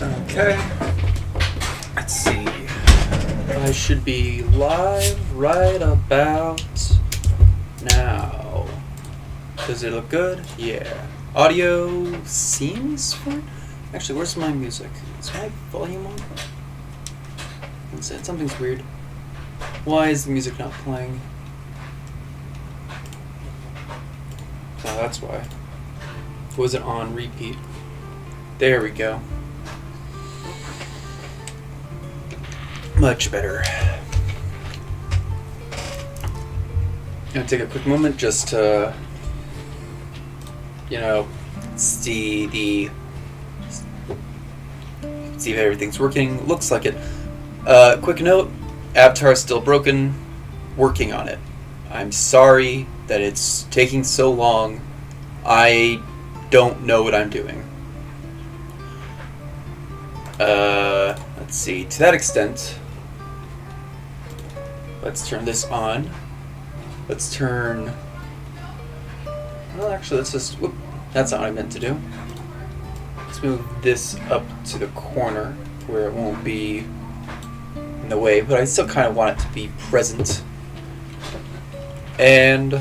Okay. Let's see. I should be live right about now. Does it look good? Yeah. Audio seems fine. Actually, where's my music? Is my volume on? Something's weird. Why is the music not playing? Oh, that's why. Was it on repeat? There we go. Much better. I'm gonna take a quick moment just to, see if everything's working. Looks like it. Quick note: Avatar's still broken. Working on it. I'm sorry that it's taking so long. I don't know what I'm doing. Let's see. To that extent, let's turn this on. Let's turn... Well, actually, let's just... Whoop, that's not what I meant to do. Let's move this up to the corner where it won't be in the way, but I still kind of want it to be present. And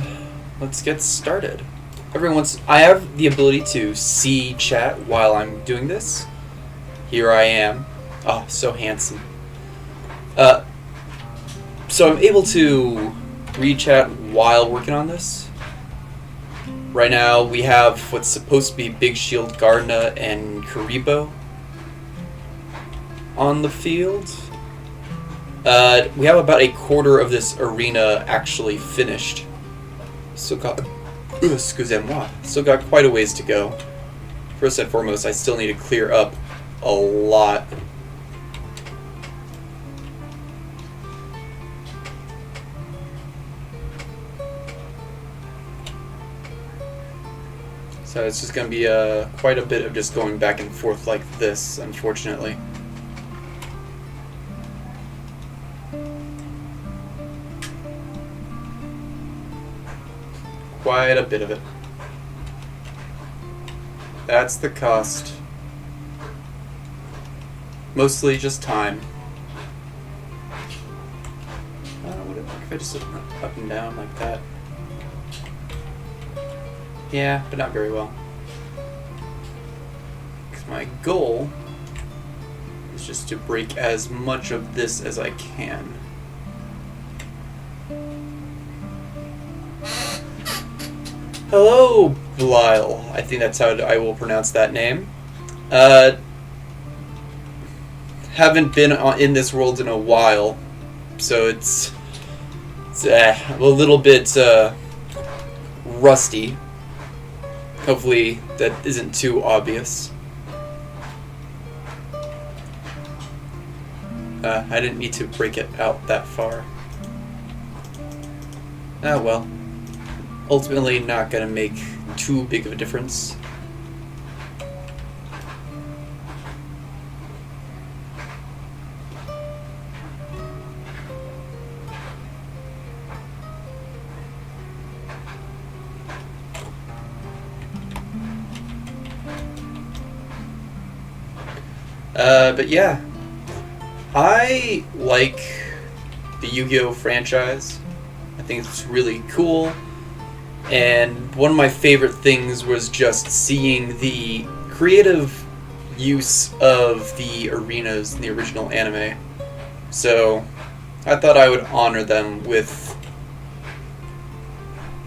let's get started. I have the ability to see chat while I'm doing this. Here I am. Oh, so handsome. So I'm able to read chat while working on this. Right now we have what's supposed to be Big Shield, Gardna, and Karibo on the field. We have about a quarter of this arena actually finished. Still got quite a ways to go. First and foremost, I still need to clear up a lot. So it's just going to be quite a bit of just going back and forth like this, unfortunately. Quite a bit of it. That's the cost. Mostly just time. Would it work if I just went up and down like that? Yeah, but not very well. Because my goal is just to break as much of this as I can. Hello, Belial. I think that's how I will pronounce that name. Haven't been in this world in a while, so it's a little bit rusty. Hopefully that isn't too obvious. I didn't need to break it out that far. Ah well. Ultimately not gonna make too big of a difference. But yeah, I like the Yu-Gi-Oh! Franchise. I think it's really cool. And one of my favorite things was just seeing the creative use of the arenas in the original anime. So I thought I would honor them with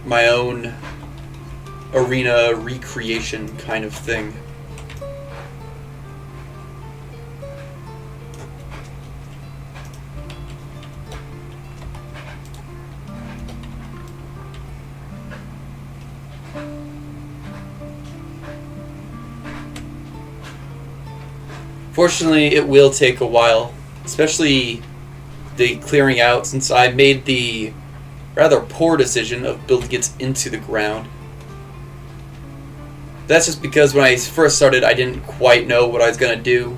my own arena recreation kind of thing. Fortunately, it will take a while, especially the clearing out, since I made the rather poor decision of building it into the ground. That's just because when I first started, I didn't quite know what I was going to do.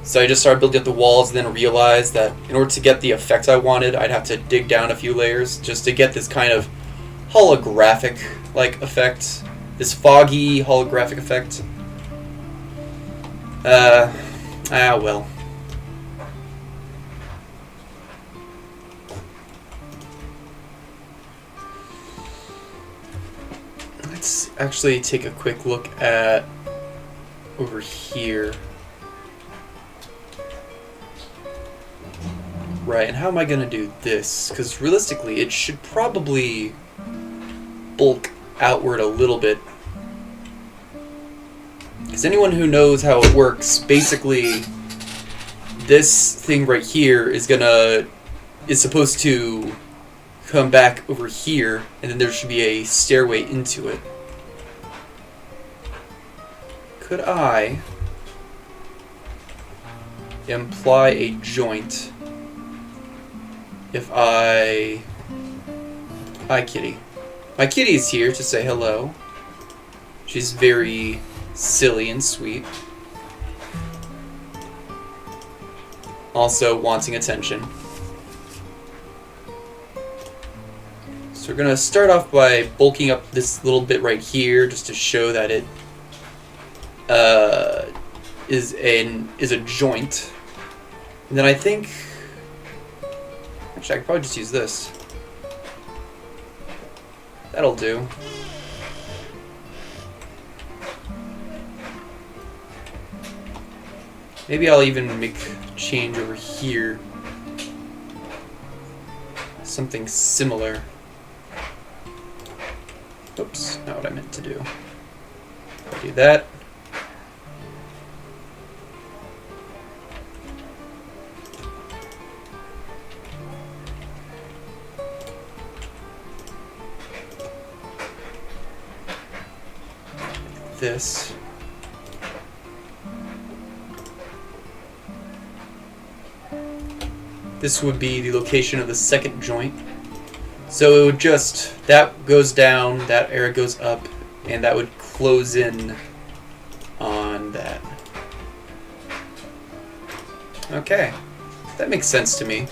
So I just started building up the walls and then realized that in order to get the effect I wanted, I'd have to dig down a few layers just to get this kind of holographic-like effect. This foggy holographic effect. Ah, well. Let's actually take a quick look at over here. Right, and how am I going to do this? Because realistically, it should probably bulk outward a little bit. Because anyone who knows how it works, basically, this thing right here is supposed to come back over here, and then there should be a stairway into it. Could I imply a joint if I... Hi, kitty. My kitty is here to say hello. She's very silly and sweet. Also wanting attention. So we're gonna start off by bulking up this little bit right here just to show that it is a joint. And then I think actually I could probably just use this. That'll do. Maybe I'll even make a change over here. Something similar. Oops, not what I meant to do. I'll do that. This. This would be the location of the second joint. So it would just, that goes down, that area goes up, and that would close in on that. Okay, that makes sense to me.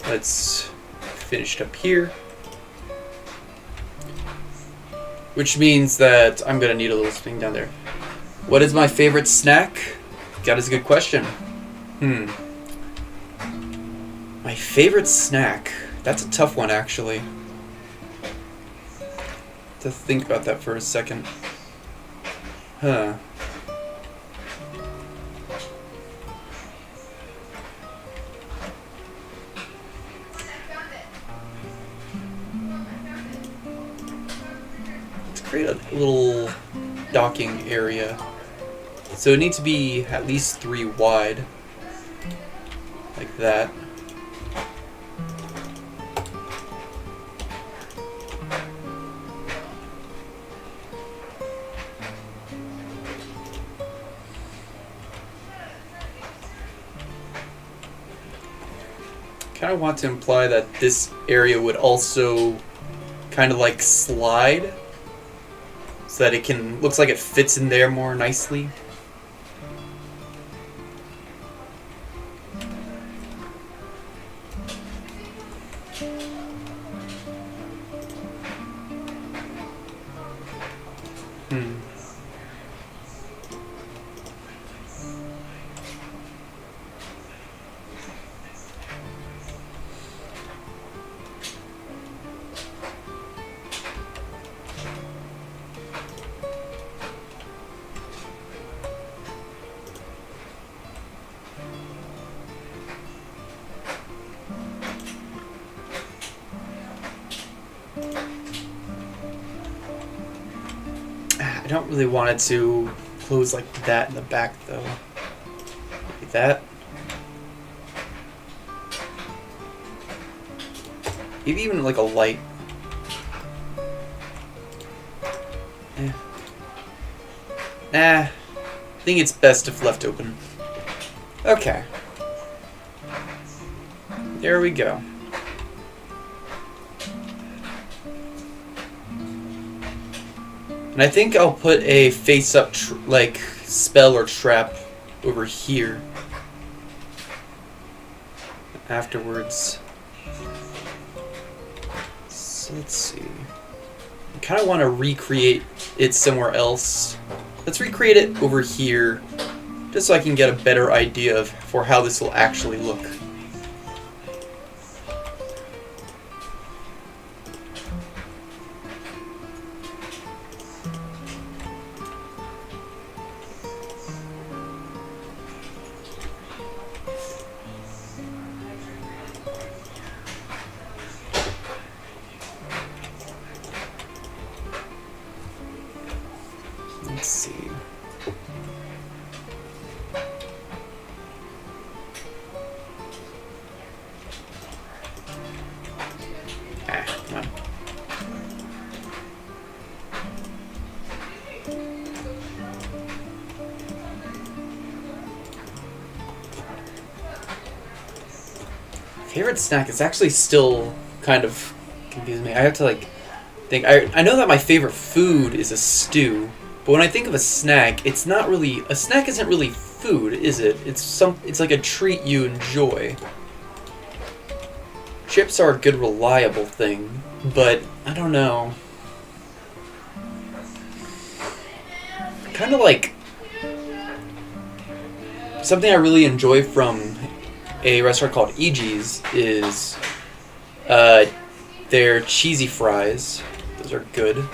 Let's finish it up here. Which means that I'm gonna need a little thing down there. What is my favorite snack? That is a good question. My favorite snack? That's a tough one, actually. To think about that for a second. Huh. Let's create a little docking area. So it needs to be at least 3 wide. Like that. Kind of want to imply that this area would also kind of like slide so that it can, looks like it fits in there more nicely. I don't really want it to close like that in the back, though. Like that. Maybe even like a light. Nah, I think it's best if left open. Okay. There we go. And I think I'll put a face-up like spell or trap over here afterwards. So let's see. I kind of want to recreate it somewhere else. Let's recreate it over here just so I can get a better idea of for how this will actually look. Let's see. Come on. Favorite snack is actually still kind of confusing me. I have to like think. I know that my favorite food is a stew. But when I think of a snack, it's not really a snack. Isn't really food, is it? It's like a treat you enjoy. Chips are a good, reliable thing, but I don't know. Kind of like something I really enjoy from a restaurant called E.G.'s is their cheesy fries. Those are good.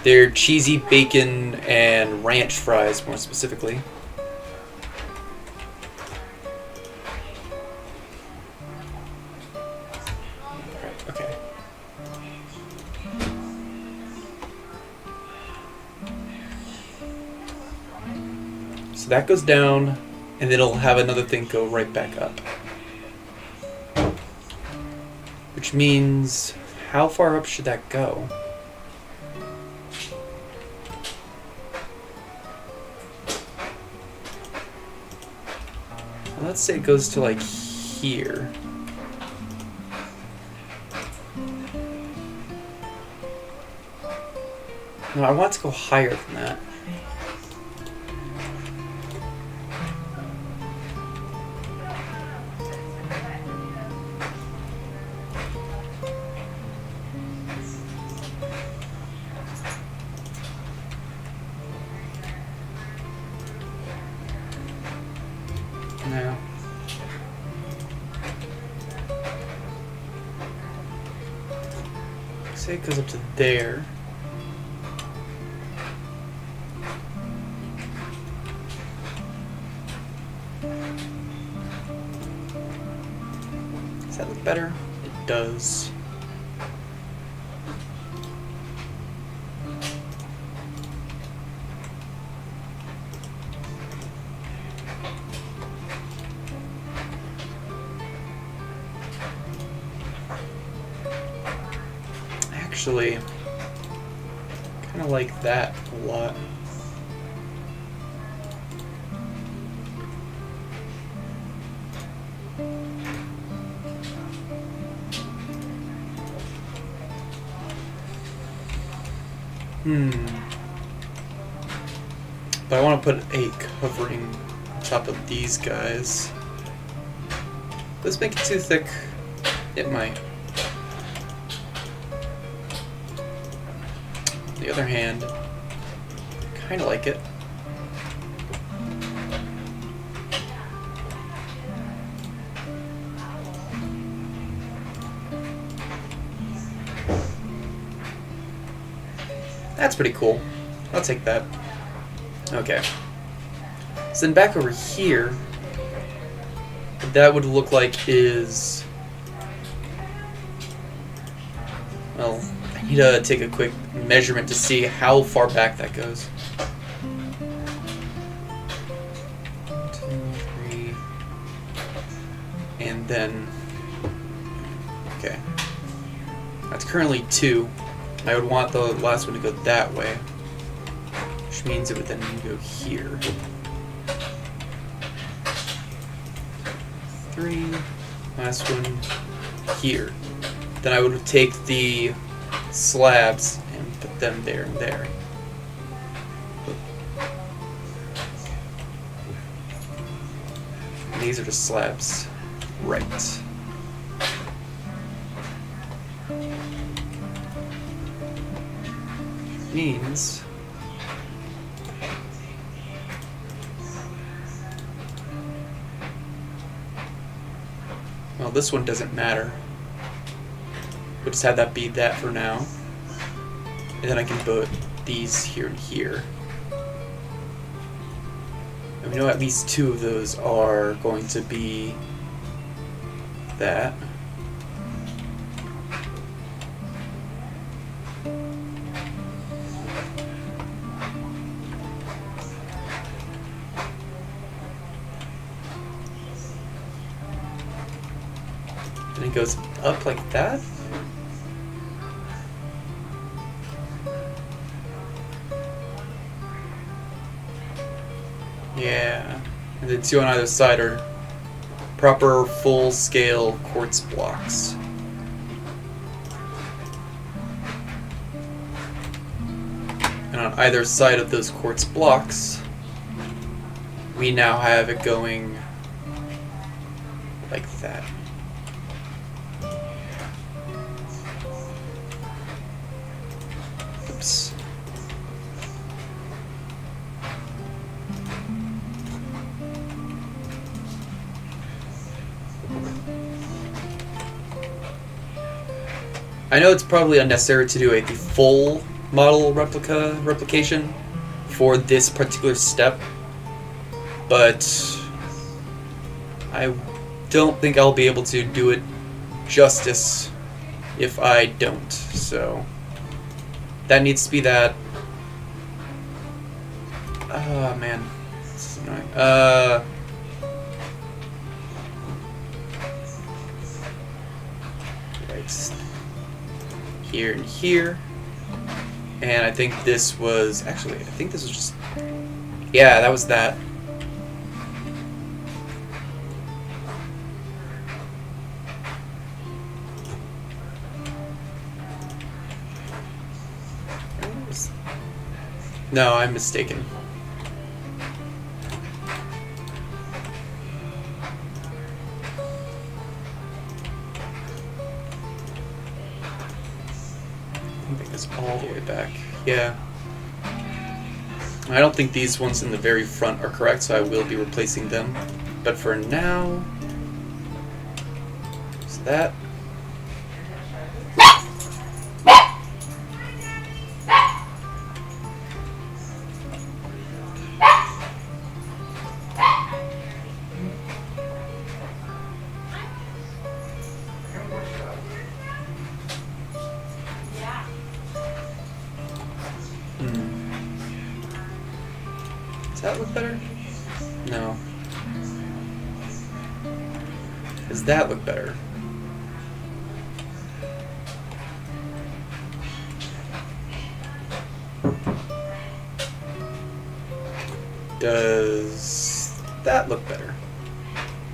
Their cheesy bacon and ranch fries, more specifically. Okay. So that goes down, and then it'll have another thing go right back up. Which means, how far up should that go? Let's say it goes to like here. No, I want it to go higher than that. No. Say it goes up to there. Does that look better? It does. Actually, kind of like that a lot. But I want to put a covering on top of these guys. Let's make it too thick. It might. On the other hand, kind of like it. That's pretty cool. I'll take that. Okay. So then back over here, what that would look like is... Well, I need to take a quick measurement to see how far back that goes. 2, 3, and then... Okay. That's currently 2. I would want the last one to go that way, which means it would then go here. 3, last one here. Then I would take the slabs and put them there and there. And these are the slabs, right. Means Well, this one doesn't matter. We'll just have that be that for now. And then I can put these here and here. And we know at least 2 of those are going to be that. And it goes up like that. Yeah, and the 2 on either side are proper full-scale quartz blocks. And on either side of those quartz blocks, we now have it going like that. Oops. I know it's probably unnecessary to do the full model replication for this particular step, but I don't think I'll be able to do it justice if I don't, so that needs to be that. Oh man, this is annoying. Right. Here and here, and I think this was actually, I think this was just, yeah, that was that. No, I'm mistaken. I think it's all the way back. Yeah. I don't think these ones in the very front are correct, so I will be replacing them. But for now, it's that. Does that look better? No. Does that look better? Does that look better?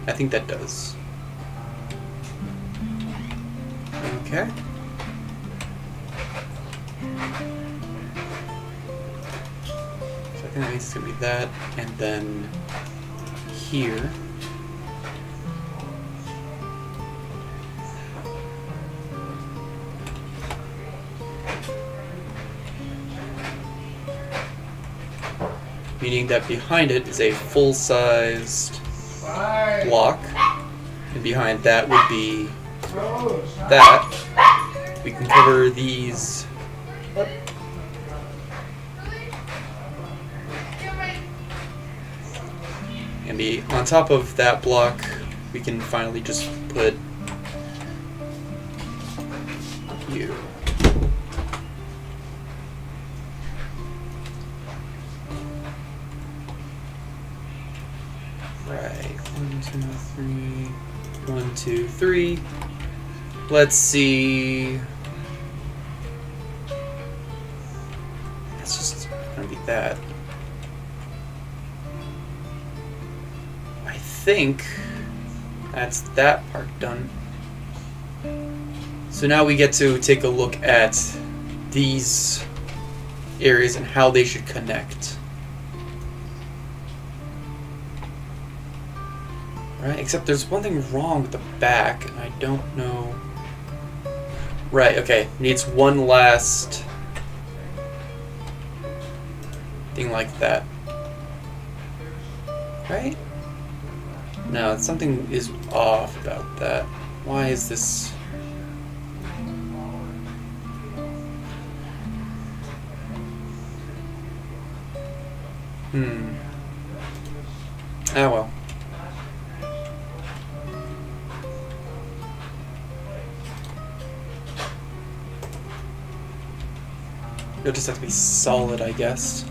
I think that does. Okay. I think it's going to be that, and then here. Meaning that behind it is a full-sized block, and behind that would be that. We can cover these up. And be on top of that block, we can finally just put you. Right, 1, 2, 3, 1, 2, 3. Let's see. That's just gonna be that. I think that's that part done. So now we get to take a look at these areas and how they should connect. Right, except there's one thing wrong with the back, and I don't know. Right, okay, needs one last thing like that. Right? No, something is off about that. Why is this? Ah, well. It'll just have to be solid, I guess.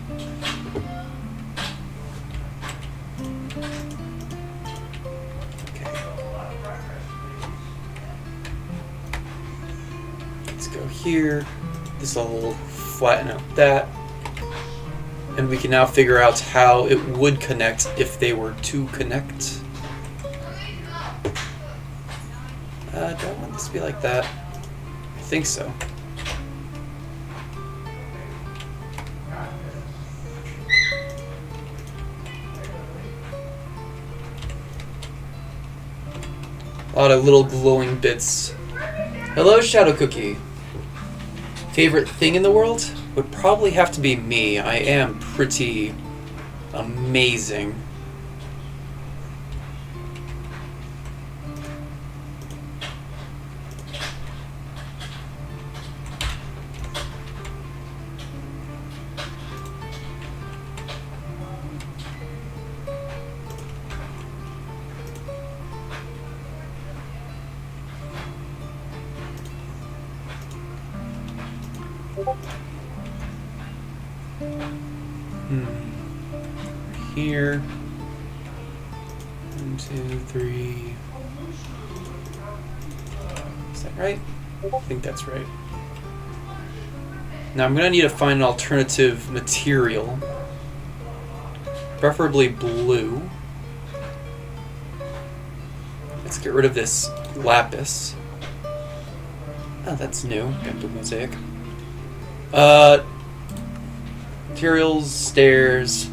Okay. Let's go here. This will flatten out that. And we can now figure out how it would connect if they were to connect. Do I want this to be like that? I think so. A lot of little glowing bits. Hello, Shadow Cookie. Favorite thing in the world? Would probably have to be me. I am pretty amazing. Here. 1, 2, 3. Is that right? I think that's right. Now I'm gonna need to find an alternative material. Preferably blue. Let's get rid of this lapis. Oh, that's new. Bamboo mosaic. Materials, stairs.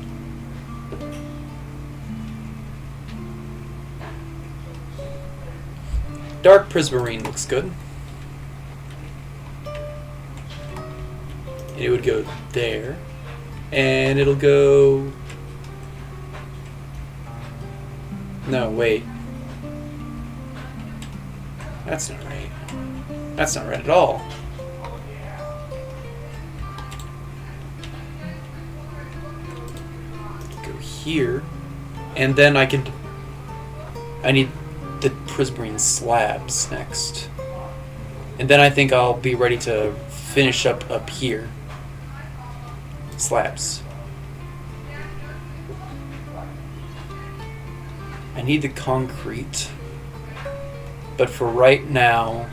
Dark prismarine looks good. It would go there. And it'll go... No, wait. That's not right. That's not right at all. Go here. And then I need the prismarine slabs next. And then I think I'll be ready to finish up here. Slabs. I need the concrete. But for right now...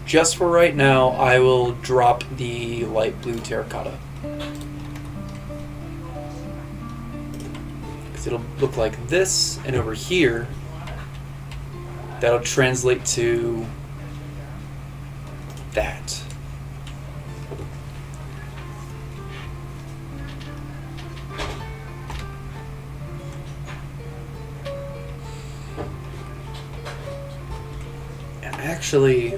Just for right now, I will drop the light blue terracotta. Because it'll look like this, and over here, that'll translate to that. And actually...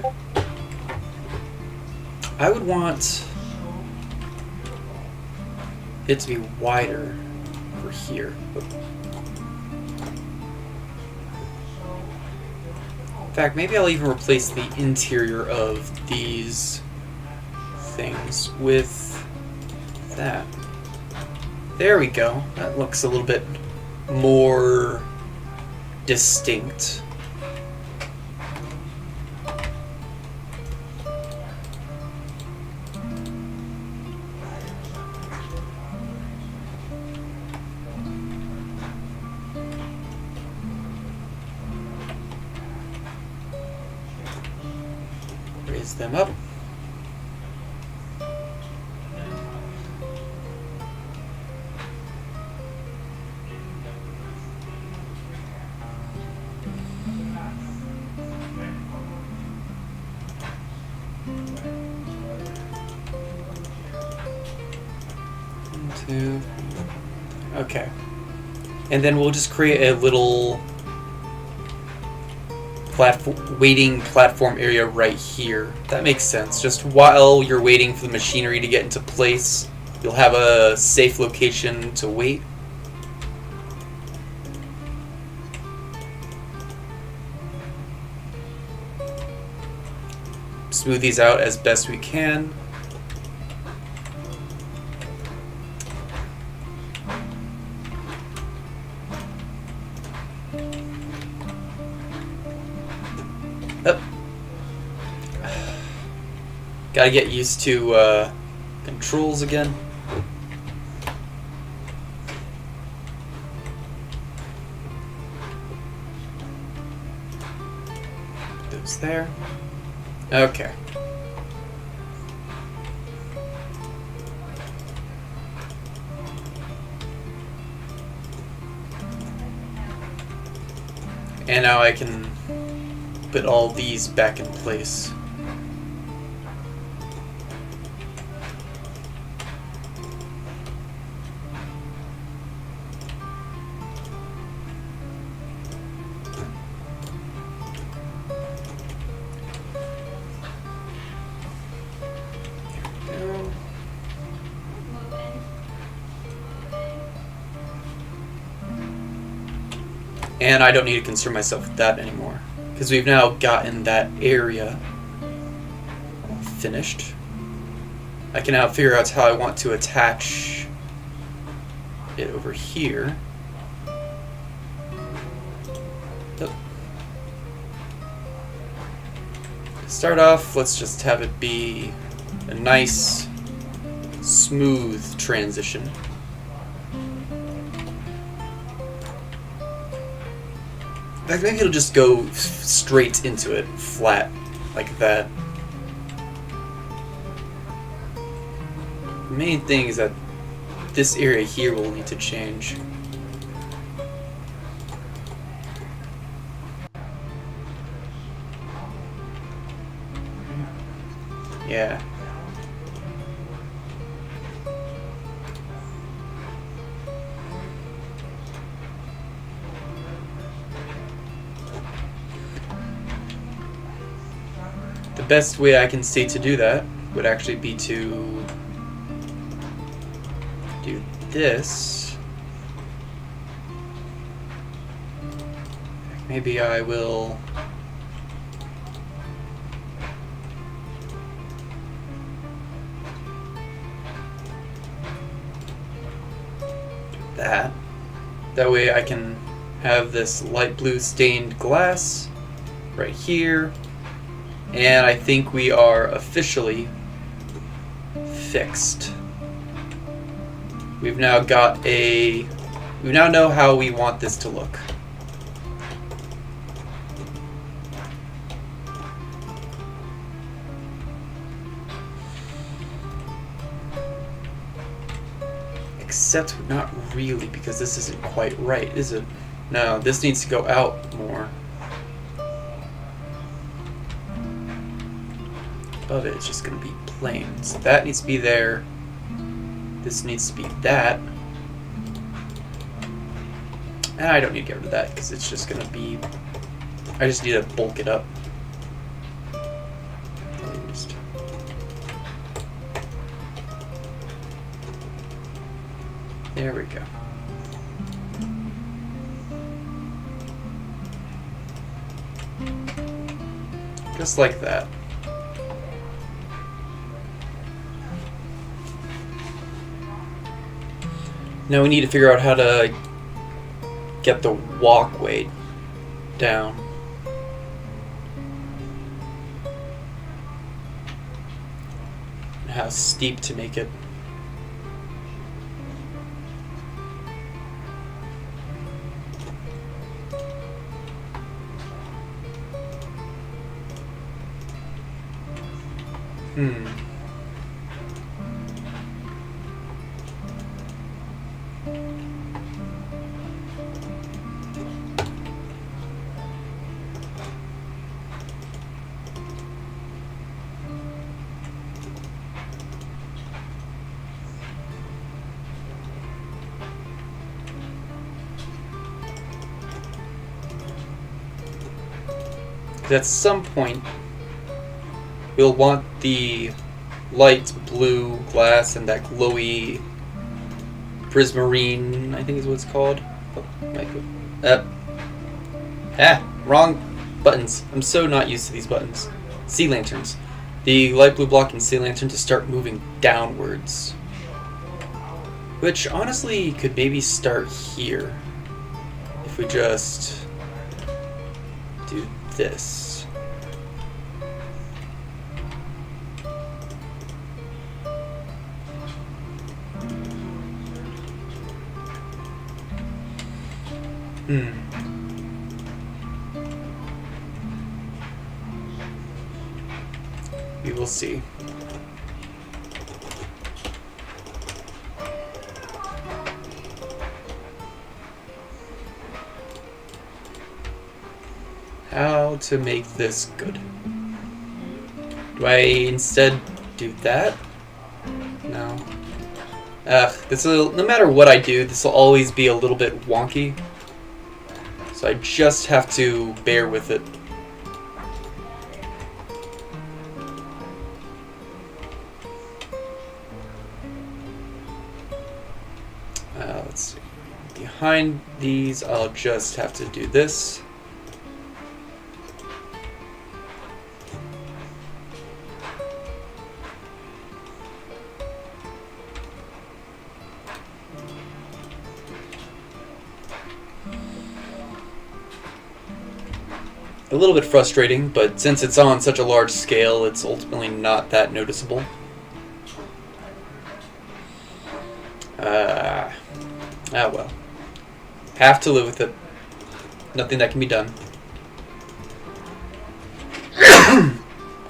I would want it to be wider over here. In fact, maybe I'll even replace the interior of these things with that. There we go. That looks a little bit more distinct. Raise them up. Okay. And then we'll just create a little waiting platform area right here. That makes sense. Just while you're waiting for the machinery to get into place, you'll have a safe location to wait. smooth these out as best we can. Gotta get used to controls again. Those there. Okay. And now I can put all these back in place. And I don't need to concern myself with that anymore, because we've now gotten that area finished. I can now figure out how I want to attach it over here. Oh. To start off, let's just have it be a nice, smooth transition. In fact, maybe it'll just go straight into it, flat, like that. The main thing is that this area here will need to change. Yeah. The best way I can see to do that would actually be to do this. Maybe I will do that. That way I can have this light blue stained glass right here. And I think we are officially fixed. We've now got we now know how we want this to look. Except not really, because this isn't quite right, is it? No, this needs to go out more. Above it, it's just going to be plain. So that needs to be there. This needs to be that. And I don't need to get rid of that because it's just going to be... I just need to bulk it up. There we go. Just like that. Now we need to figure out how to get the walkway down. And how steep to make it. At some point, we'll want the light blue glass and that glowy prismarine, I think is what it's called. Wrong buttons. I'm so not used to these buttons. Sea lanterns. the light blue block and sea lantern to start moving downwards. Which honestly could maybe start here. If we just do this. We will see. How to make this good. Do I instead do that? No. No matter what I do, this will always be a little bit wonky. So I just have to bear with it. Let's see. Behind these, I'll just have to do this. A little bit frustrating, but since it's on such a large scale, it's ultimately not that noticeable. Well. Have to live with it. Nothing that can be done.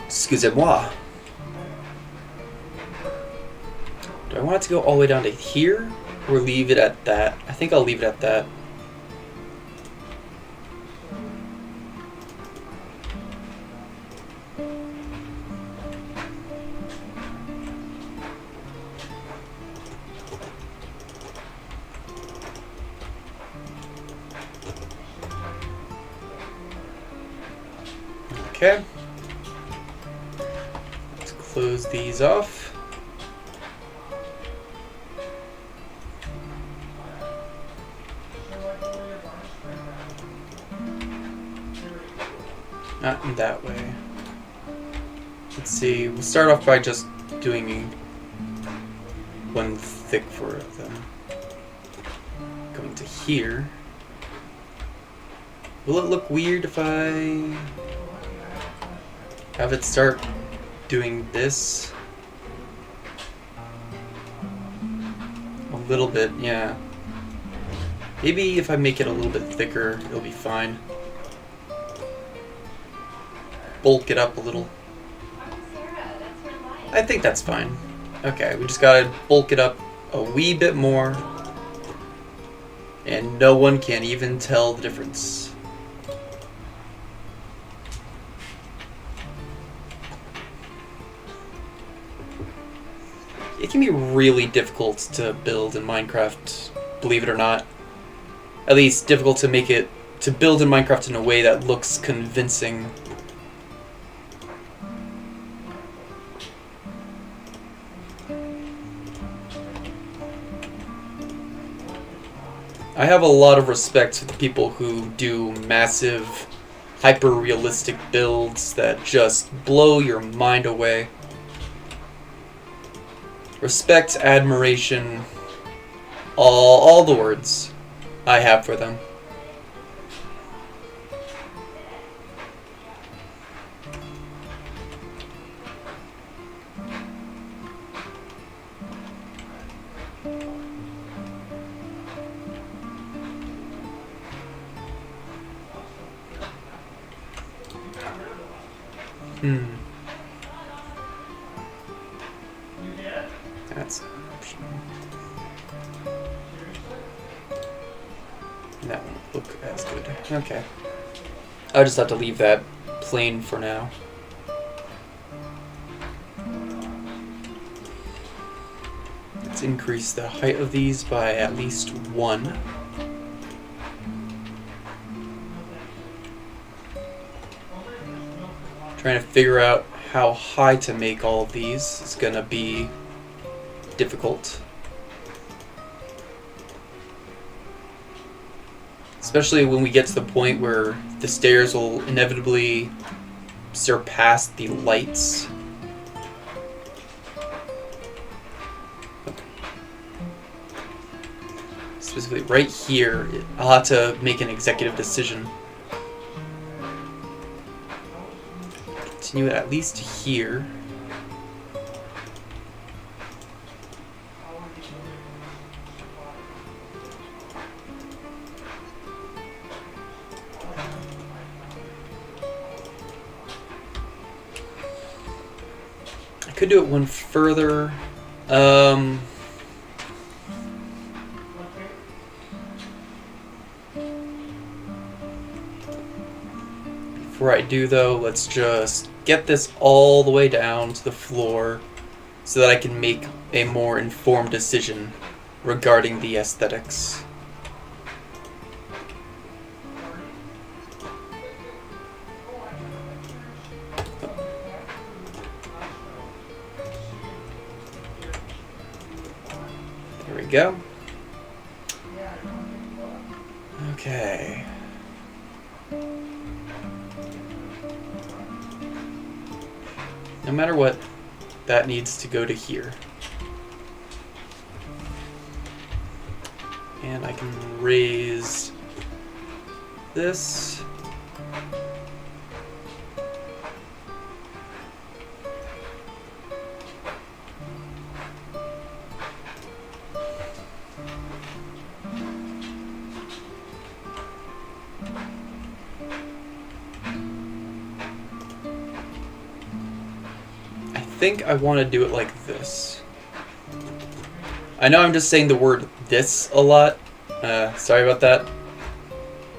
Excusez-moi. Do I want it to go all the way down to here? Or leave it at that? I think I'll leave it at that. Okay. Let's close these off. Not in that way. Let's see. We'll start off by just doing one thick for them. Going to here. Will it look weird if I have it start doing this? A little bit, yeah. Maybe if I make it a little bit thicker, it'll be fine. Bulk it up a little. I think that's fine. Okay, we just gotta bulk it up a wee bit more. And no one can even tell the difference. It can be really difficult to build in Minecraft, believe it or not. At least difficult to make it, to build in Minecraft in a way that looks convincing. I have a lot of respect for the people who do massive, hyper-realistic builds that just blow your mind away. Respect, admiration, all the words I have for them. That's an option. That won't look as good. Okay. I'll just have to leave that plain for now. Let's increase the height of these by at least 1. Trying to figure out how high to make all of these is gonna be difficult. Especially when we get to the point where the stairs will inevitably surpass the lights specifically right here, I'll have to make an executive decision. Continue it at least here. I could do it one further. Before I do though, let's just get this all the way down to the floor so that I can make a more informed decision regarding the aesthetics. There we go. Okay. No matter what, that needs to go to here. And I can raise this. I think I want to do it like this. I know I'm just saying the word this a lot. Sorry about that.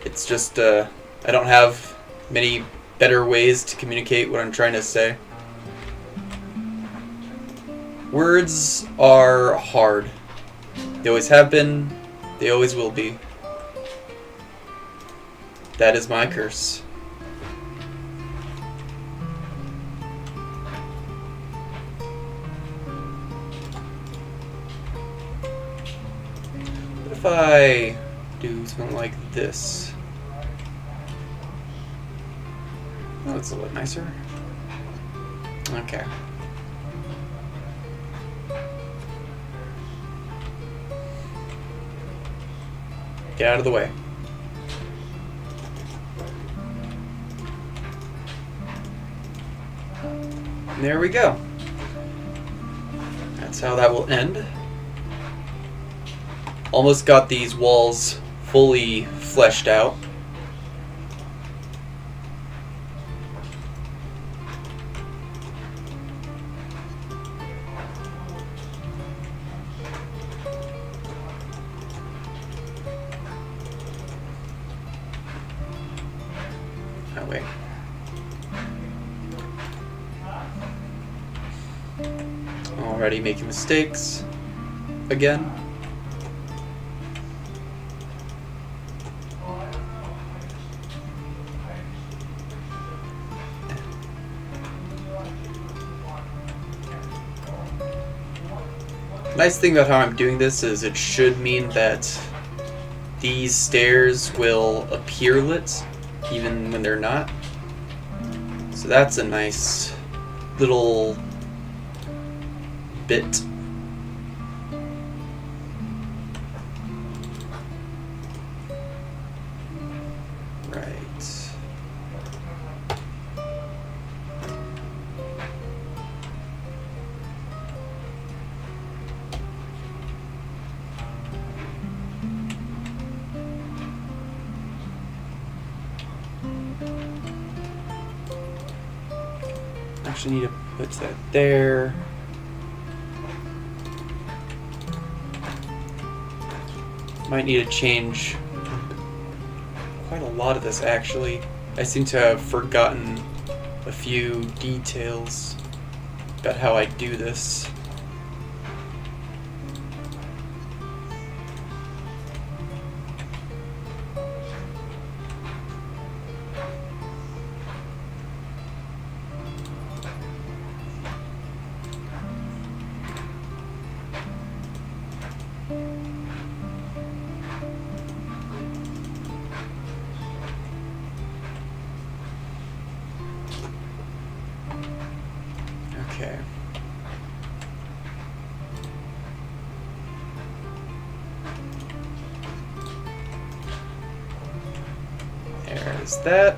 It's just I don't have many better ways to communicate what I'm trying to say. Words are hard. They always have been. They always will be. That is my curse. If I do something like this, that looks a little bit nicer. Okay. Get out of the way. And there we go. That's how that will end. Almost got these walls fully fleshed out. Oh, wait. Already making mistakes again. Nice thing about how I'm doing this is it should mean that these stairs will appear lit even when they're not. So that's a nice little bit. Right. Actually need to put that there. Might need to change quite a lot of this actually. I seem to have forgotten a few details about how I do this. Okay. Is that?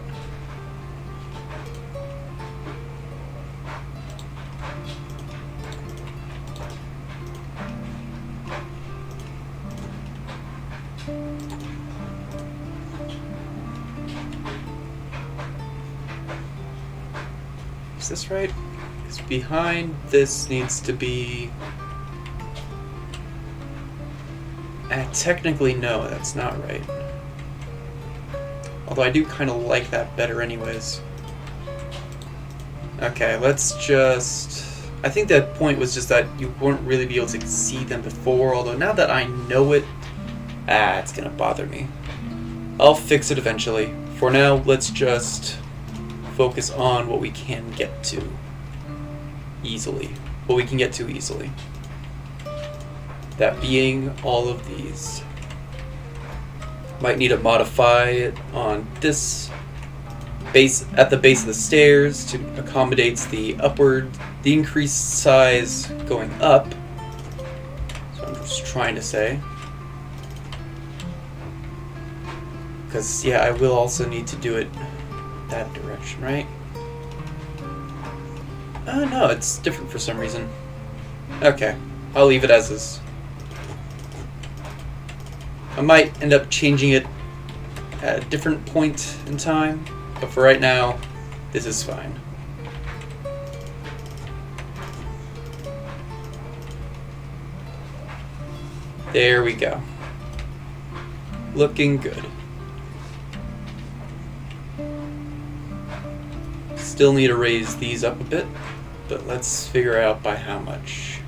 Is this right? Because behind this needs to be... technically, no, that's not right. Although I do kind of like that better anyways. Okay, let's just... I think that point was just that you wouldn't really be able to see them before, although now that I know it... it's gonna bother me. I'll fix it eventually. For now, let's just focus on what we can get to easily. What we can get to easily. That being all of these. Might need to modify it on this base, at the base of the stairs, to accommodate the increased size going up. So I'm just trying to say. Because, yeah, I will also need to do it that direction, right? No, it's different for some reason. Okay, I'll leave it as is. I might end up changing it at a different point in time, but for right now, this is fine. There we go. Looking good. Still need to raise these up a bit, but let's figure out by how much.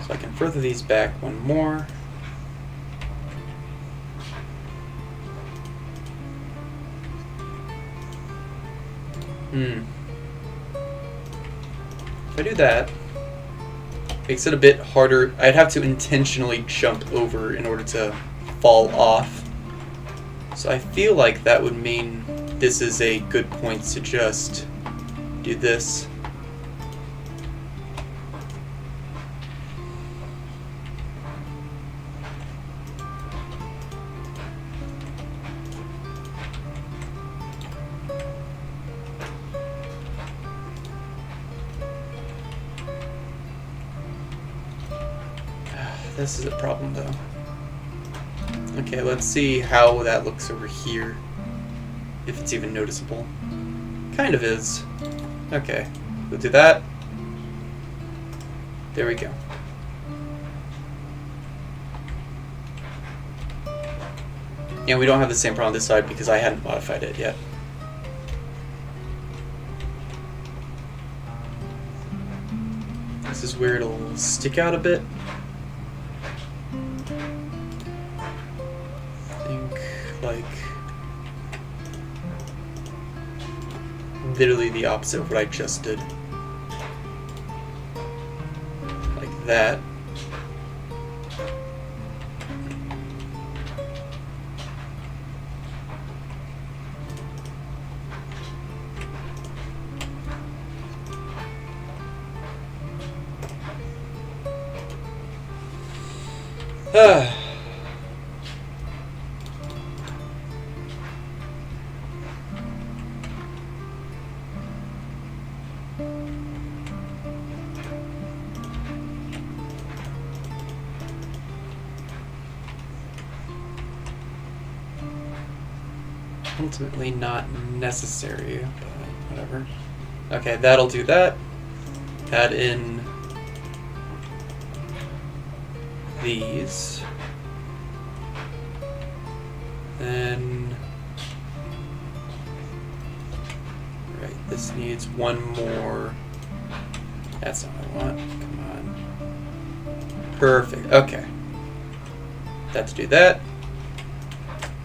So I can further these back one more. If I do that, makes it a bit harder. I'd have to intentionally jump over in order to fall off. So I feel like that would mean this is a good point to just do this. This is a problem though. Okay, let's see how that looks over here. If it's even noticeable. Kind of is. Okay, we'll do that. There we go. And we don't have the same problem on this side because I hadn't modified it yet. This is where it'll stick out a bit. Like literally the opposite of what I just did. Like that. Ultimately not necessary, but whatever. Okay, that'll do that. Add in these. Then, right, this needs one more. That's not what I want. Come on. Perfect. Okay. That to do that.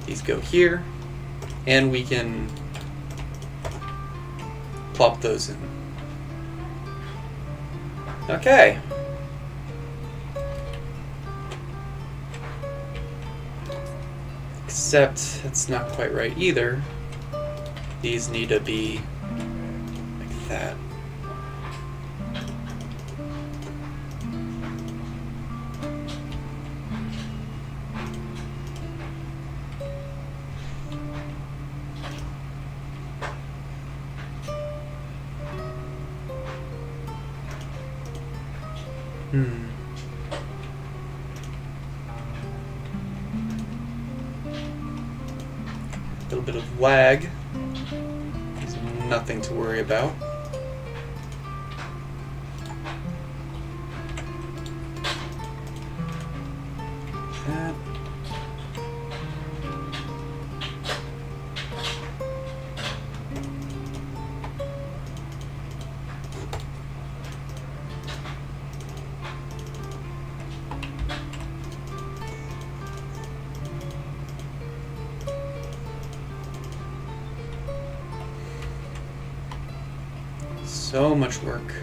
These go here. And we can plop those in. Okay. Except that's not quite right either. These need to be like that. Hmm. A little bit of lag. There's nothing to worry about. That. So much work.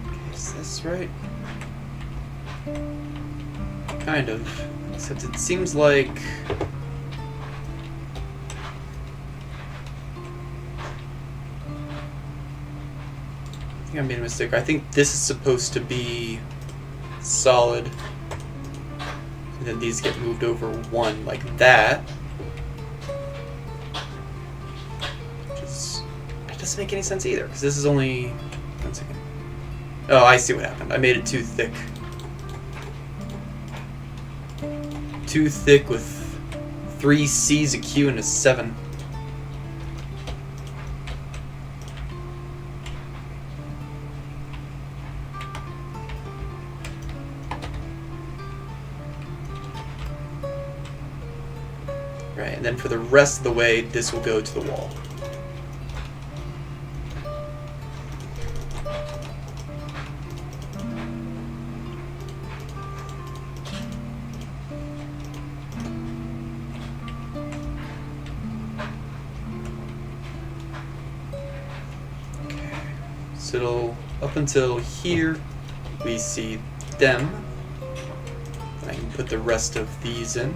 Okay, is this right? Kind of. Except it seems like... I think I made a mistake. I think this is supposed to be solid. And then these get moved over one like that. Doesn't make any sense either, because this is only... 1 second. Oh, I see what happened. I made it too thick. Too thick with 3 C's, a Q, and a 7. Right, and then for the rest of the way, this will go to the wall. So it'll, up until here, we see them. I can put the rest of these in.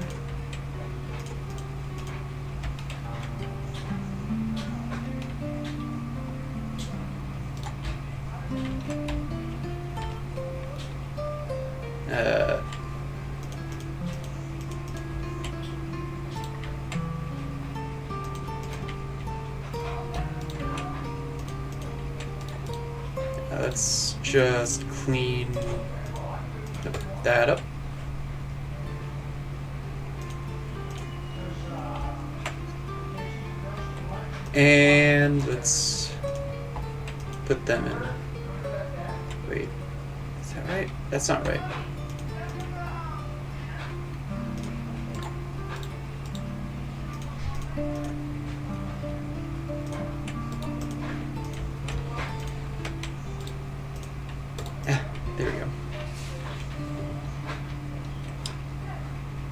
Let's just clean that up. And let's put them in. Wait, is that right? That's not right. There we go.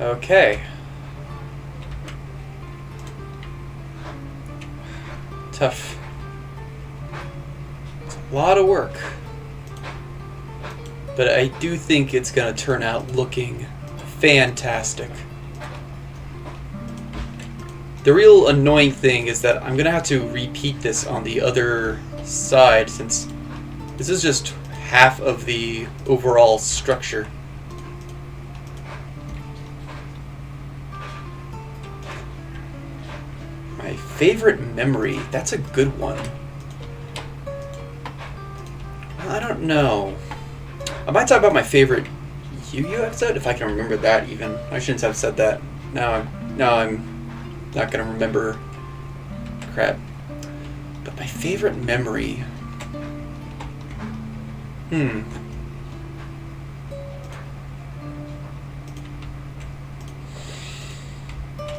Okay. Tough. It's a lot of work. But I do think it's going to turn out looking fantastic. The real annoying thing is that I'm going to have to repeat this on the other side, since this is just half of the overall structure. My favorite memory, that's a good one. I don't know. I might talk about my favorite Yu-Gi-Oh episode, if I can remember that even. I shouldn't have said that. Now I'm not gonna remember crap. But my favorite memory...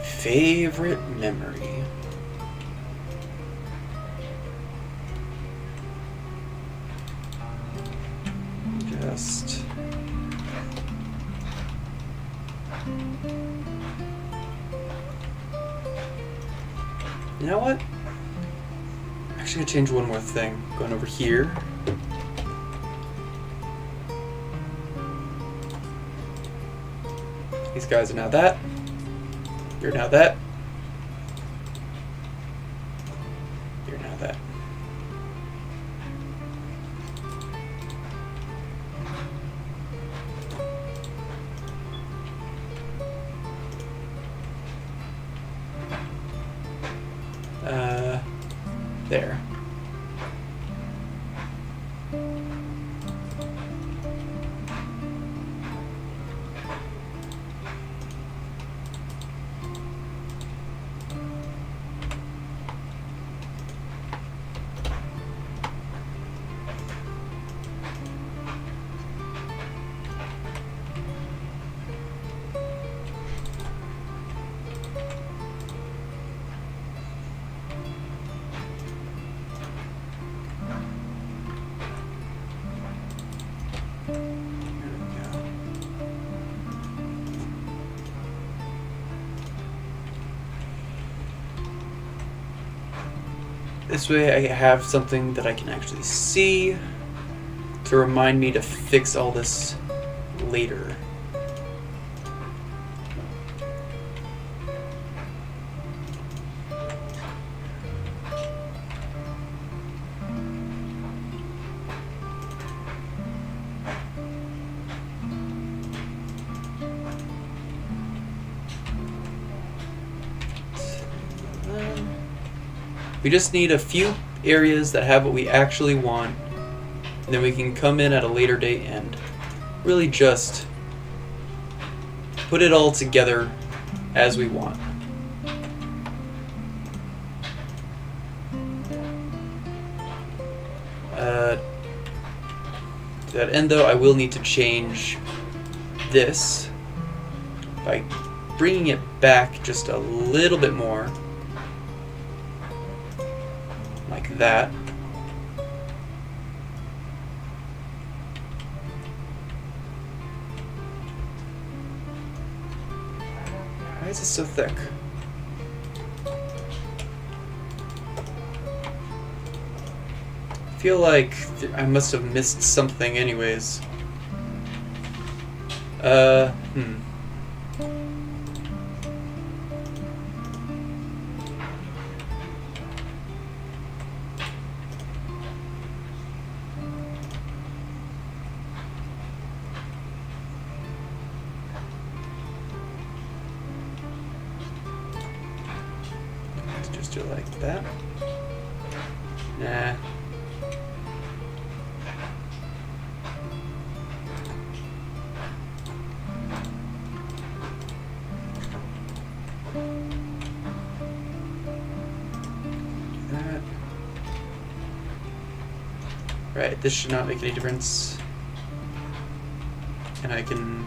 Favorite memory. Just... You know what? I'm actually gonna change one more thing. Going over here. These guys are now that. You're now that. You're now that. There. This way I have something that I can actually see to remind me to fix all this later. We just need a few areas that have what we actually want, and then we can come in at a later date and really just put it all together as we want. To that end though, I will need to change this by bringing it back just a little bit more. Like that. Why is it so thick? I feel like I must have missed something anyways. Do it like that. Nah. Do that. Right, this should not make any difference. And I can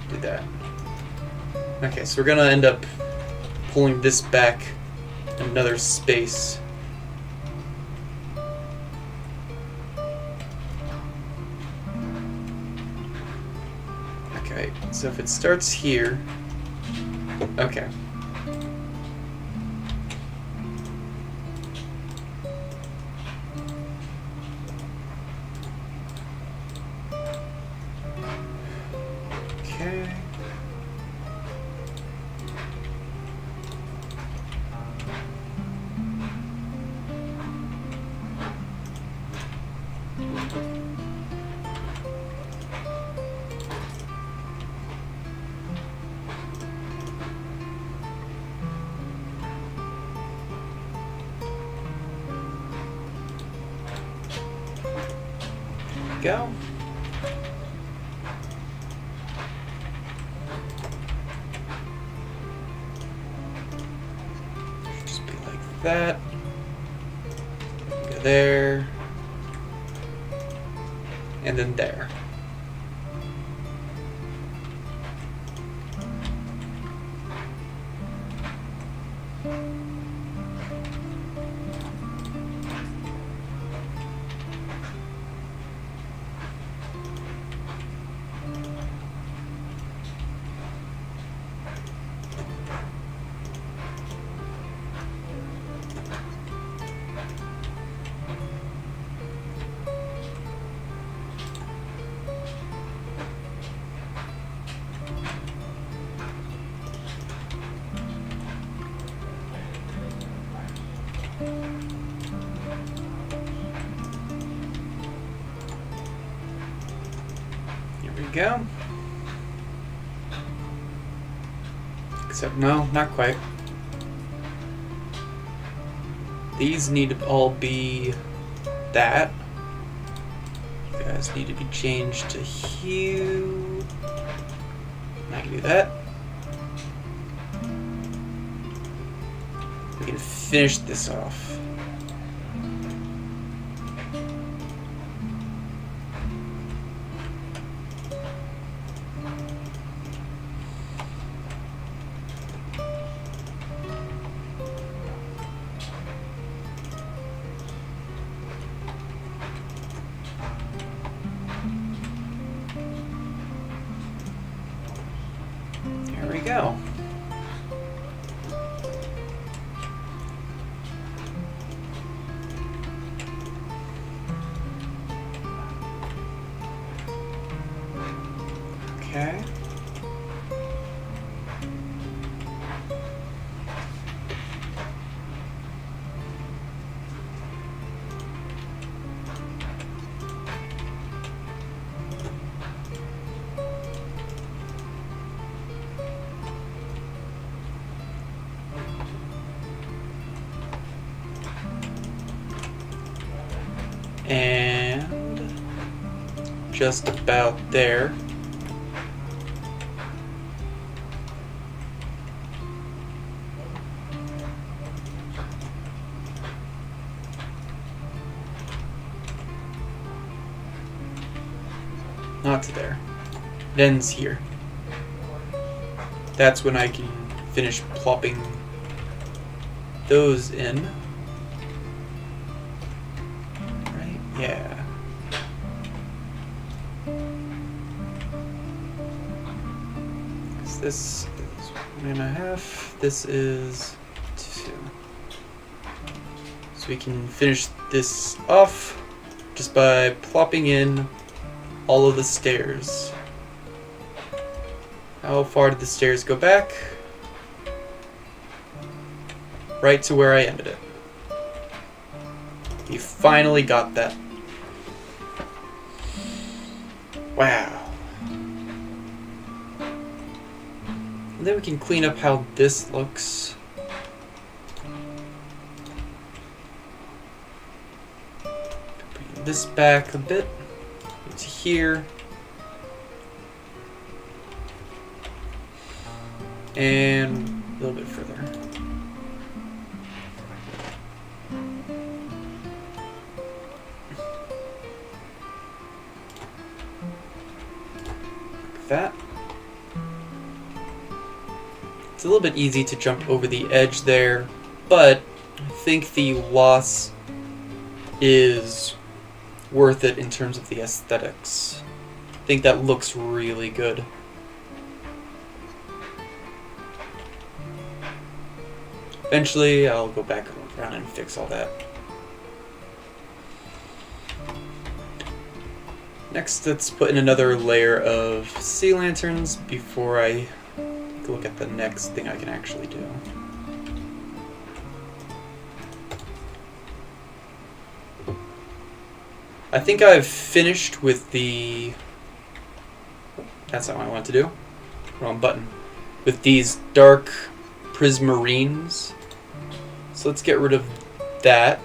do that. Okay, so we're gonna end up pulling this back another space. Okay, so if it starts here, okay. Okay. Go. Just be like that. Go there. And then there. Here we go. Except no, not quite. These need to all be that. You guys need to be changed to hue. And I can do that. We can finish this off. you go. Okay. And just about there. Not to there. It ends here. That's when I can finish plopping those in. Right? Yeah. This is 1.5. This is 2. So we can finish this off just by plopping in all of the stairs. How far did the stairs go back? Right to where I ended it. You finally got that. Wow. And then we can clean up how this looks. Bring this back a bit to here. And a little bit further. Like that. It's a little bit easy to jump over the edge there, but I think the loss is worth it in terms of the aesthetics. I think that looks really good. Eventually, I'll go back around and fix all that. Next, let's put in another layer of sea lanterns before I take a look at the next thing I can actually do. I think I've finished with the... That's not what I want to do. Wrong button. With these dark prismarines. So let's get rid of that,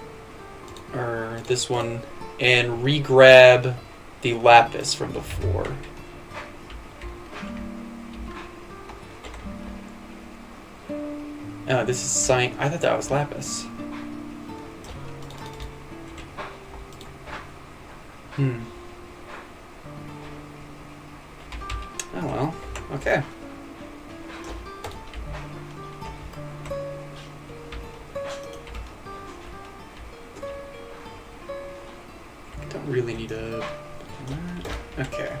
or this one, and re-grab the lapis from before. Oh, this is cyan. I thought that was lapis. Oh well, okay. Don't really need a... Okay.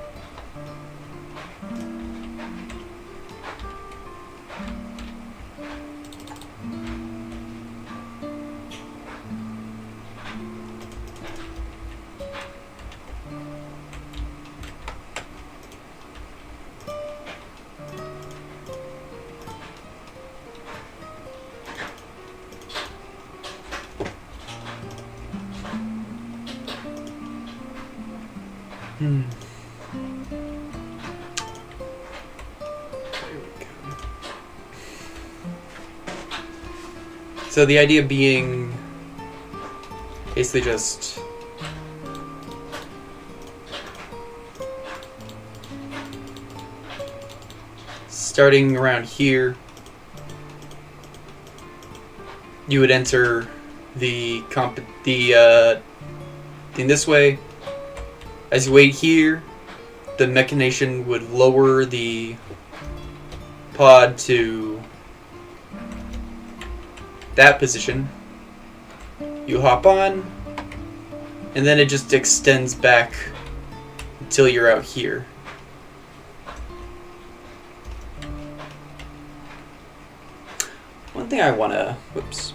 There we go. So the idea being basically just starting around here, you would enter the thing this way. As you wait here, the mechanician would lower the pod to that position. You hop on, and then it just extends back until you're out here. thing I want to... Whoops.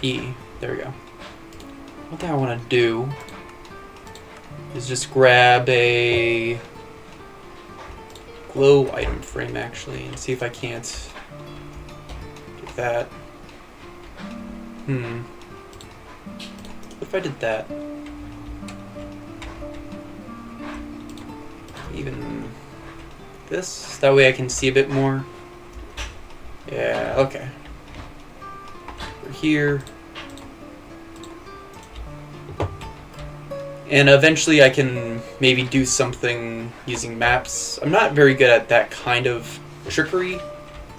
E. There we go. One thing I want to do is just grab a glow item frame, actually, and see if I can't get that. What if I did that? Even this? That way I can see a bit more. Yeah, okay. We're here. And eventually I can maybe do something using maps. I'm not very good at that kind of trickery,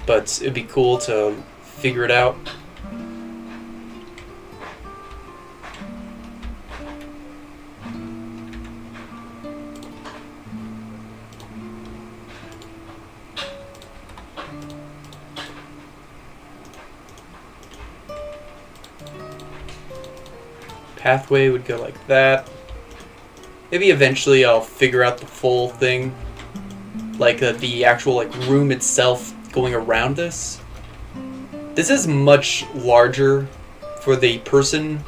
but it'd be cool to figure it out. Pathway would go like that. Maybe eventually I'll figure out the full thing, like the actual room itself going around this. This is much larger for the person.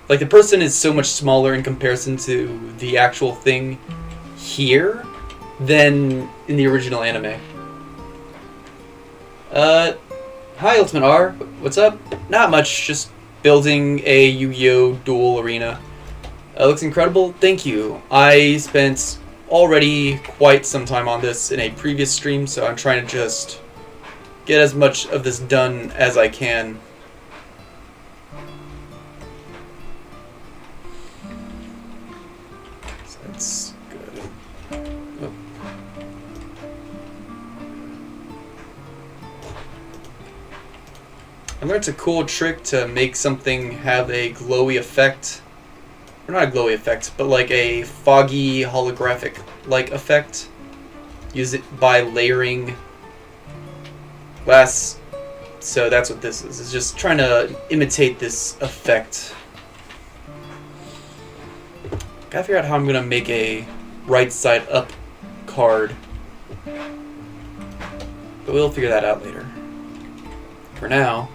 Like, the person is so much smaller in comparison to the actual thing here than in the original anime. Hi Ultimate R, what's up? Not much, just building a Yu-Gi-Oh! Duel arena. Looks incredible, thank you. I spent already quite some time on this in a previous stream, so I'm trying to just get as much of this done as I can. So that's good. Oh. I learned a cool trick to make something have a glowy effect. Or not a glowy effect, but like a foggy holographic-like effect. Use it by layering glass. So that's what this is. It's just trying to imitate this effect. Gotta figure out how I'm gonna make a right side up card. But we'll figure that out later. For now,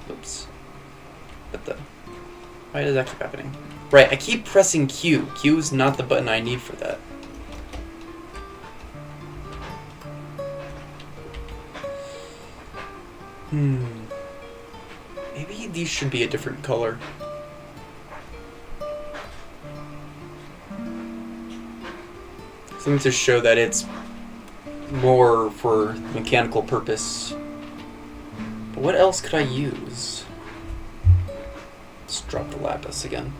oops. What the? Why is that keep happening? Right, I keep pressing Q. Q is not the button I need for that. Maybe these should be a different color. Something to show that it's more for mechanical purpose. But what else could I use? Let's drop the lapis again.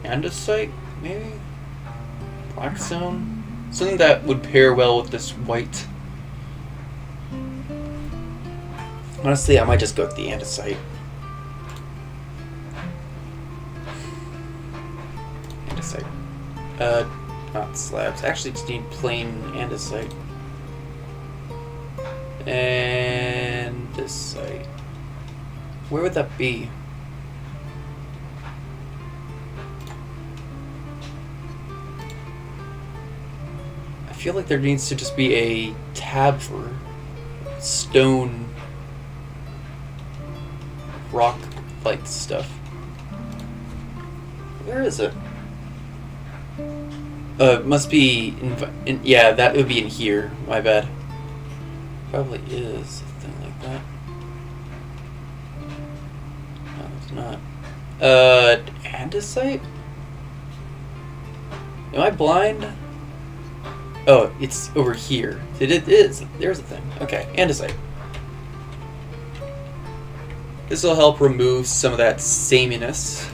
Andesite, maybe? Black stone? Something that would pair well with this white. Honestly, I might just go with the andesite. Andesite. Not slabs. Actually, just need plain andesite. And this site. Where would that be? I feel like there needs to just be a tab for stone rock-like stuff. Where is it? It must be yeah, that would be in here. My bad. Probably is a thing like that. No, it's not. Andesite? Am I blind? Oh, it's over here. It is. There's a thing. Okay, andesite. This will help remove some of that sameness.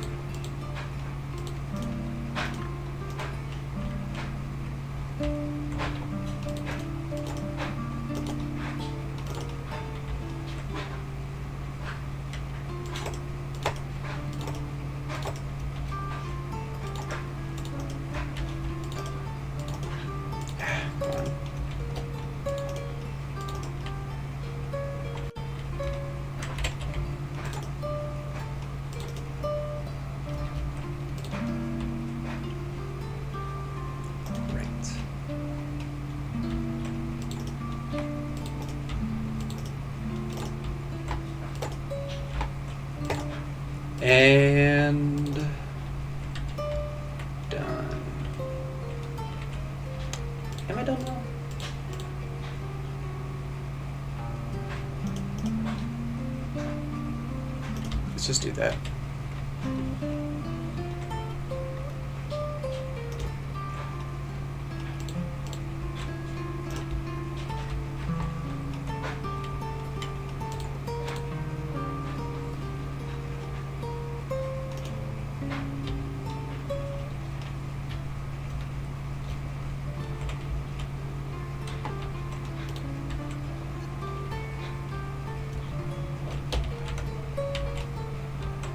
And done. Am I done now? Let's just do that.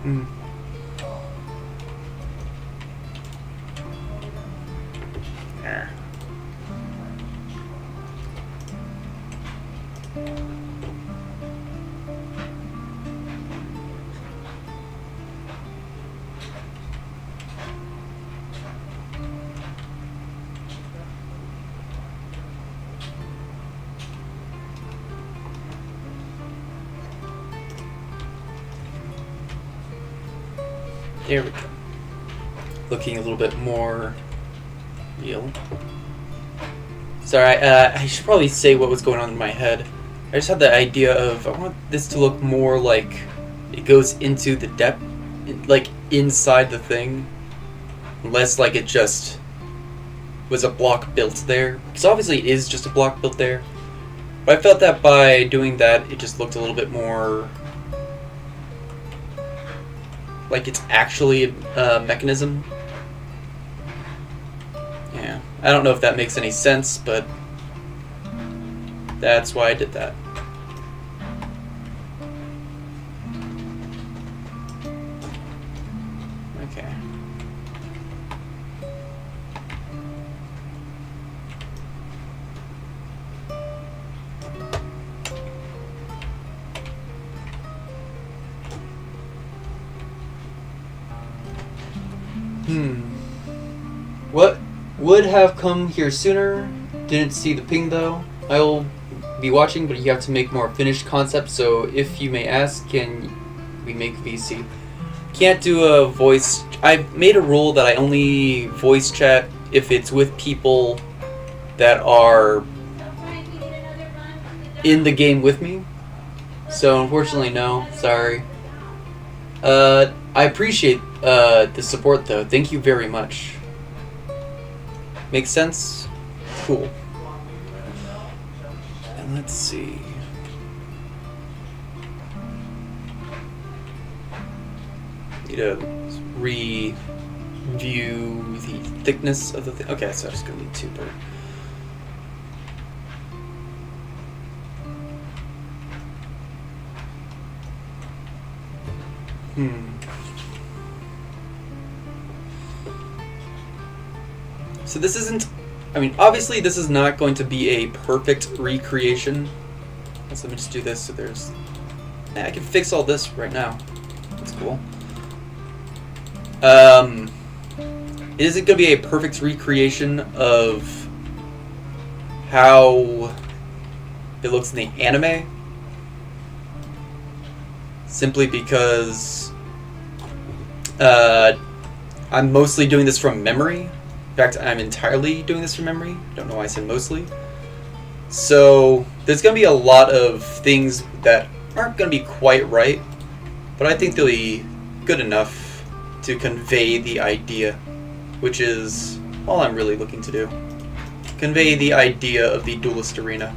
Mm. Yeah. There we go. Looking a little bit more real. Sorry, I should probably say what was going on in my head. I just had the idea of, I want this to look more like it goes into the depth, like inside the thing, less like it just was a block built there. Because obviously it is just a block built there. But I felt that by doing that, it just looked a little bit more like it's actually a mechanism. Yeah, I don't know if that makes any sense, but that's why I did that. Okay. What would have come here sooner? Didn't see the ping though. I'll be watching, but you have to make more finished concepts, so if you may ask, can we make VC? Can't do a voice. I made a rule that I only voice chat if it's with people that are in the game with me. So unfortunately, no. Sorry. I appreciate the support though. Thank you very much. Makes sense? Cool. And let's see. Need to review the thickness of the thing. Okay, so I'm just gonna need 2 per. So this isn't, I mean, obviously this is not going to be a perfect recreation. So let me just do this so there's, I can fix all this right now. That's cool. It isn't going to be a perfect recreation of how it looks in the anime. Simply because I'm mostly doing this from memory. In fact, I'm entirely doing this from memory. Don't know why I said mostly. So there's going to be a lot of things that aren't going to be quite right, but I think they'll be good enough to convey the idea, which is all I'm really looking to do. Convey the idea of the Duelist arena.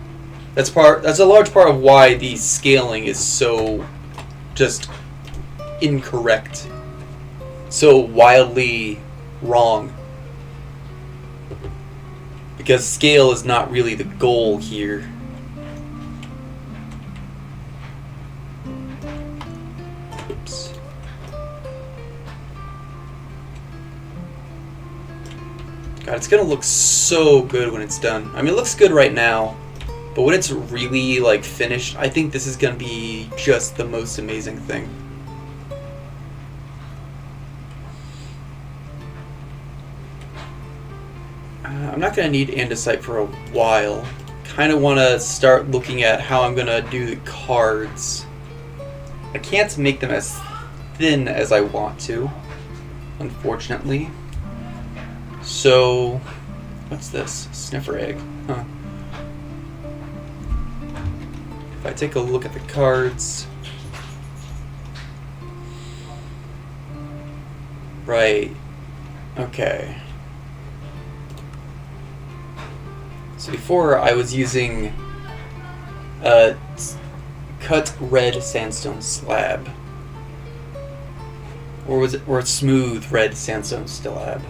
That's a large part of why the scaling is so just incorrect, so wildly wrong. Because scale is not really the goal here. Oops. God, it's gonna look so good when it's done. I mean, it looks good right now, but when it's really like finished, I think this is gonna be just the most amazing thing. I'm not going to need andesite for a while. Kind of want to start looking at how I'm going to do the cards. I can't make them as thin as I want to, unfortunately. So, what's this? Sniffer egg. Huh. If I take a look at the cards... Right. Okay. So before I was using cut red sandstone slab. Or was it, or a smooth red sandstone slab?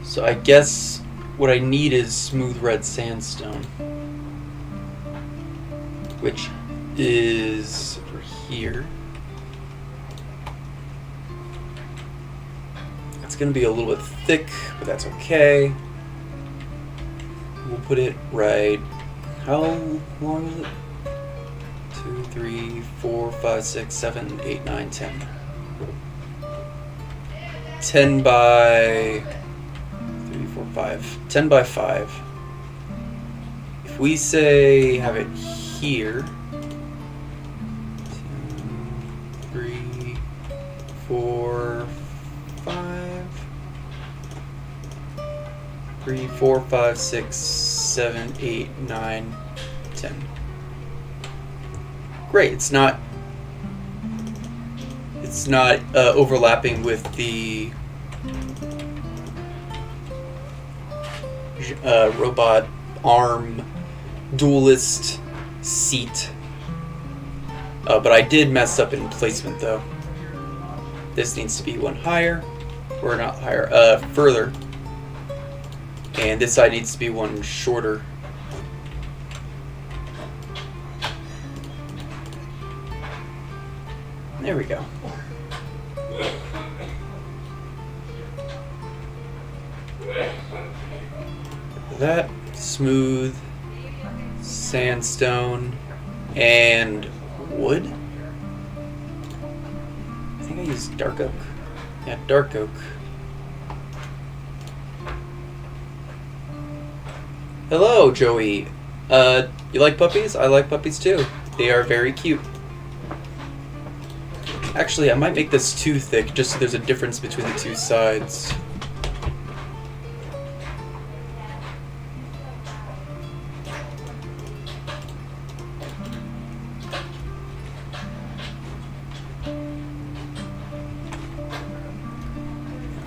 So I guess what I need is smooth red sandstone, which is over here. It's gonna be a little bit thick, but that's okay. We'll put it right. How long is it? 2, 3, 4, 5, 6, 7, 8, 9, 10. 10 by 3, 4, 5. 10 by 5. If we say have it here. 2, 3, 4, 5. 3, 4, 5, 6, 7, 8, 9, 10. Great, it's not overlapping with the robot arm duelist seat. But I did mess up in placement though. This needs to be one higher, or not higher, further. And this side needs to be one shorter. There we go. That smooth sandstone and wood. I think I used dark oak. Yeah, dark oak. Hello, Joey. You like puppies? I like puppies too. They are very cute. Actually, I might make this too thick, just so there's a difference between the two sides.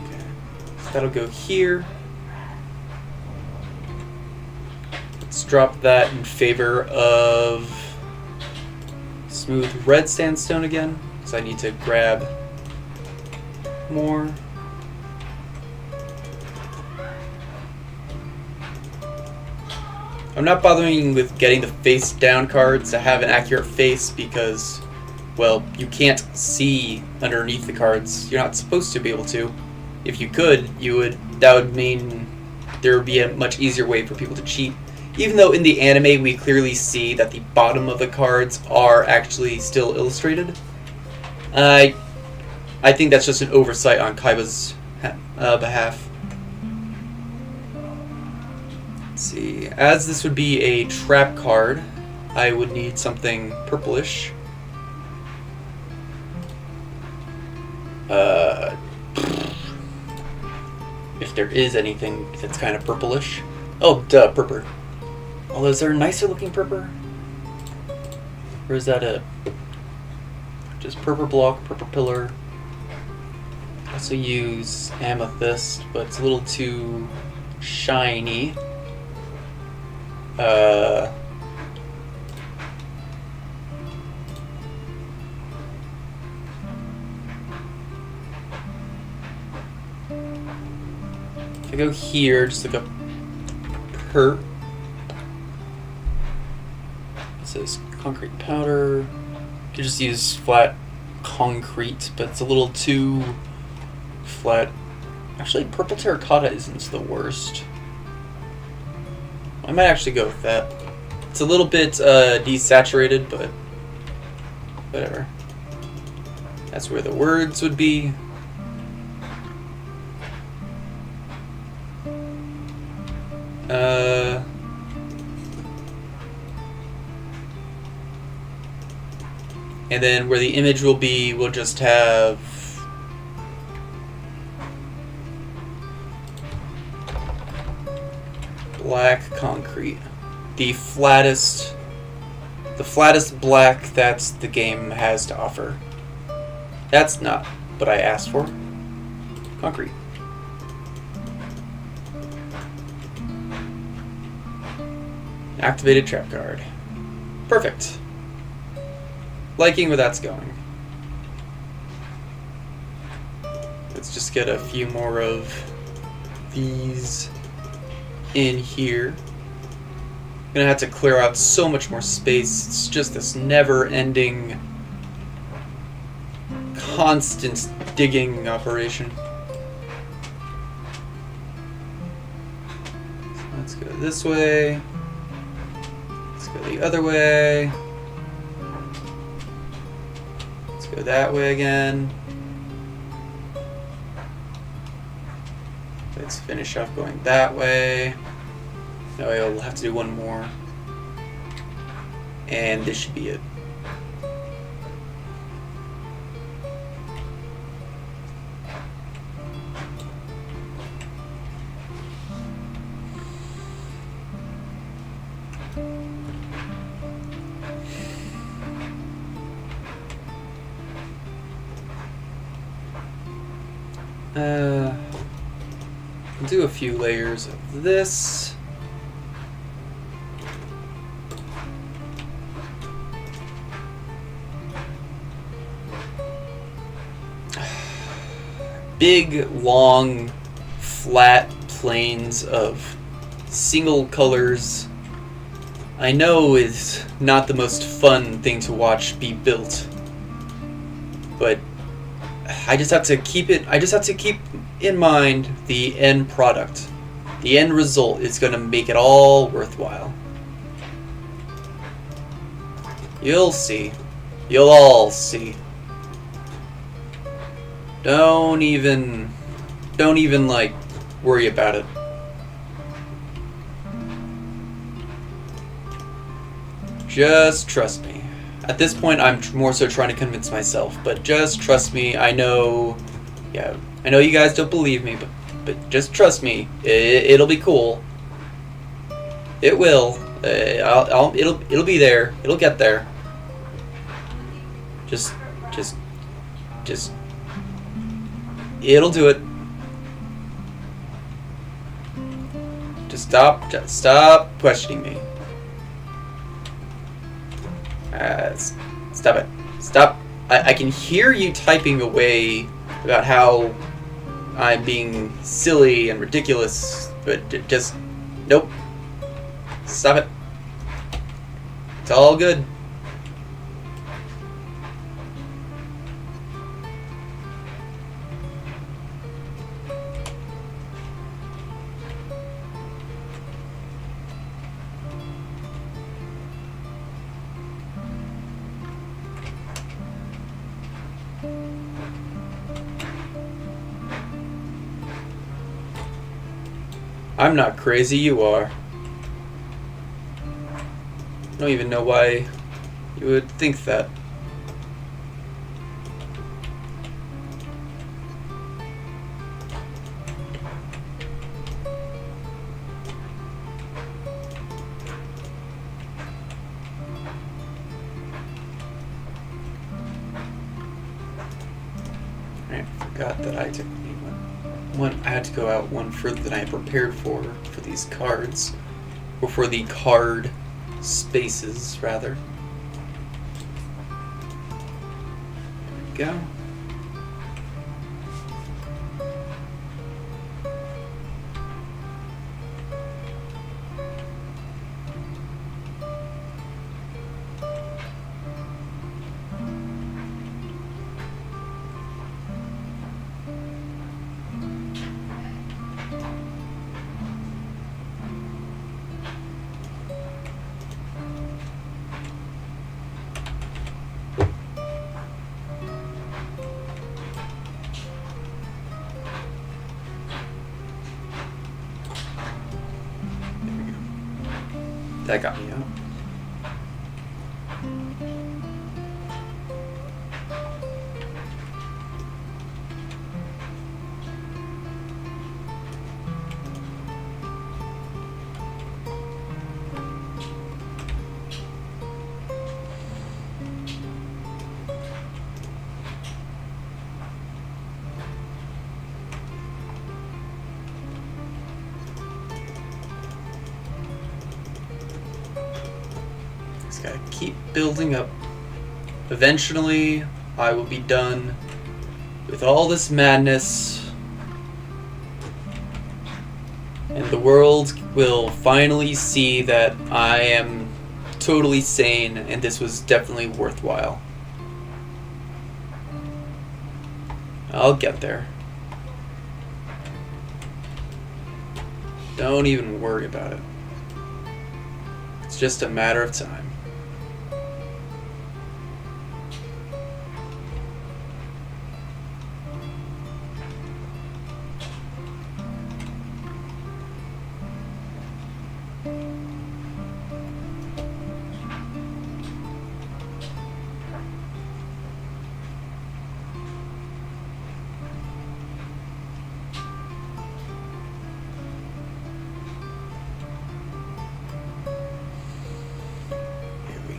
Okay, so that'll go here. Let's drop that in favor of smooth red sandstone again. I need to grab more. I'm not bothering with getting the face down cards to have an accurate face because, well, you can't see underneath the cards. You're not supposed to be able to. If you could, that would mean there would be a much easier way for people to cheat. Even though in the anime we clearly see that the bottom of the cards are actually still illustrated. I think that's just an oversight on Kaiba's behalf. Let's see. As this would be a trap card, I would need something purplish. If there is anything that's kind of purplish. Oh, duh, purple. Although, is there a nicer looking purple? Or is that a... just purple block, purple pillar. Also use amethyst, but it's a little too shiny. If I go here, just like a it says concrete powder. You could just use flat concrete, but it's a little too flat. Actually, purple terracotta isn't the worst. I might actually go with that. It's a little bit desaturated, but whatever. That's where the words would be. And then where the image will be, we'll just have black concrete. The flattest black that the game has to offer. That's not what I asked for. Concrete. Activated trap card. Perfect. Liking where that's going. Let's just get a few more of these in here. I'm gonna have to clear out so much more space. It's just this never-ending, constant digging operation. So let's go this way. Let's go the other way. Let's go that way again. Let's finish off going that way. No, we'll have to do one more. And this should be it. I'll do a few layers of this. Big, long, flat planes of single colors, I know is not the most fun thing to watch be built, but I just have to keep in mind the end product. The end result is going to make it all worthwhile. You'll see. You'll all see. Don't even like worry about it. Just trust me. At this point, I'm more so trying to convince myself, but just trust me. I know you guys don't believe me, but just trust me. It'll be cool. It will. It'll be there. It'll get there. Just. It'll do it. Just stop questioning me. Stop it. Stop. I can hear you typing away about how I'm being silly and ridiculous, but just nope. Stop it. It's all good. I'm not crazy, you are. I don't even know why you would think that. I forgot that I took I had to go out one further than I had prepared for these cards, or for the card spaces rather. There we go. That got me out. Just gotta keep building up. Eventually, I will be done with all this madness, and the world will finally see that I am totally sane and this was definitely worthwhile. I'll get there. Don't even worry about it. It's just a matter of time.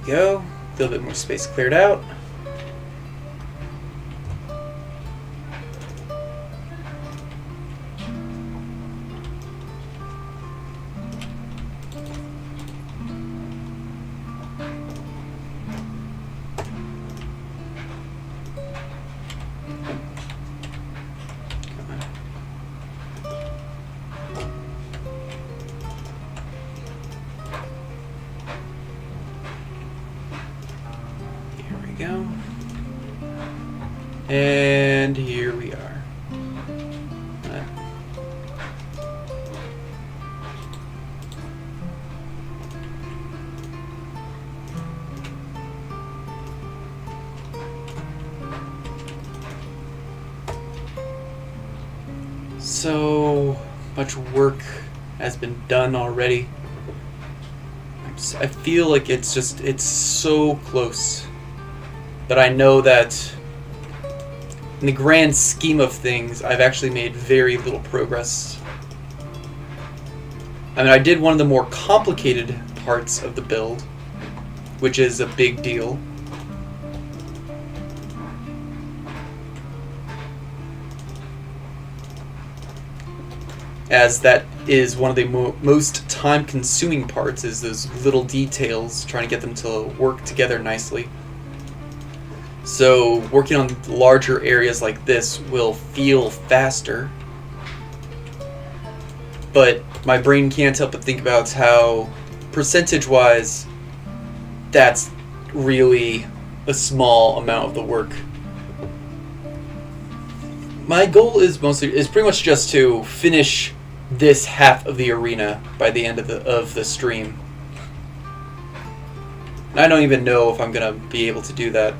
Go. A little bit more space cleared out. Go. And here we are. So much work has been done already. I feel like it's so close. But I know that in the grand scheme of things, I've actually made very little progress. I mean, I did one of the more complicated parts of the build, which is a big deal. As that is one of the most time-consuming parts, is those little details, trying to get them to work together nicely. So working on larger areas like this will feel faster, but my brain can't help but think about how percentage-wise that's really a small amount of the work. My goal is pretty much just to finish this half of the arena by the end of the stream. And I don't even know if I'm gonna be able to do that.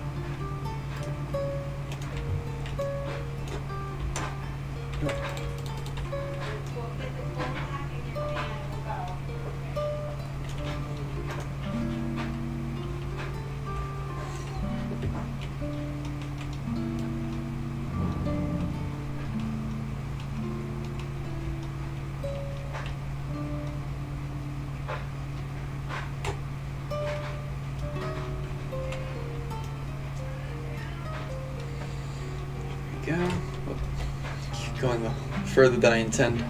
Go. Keep going further than I intend.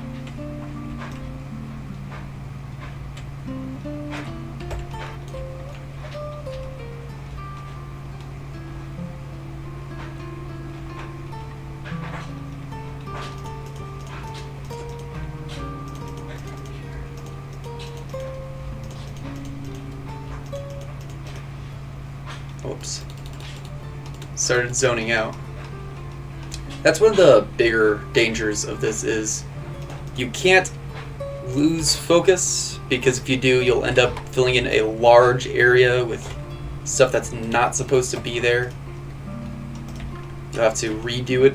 Oops. Started zoning out. That's one of the bigger dangers of this is you can't lose focus, because if you do, you'll end up filling in a large area with stuff that's not supposed to be there. You'll have to redo it.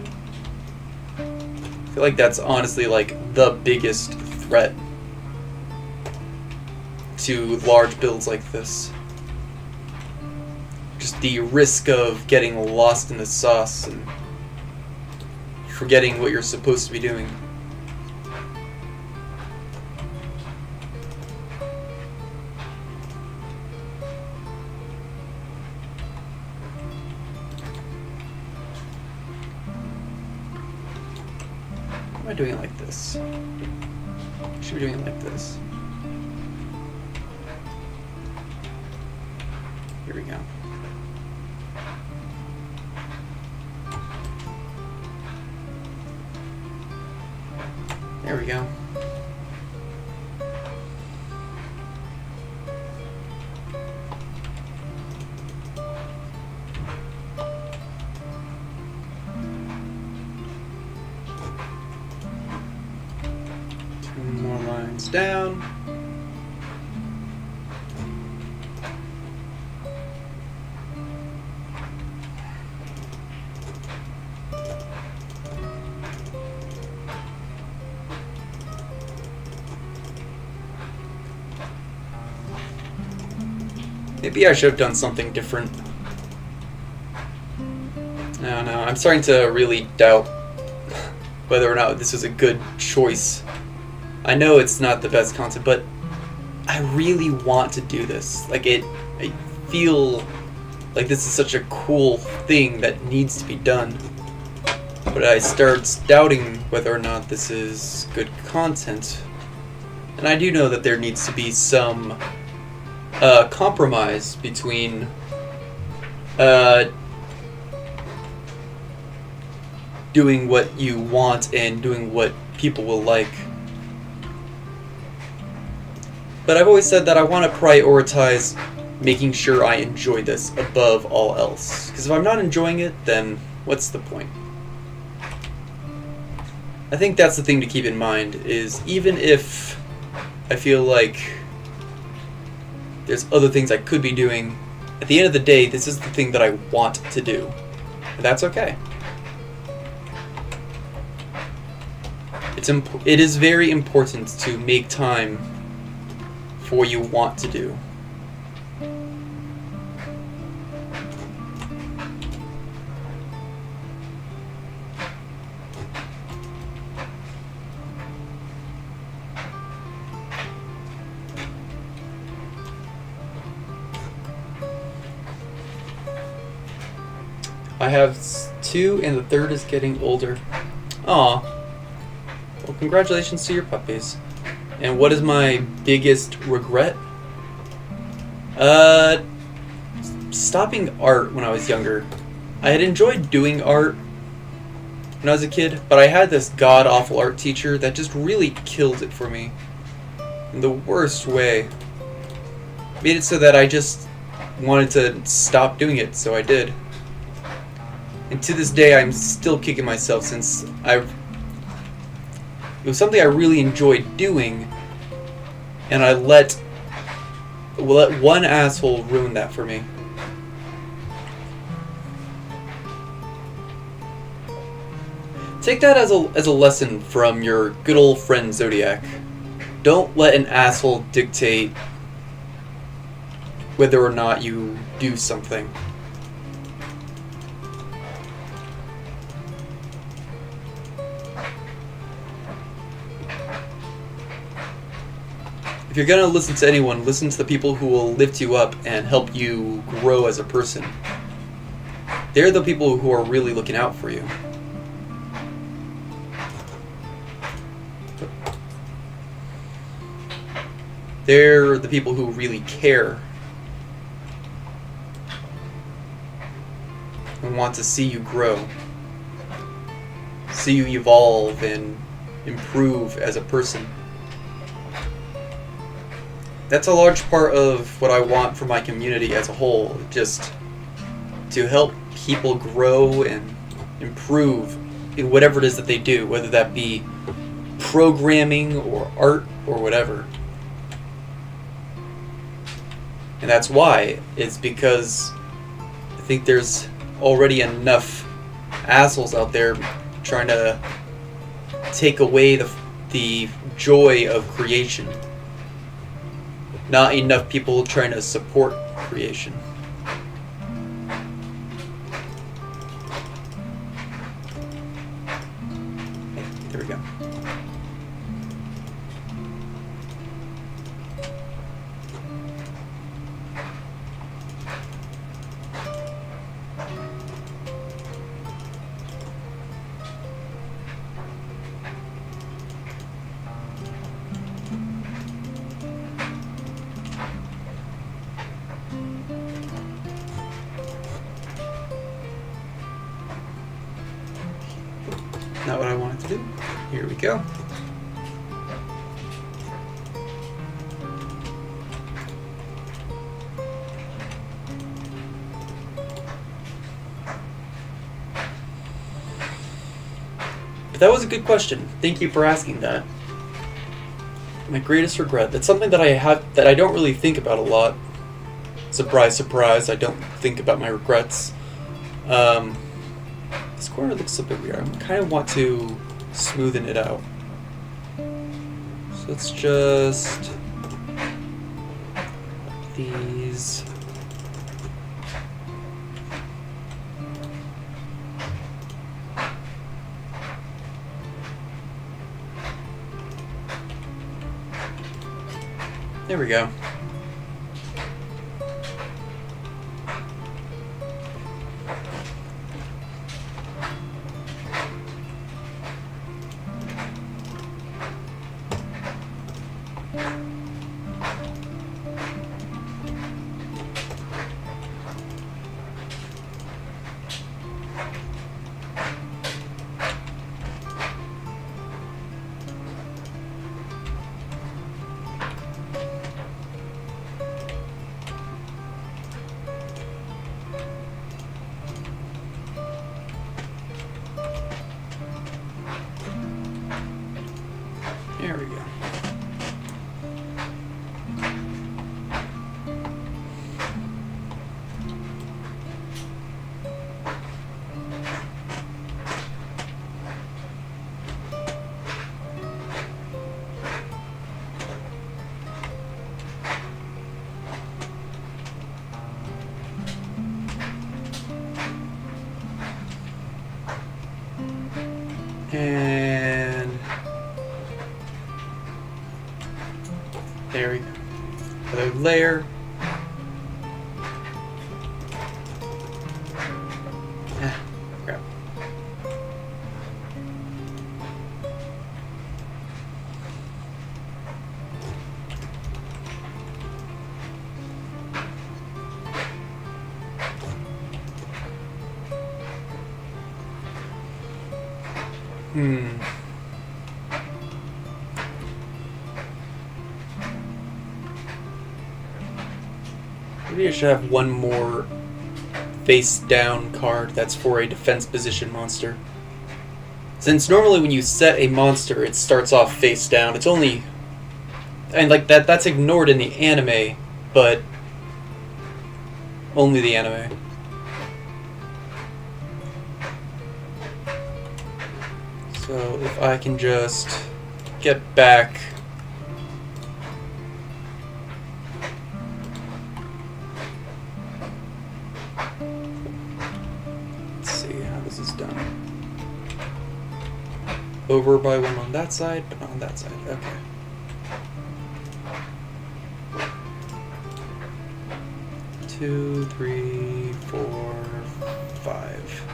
I feel like that's honestly like the biggest threat to large builds like this. Just the risk of getting lost in the sauce and forgetting what you're supposed to be doing. Why am I doing it like this? I should be doing it like this. we go. There we go. Two more lines down. Maybe I should have done something different. I don't know. I'm starting to really doubt whether or not this was a good choice. I know it's not the best concept, but I really want to do this. Like I feel like this is such a cool thing that needs to be done. But I start doubting whether or not this is good content. And I do know that there needs to be some compromise between doing what you want and doing what people will like. But I've always said that I want to prioritize making sure I enjoy this above all else. Because if I'm not enjoying it, then what's the point? I think that's the thing to keep in mind, is even if I feel like there's other things I could be doing, at the end of the day, this is the thing that I want to do. And that's okay. It is very important to make time for what you want to do. I have 2 and the third is getting older. Aw. Well, congratulations to your puppies. And what is my biggest regret? Stopping art when I was younger. I had enjoyed doing art when I was a kid, but I had this god-awful art teacher that just really killed it for me. In the worst way. Made it so that I just wanted to stop doing it, so I did. And to this day, I'm still kicking myself since it was something I really enjoyed doing, and I let one asshole ruin that for me. Take that as a lesson from your good old friend Zodiak. Don't let an asshole dictate whether or not you do something. If you're gonna listen to anyone, listen to the people who will lift you up and help you grow as a person. They're the people who are really looking out for you. They're the people who really care and want to see you grow, see you evolve and improve as a person. That's a large part of what I want for my community as a whole, just to help people grow and improve in whatever it is that they do, whether that be programming or art or whatever. And that's why. It's because I think there's already enough assholes out there trying to take away the joy of creation. Not enough people trying to support creation. There we go. not what I wanted to do. Here we go. But that was a good question. Thank you for asking that. My greatest regret. That's something that I don't really think about a lot. Surprise, surprise, I don't think about my regrets. This corner looks a bit weird. I kind of want to smoothen it out. So let's just these. There we go. There we go. And there we go. Another layer. Ah, crap. Maybe I should have one more face down card that's for a defense position monster. Since normally when you set a monster, it starts off face down. It's only... and like that's ignored in the anime, but only the anime. So if I can just get back... let's see how this is done. Over by one on that side, but not on that side. Okay. Two, three, four, five.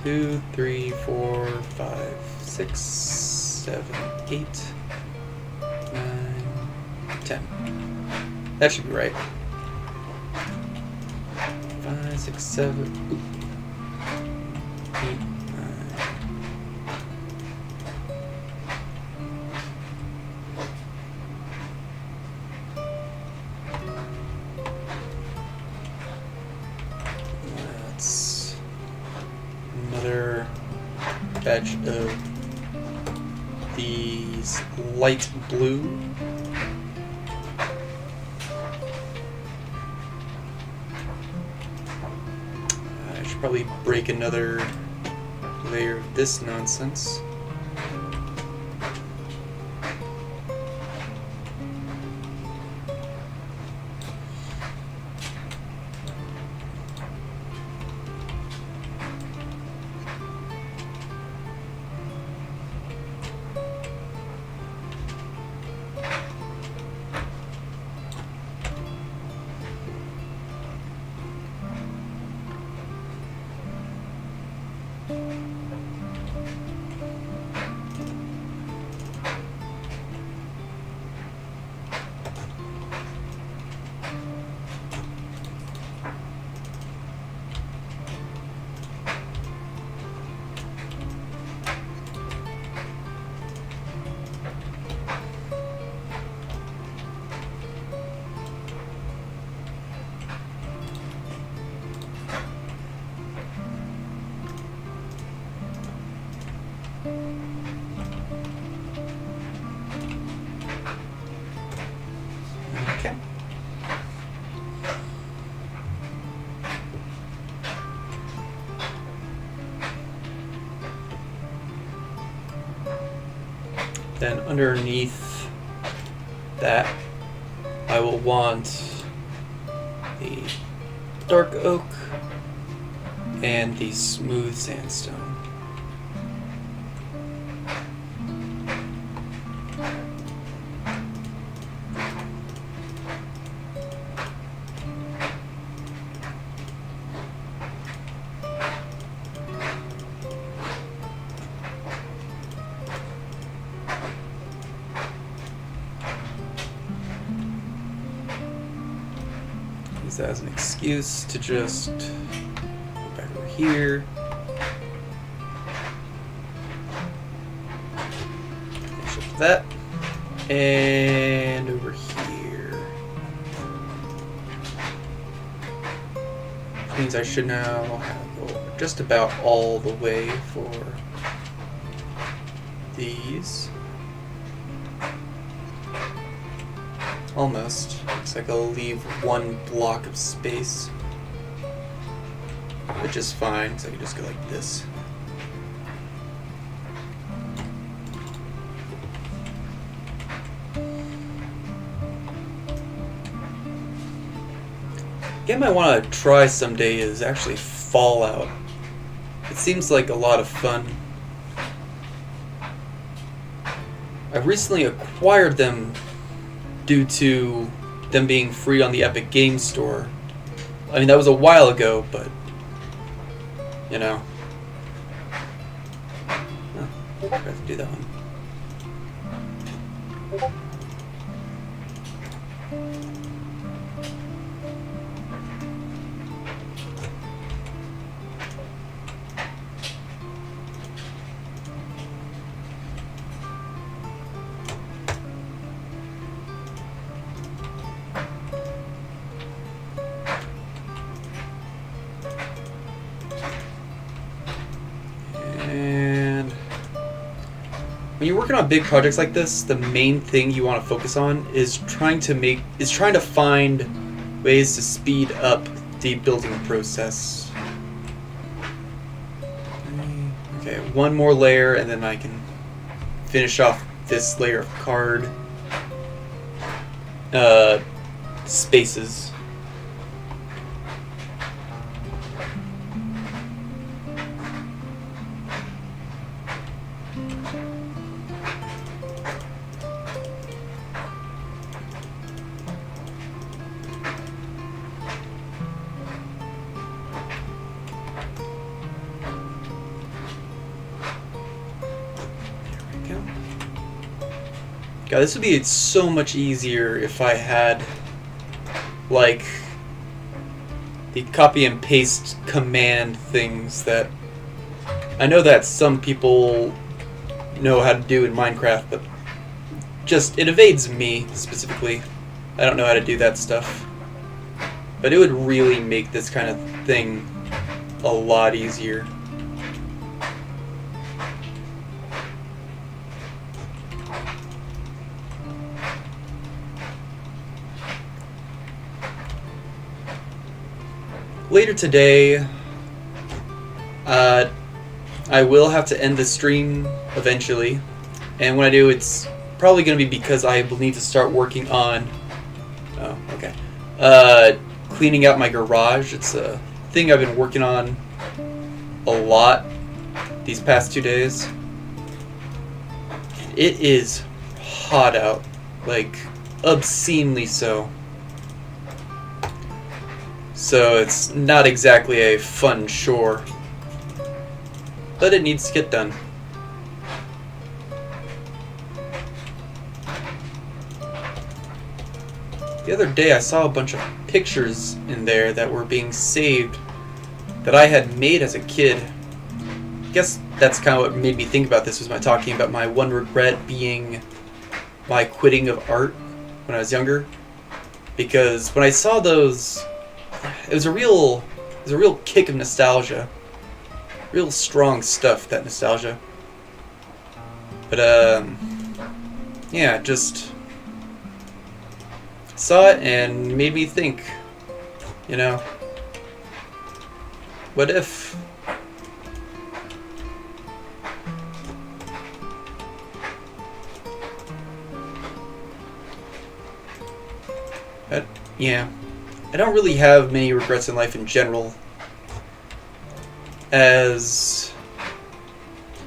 2, 3, 4, 5, 6, 7, 8, 9, 10. That should be right. 5, 6, 7, 8, 9. That's another batch of these light blue. I should probably break another layer of this nonsense. Then underneath that, I will want the dark oak and the smooth sandstone. Use that as an excuse to just go back over here. Finish up that. And over here. Which means I should now go just about all the way for these. Almost. Looks like I'll leave one block of space. Which is fine, so I can just go like this. A game I want to try someday is actually Fallout. It seems like a lot of fun. I recently acquired them due to them being free on the Epic Games Store. I mean, that was a while ago, but you know. I have to do that one. And when you're working on big projects like this, the main thing you want to focus on is trying to find ways to speed up the building process. Okay, one more layer and then I can finish off this layer of card spaces. God, this would be so much easier if I had, like, the copy and paste command things that I know that some people know how to do in Minecraft, but just, it evades me, specifically. I don't know how to do that stuff. But it would really make this kind of thing a lot easier. Later today, I will have to end the stream eventually, and when I do, it's probably going to be because I will need to start working on cleaning out my garage. It's a thing I've been working on a lot these past 2 days. It is hot out, like obscenely so. So it's not exactly a fun chore, but it needs to get done. The other day I saw a bunch of pictures in there that were being saved that I had made as a kid. I guess that's kind of what made me think about this, was my talking about my one regret being my quitting of art when I was younger. Because when I saw those, it was a real kick of nostalgia. Real strong stuff, that nostalgia. But yeah, just saw it and made me think, you know, what if Yeah. I don't really have many regrets in life in general, as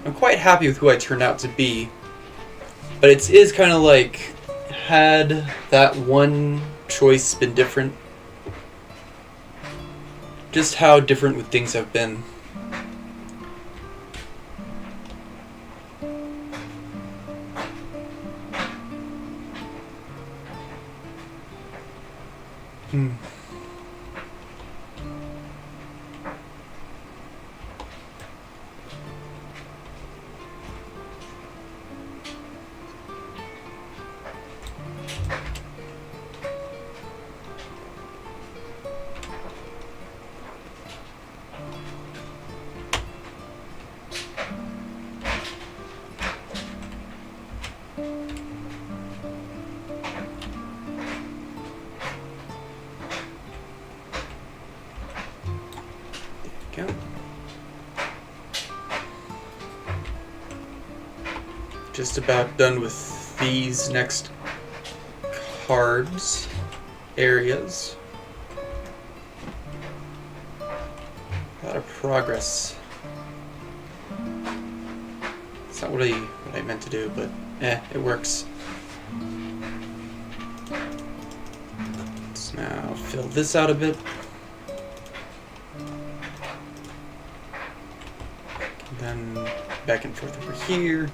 I'm quite happy with who I turned out to be. But it is kind of like, had that one choice been different, just how different would things have been. Just about done with these next cards areas. A lot of progress. It's not really what I meant to do, but it works. Let's now fill this out a bit. And then back and forth over here.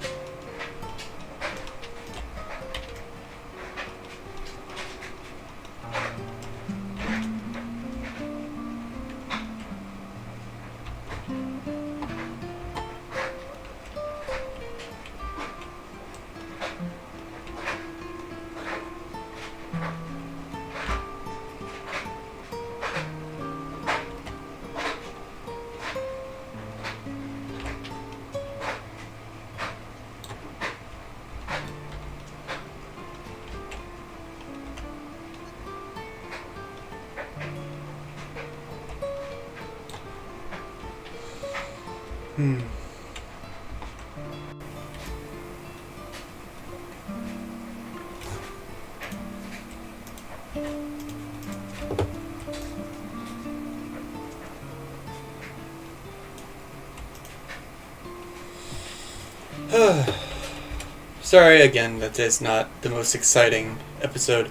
Sorry again that it's not the most exciting episode.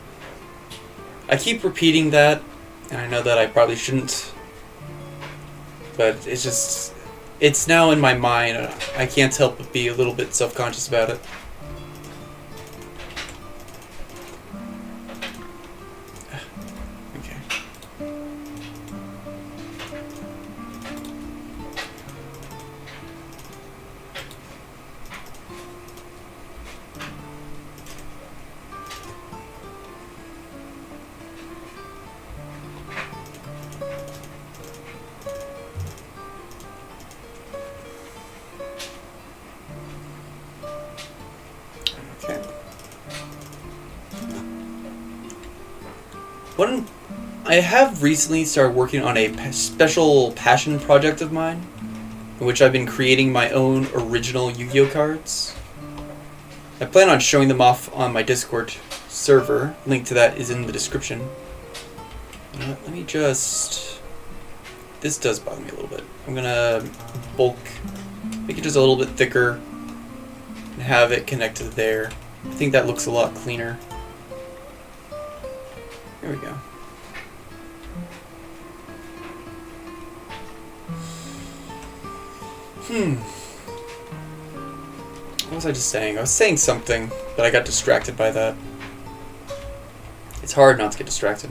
I keep repeating that, and I know that I probably shouldn't, but it's now in my mind. I can't help but be a little bit self-conscious about it. Okay. I have recently started working on a special passion project of mine, in which I've been creating my own original Yu-Gi-Oh cards. I plan on showing them off on my Discord server. Link to that is in the description. Let me just... This does bother me a little bit. I'm gonna bulk, make it just a little bit thicker, and have it connected there. I think that looks a lot cleaner. There we go. What was I just saying? I was saying something, but I got distracted by that. It's hard not to get distracted.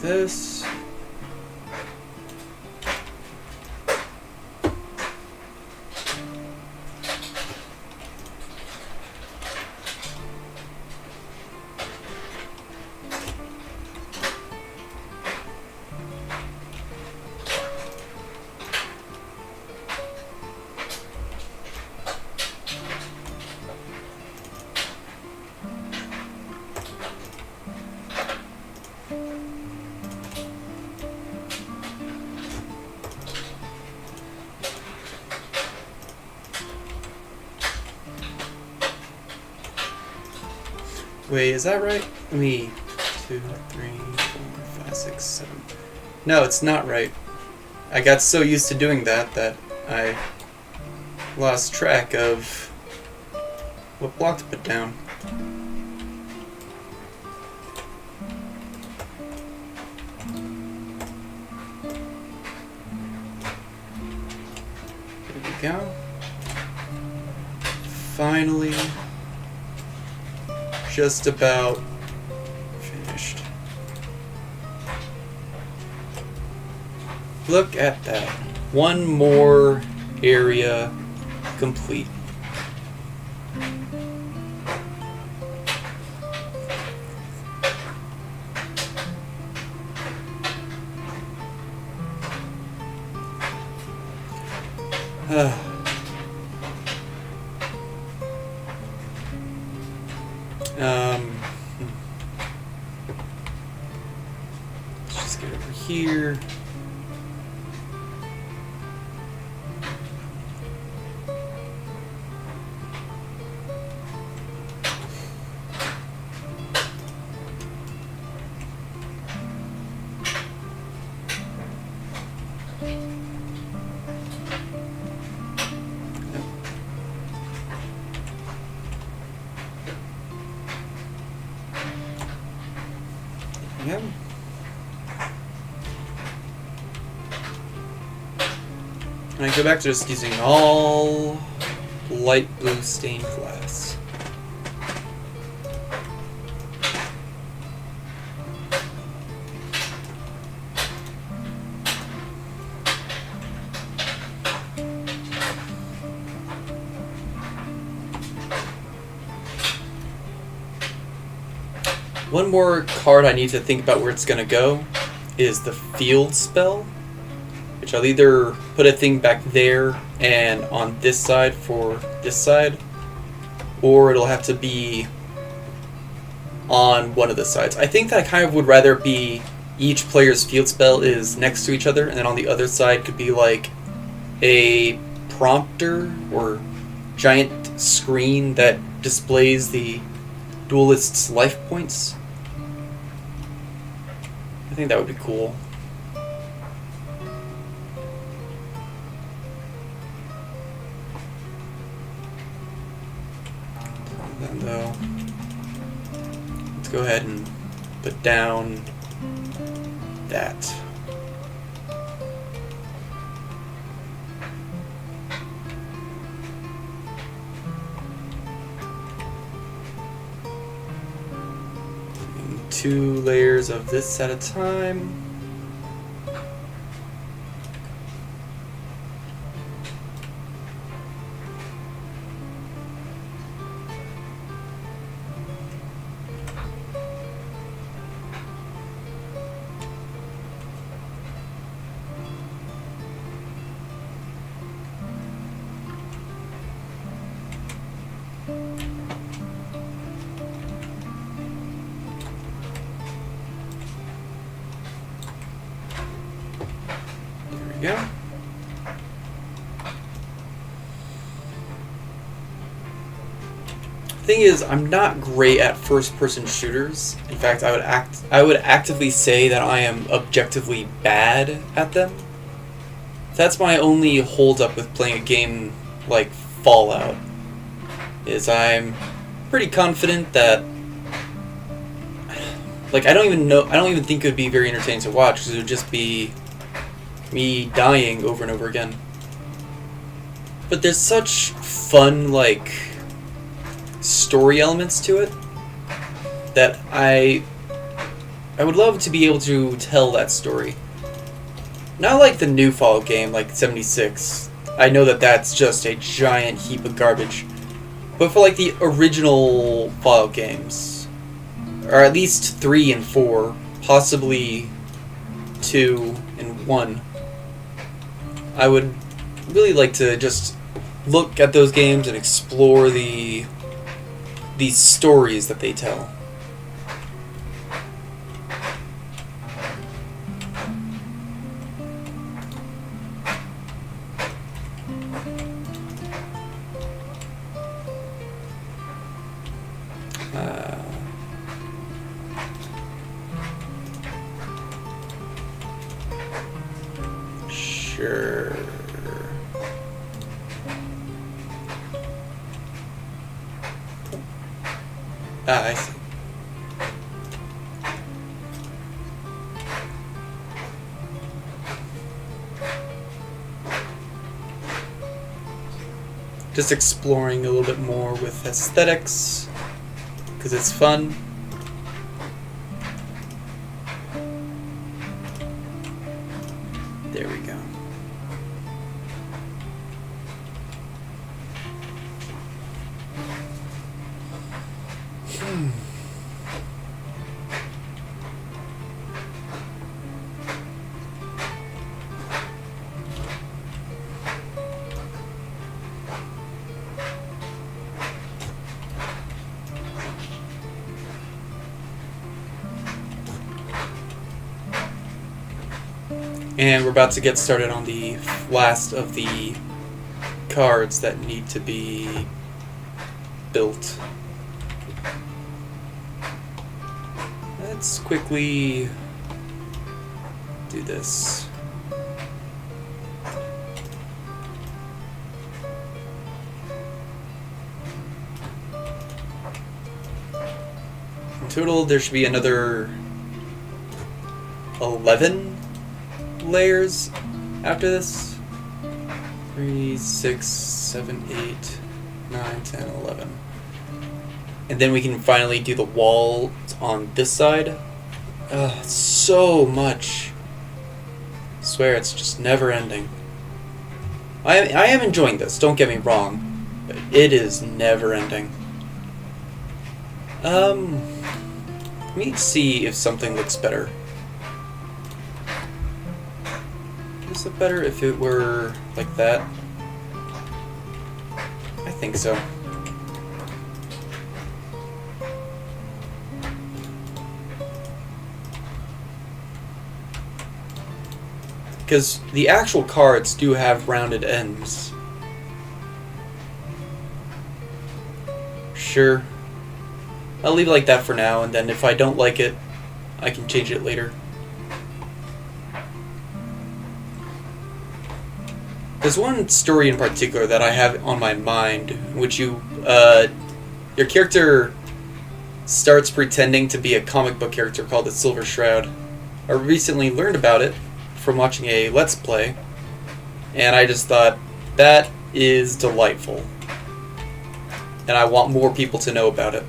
This. Wait, is that right? Let me... 2, 3, 4, 5, 6, 7... No, it's not right. I got so used to doing that that I lost track of what block to put down. There we go. Finally, just about finished. Look at that. One more area complete. Let's just get over here. Yep. And I go back to just using all light blue stained glass. One more card I need to think about where it's going to go is the field spell, which I'll either put a thing back there and on this side for this side, or it'll have to be on one of the sides. I think that I kind of would rather be each player's field spell is next to each other, and then on the other side could be like a prompter or giant screen that displays the duelist's life points. I think that would be cool. Then though, let's go ahead and put down that. And 2 layers of this at a time. Yeah. Thing is, I'm not great at first-person shooters. In fact, I would actively say that I am objectively bad at them. That's my only hold-up with playing a game like Fallout. Is I'm pretty confident that, like, I don't even think it would be very entertaining to watch, because it would just be me dying over and over again. But there's such fun, like, story elements to it that I would love to be able to tell that story. Not like the new Fallout game, like 76. I know that that's just a giant heap of garbage. But for like the original Fallout games, or at least 3 and 4, possibly 2 and 1, I would really like to just look at those games and explore these stories that they tell. Sure. Ah, I see. Just exploring a little bit more with aesthetics, because it's fun. There we go. And we're about to get started on the last of the cards that need to be built. Let's quickly do this. In total, there should be another 11 layers after this. 3, 6, 7, 8, 9, 10, 11. And then we can finally do the walls on this side. So much. I swear it's just never ending. I am enjoying this, don't get me wrong, but it is never ending. Let me see if something looks better. Would this look better if it were like that? I think so. Because the actual cards do have rounded ends. Sure. I'll leave it like that for now, and then if I don't like it, I can change it later. There's one story in particular that I have on my mind, which your character starts pretending to be a comic book character called the Silver Shroud. I recently learned about it from watching a Let's Play, and I just thought, that is delightful. And I want more people to know about it.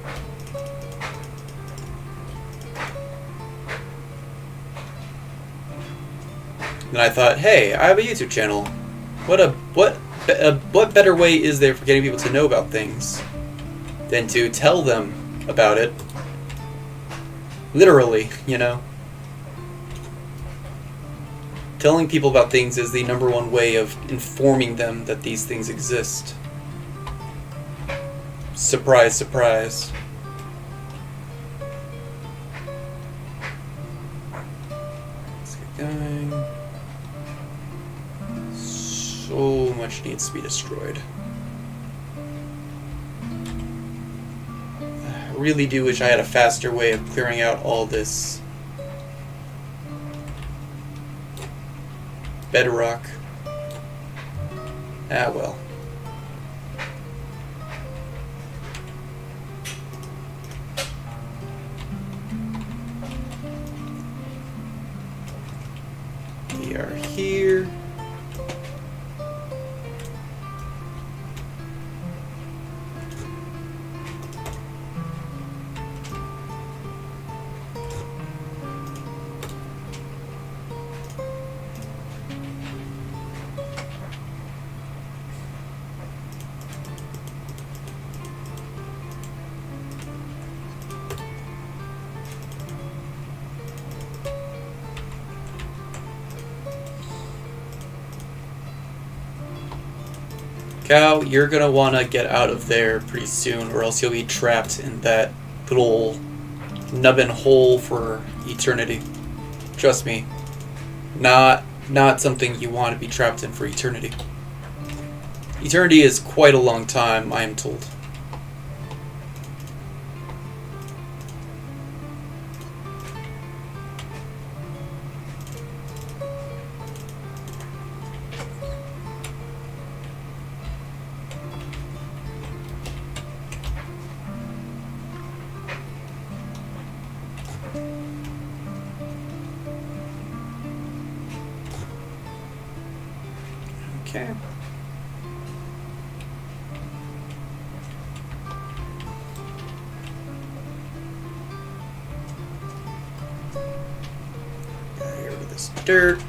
And I thought, hey, I have a YouTube channel. What better way is there for getting people to know about things than to tell them about it? Literally, you know. Telling people about things is the #1 way of informing them that these things exist. Surprise, surprise. Let's get going. So much needs to be destroyed. I really do wish I had a faster way of clearing out all this bedrock. Ah, well. We are here. Cow, you're gonna wanna get out of there pretty soon, or else you'll be trapped in that little nubbin hole for eternity. Trust me, not something you want to be trapped in for eternity. Eternity is quite a long time, I am told. Okay. Get rid of this dirt.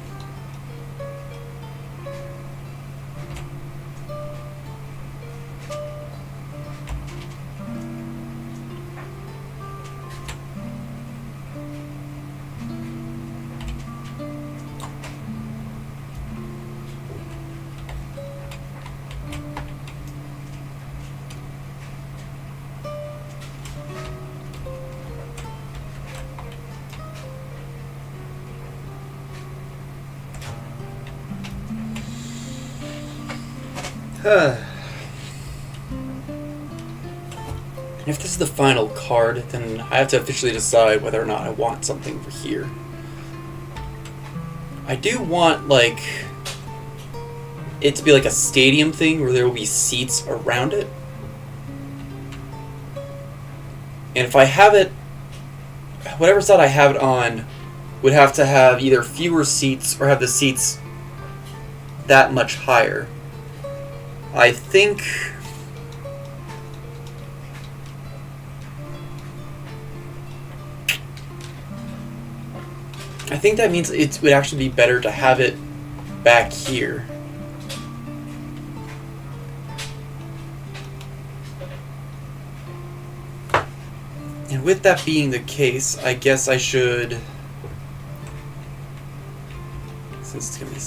And if this is the final card, then I have to officially decide whether or not I want something for here. I do want, like, it to be like a stadium thing where there will be seats around it. And if I have it, whatever side I have it on would have to have either fewer seats or have the seats that much higher. I think that means it would actually be better to have it back here. And with that being the case, I guess I should, since it's going to be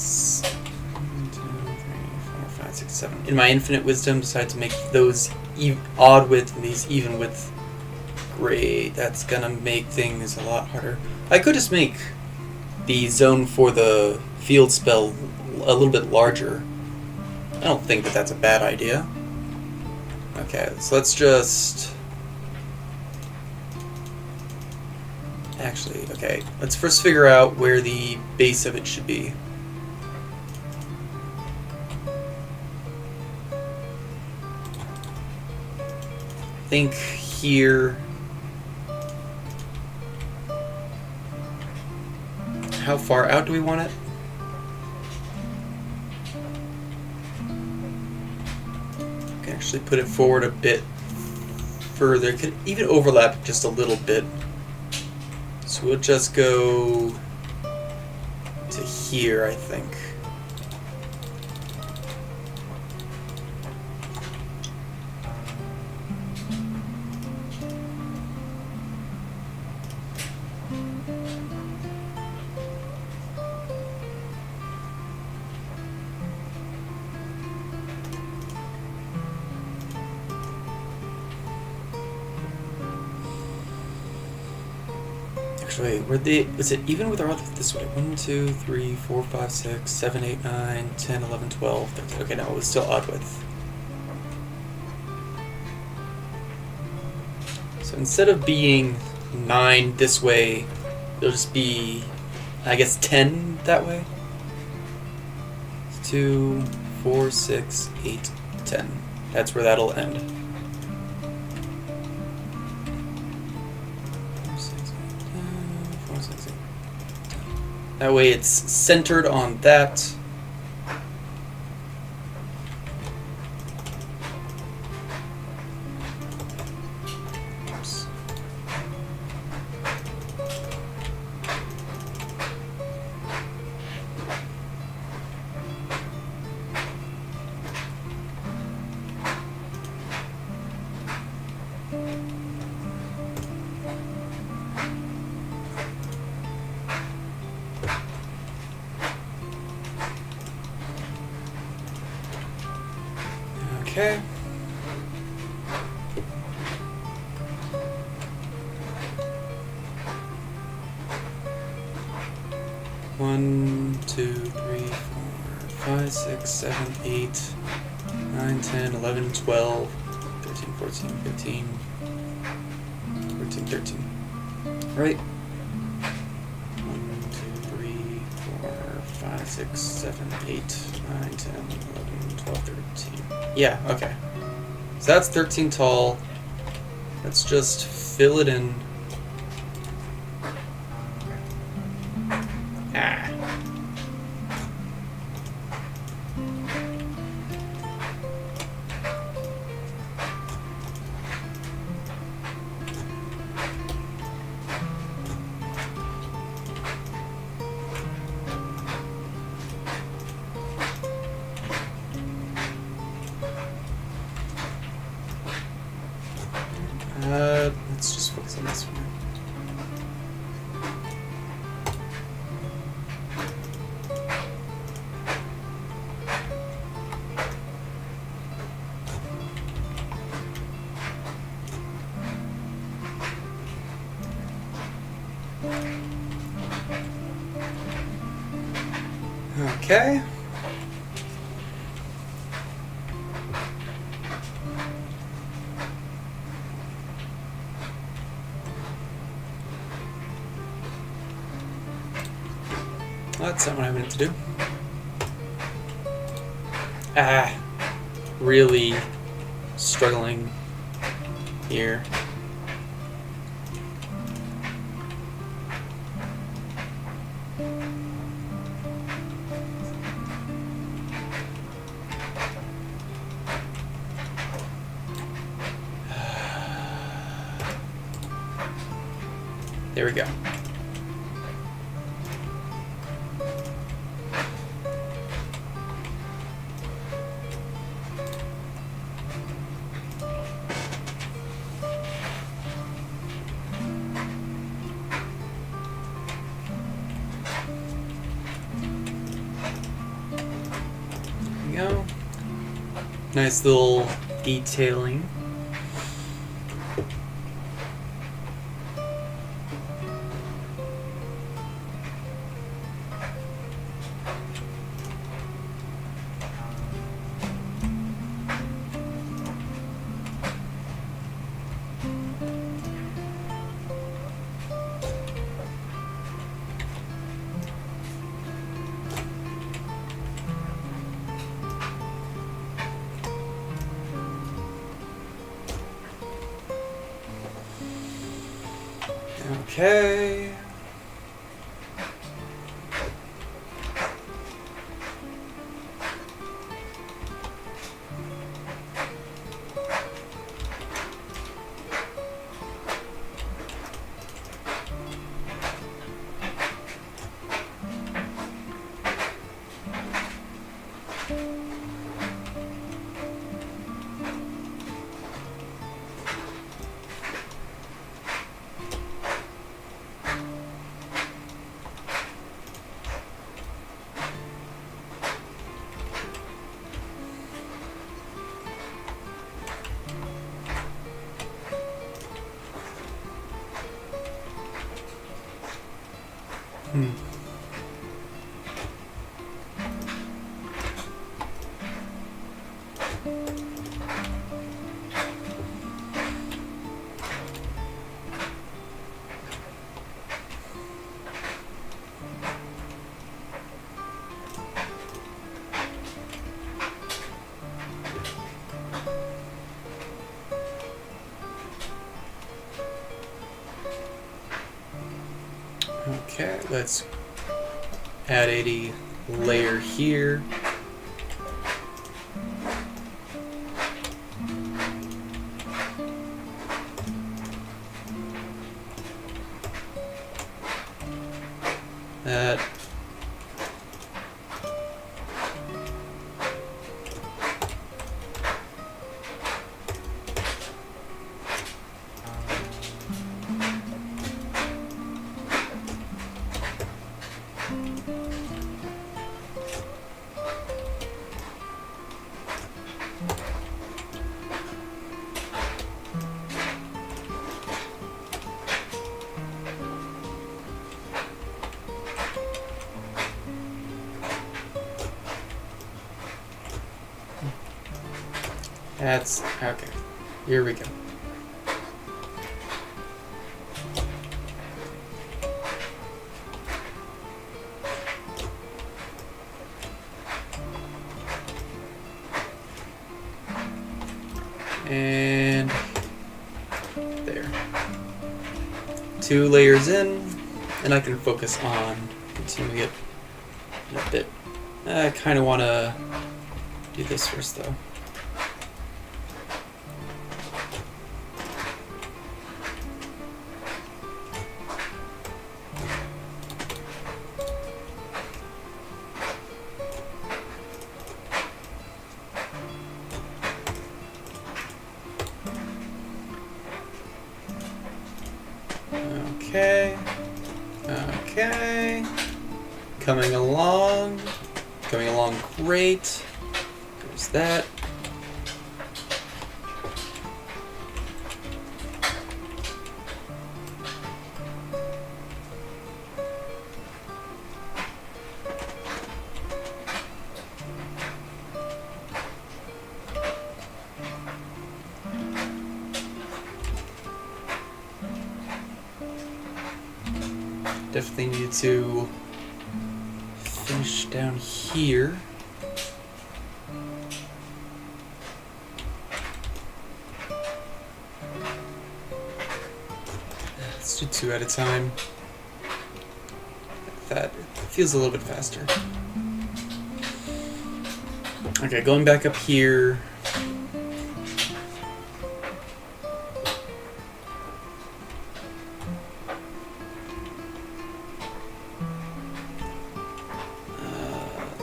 1, 2, 3, 4, 5, 6, 7, in my infinite wisdom, decide to make those odd width and these even width. Great, that's going to make things a lot harder. I could just make the zone for the field spell a little bit larger. I don't think that that's a bad idea. Okay, so let's just... Actually, okay, let's first figure out where the base of it should be. I think here... How far out do we want it? We can actually put it forward a bit further. It could even overlap just a little bit. So we'll just go to here, I think. Actually, is it even with our odds this way? 1, 2, 3, 4, 5, 6, 7, 8, 9, 10, 11, 12, 13. Okay, no, it was still odd width. So instead of being 9 this way, it'll just be, I guess, 10 that way. 2, 4, 6, 8, 10. That's where that'll end. That way it's centered on that. Oops. Okay. One, 2, 3, 4, 5, 6, 7, 8, 9, 10, 11, 12, 13, 14, 15, 14, 13. Right? 1, 2, 3, 4, 5, 6, 7, 8, 9, 10, 11, 12, 13. Yeah, okay. So that's 13 tall. Let's just fill it in. Ah. let's just focus on this one. Okay. Well, that's not what I meant to do. Really struggling here. There we go. There we go. Nice little detailing. Okay. Okay, let's add a layer here. That. That's okay. Here we go. And there. 2 layers in, and I can focus on continuing it a bit. I kind of want to do this first, though. Okay. Okay. Coming along. Coming along great. There's that. Definitely need to finish down here. Let's do 2 at a time. Like that. It feels a little bit faster. Okay, going back up here.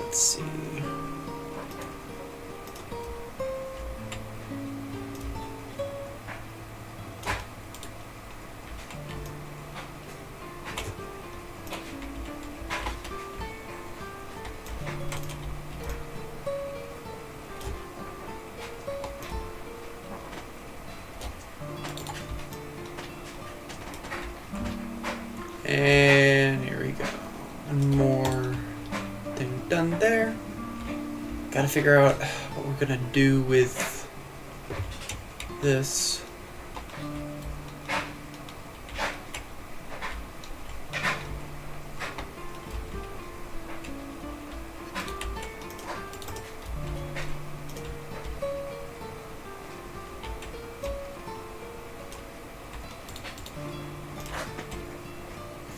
Let's see. And here we go. One more thing done there. Gotta figure out what we're gonna do with this.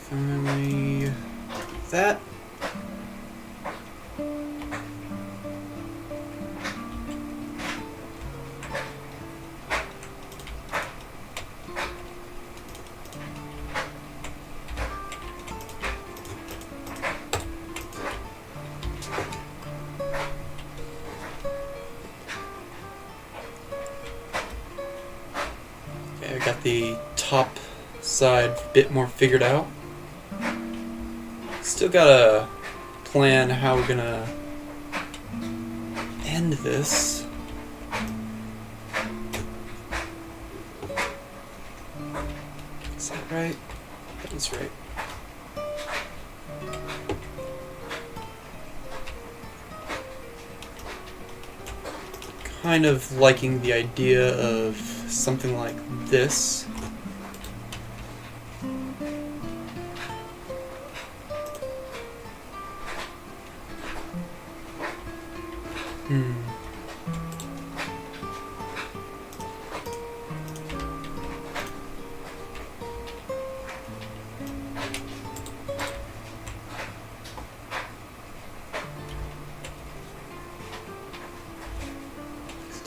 Finally, that. Okay, I got the top side a bit more figured out. Still gotta plan how we're gonna end this. Is that right? That is right. Kind of liking the idea of something like this.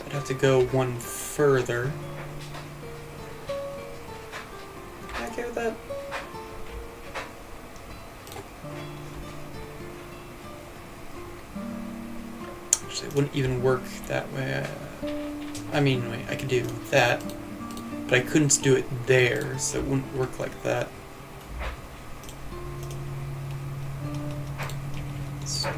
I'd have to go one further. Am I okay with that? Actually, it wouldn't even work that way. I mean, wait, I could do that, but I couldn't do it there, so it wouldn't work like that. So...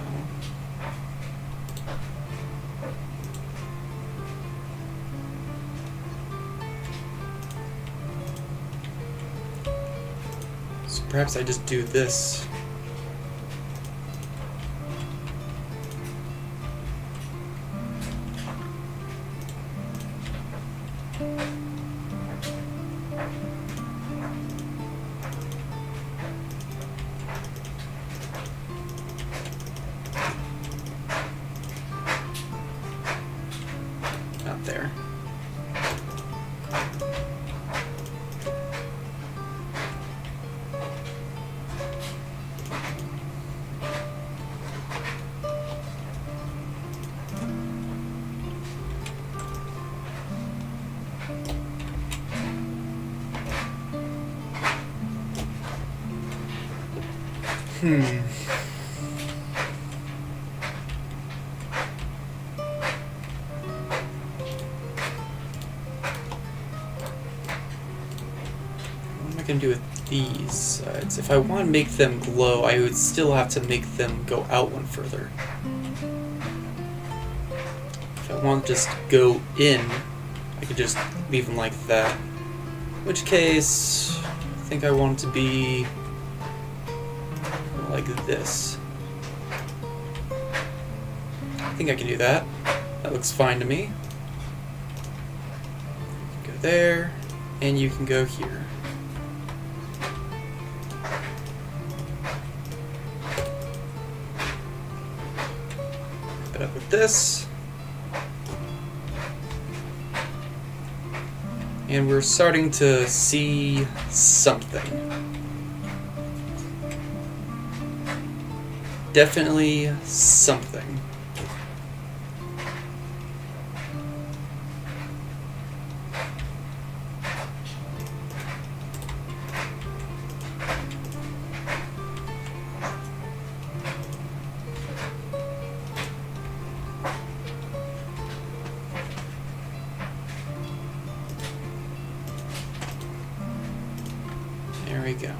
perhaps I just do this. Not there. What am I can do with these sides. If I want to make them glow, I would still have to make them go out one further. If I want to just go in, I could just leave them like that. In which case, I think I want it to be like this. I think I can do that. That looks fine to me. Go there, and you can go here. Wrap it up with this. And we're starting to see something. Definitely something. There we go.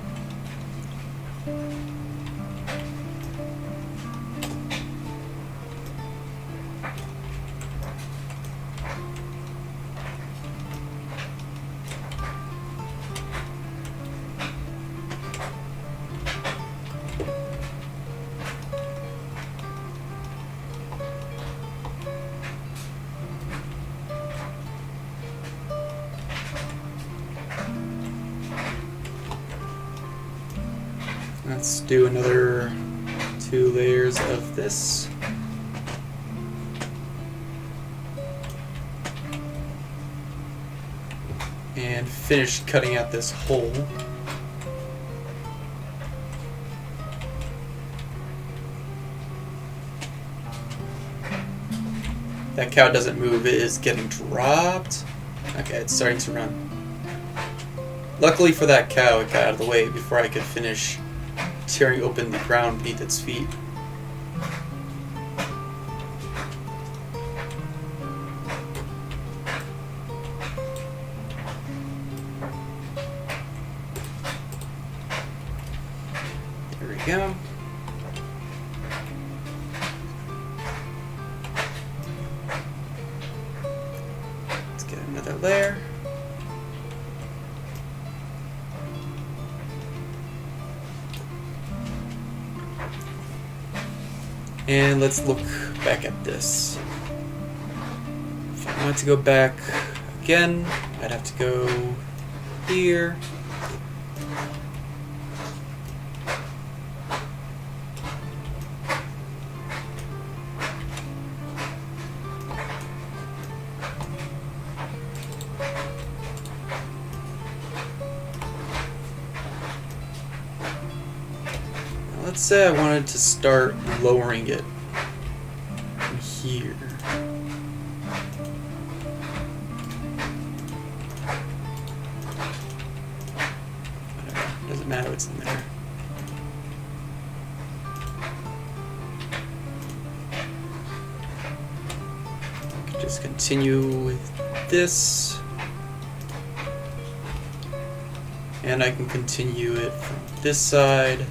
Let's do another 2 layers of this. And finish cutting out this hole. That cow doesn't move, it is getting dropped. Okay, it's starting to run. Luckily for that cow, it got out of the way before I could finish tearing open the ground beneath its feet. There we go. Let's get another layer. And let's look back at this. If I wanted to go back again, I'd have to go here. Let's say I wanted to start lowering it from here. Whatever, doesn't matter what's in there. I can just continue with this. And I can continue it from this side.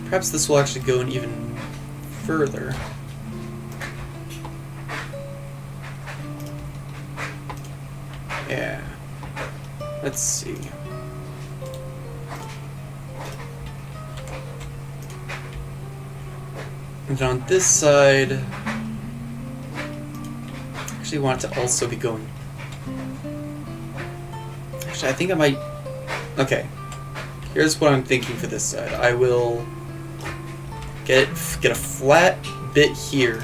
Perhaps this will actually go in even further. Yeah. Let's see. And on this side, I actually want it to also be going. Actually, I think I might. Okay. Here's what I'm thinking for this side. I will get a flat bit here,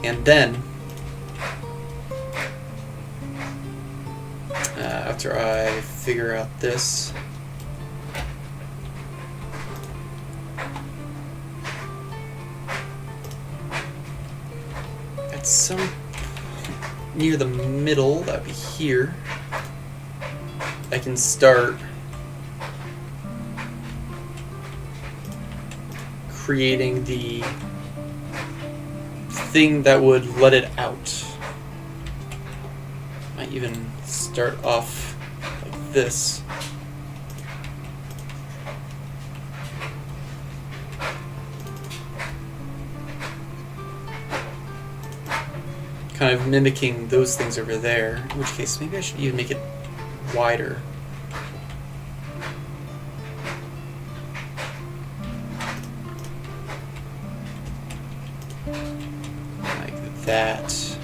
and then after I figure out this, at some near the middle, that'd be here, I can start creating the thing that would let it out. Might even start off like this. Kind of mimicking those things over there, in which case maybe I should even make it wider. Like that.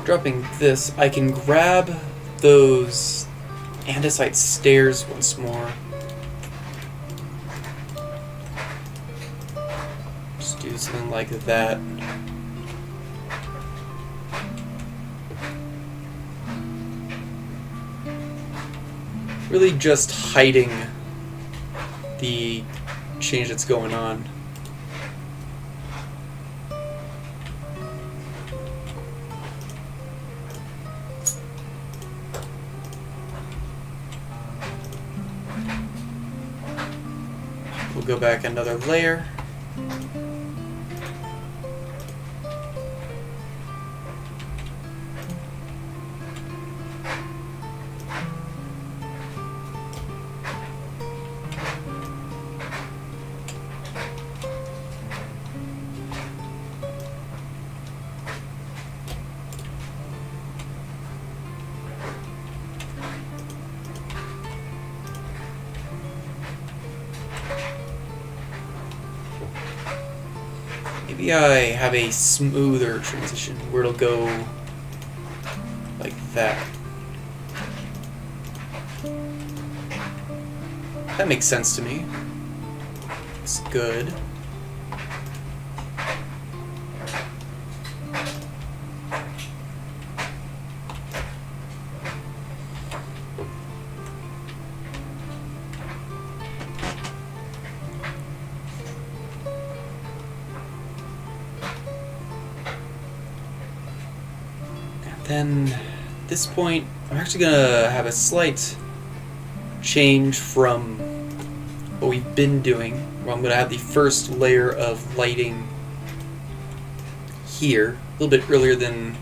Dropping this, I can grab those andesite stairs once more. Just do something like that. Really just hiding the change that's going on. We'll go back another layer. Maybe I have a smoother transition where it'll go like that. That makes sense to me. It's good. Then, at this point, I'm actually going to have a slight change from what we've been doing. Where I'm going to have the first layer of lighting here, a little bit earlier than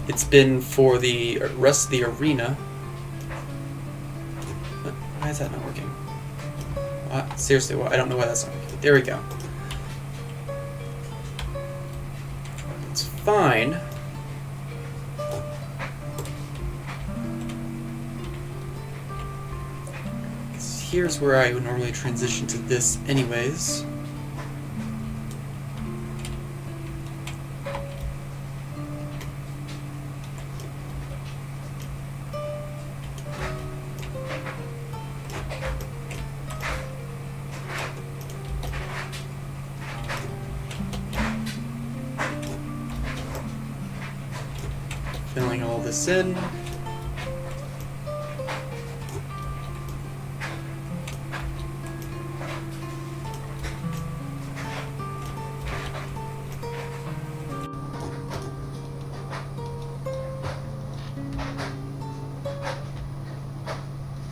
it's been for the rest of the arena. But why is that not working? Seriously, I don't know why that's not working. There we go. It's fine. Here's where I would normally transition to this anyways. Filling all this in.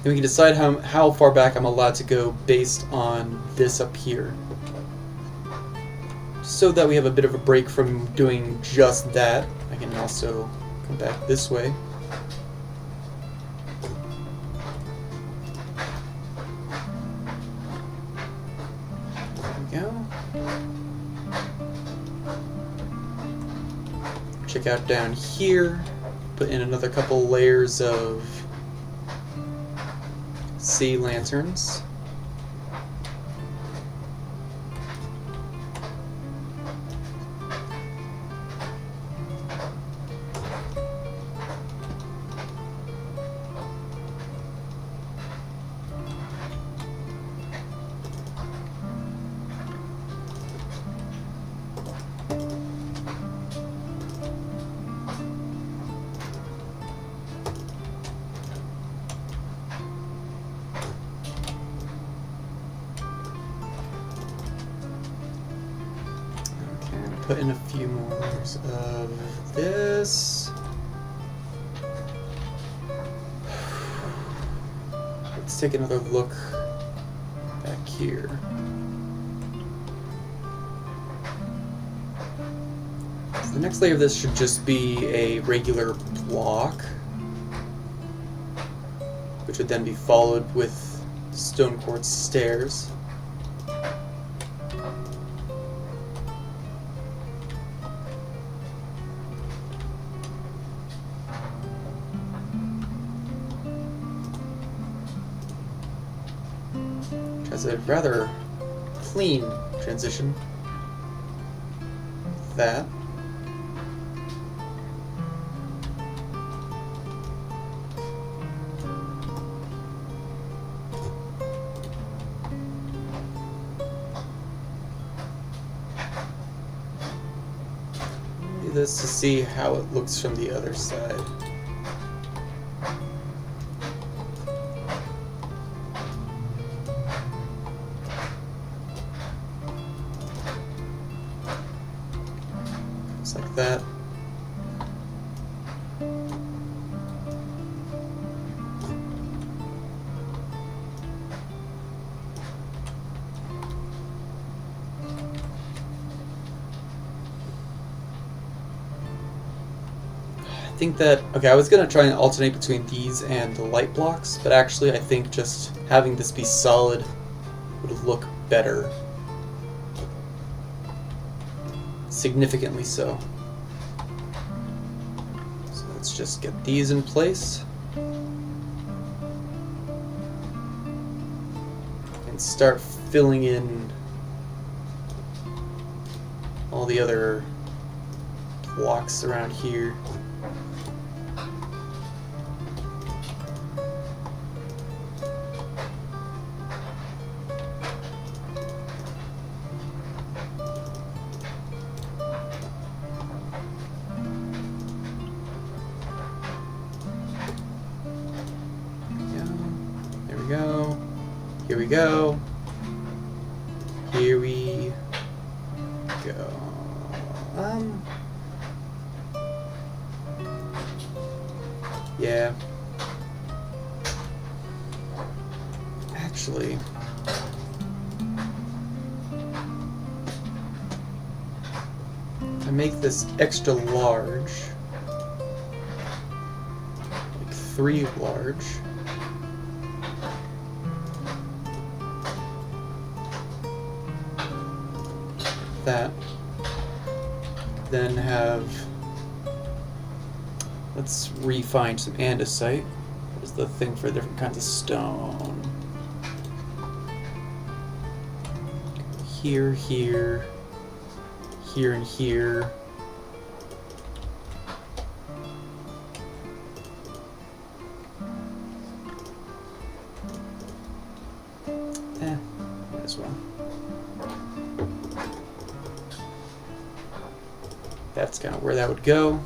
And we can decide how far back I'm allowed to go based on this up here. So that we have a bit of a break from doing just that. I can also come back this way. There we go. Check out down here. Put in another couple layers of sea lanterns. Put in a few more layers of this. Let's take another look back here. So the next layer of this should just be a regular block, which would then be followed with stone quartz stairs. Which has a rather clean transition. That. This to see how it looks from the other side. Just like that. I think that, okay, I was going to try and alternate between these and the light blocks, but actually I think just having this be solid would look better. Significantly so. So let's just get these in place. And start filling in all the other blocks around here. Go. Here we go. Here we go. Yeah. Actually, I make this extra large, like 3 large. That, then have, let's refine some andesite. There's the thing for different kinds of stone. Here, here, here, and here. Might as well. That's kind of where that would go,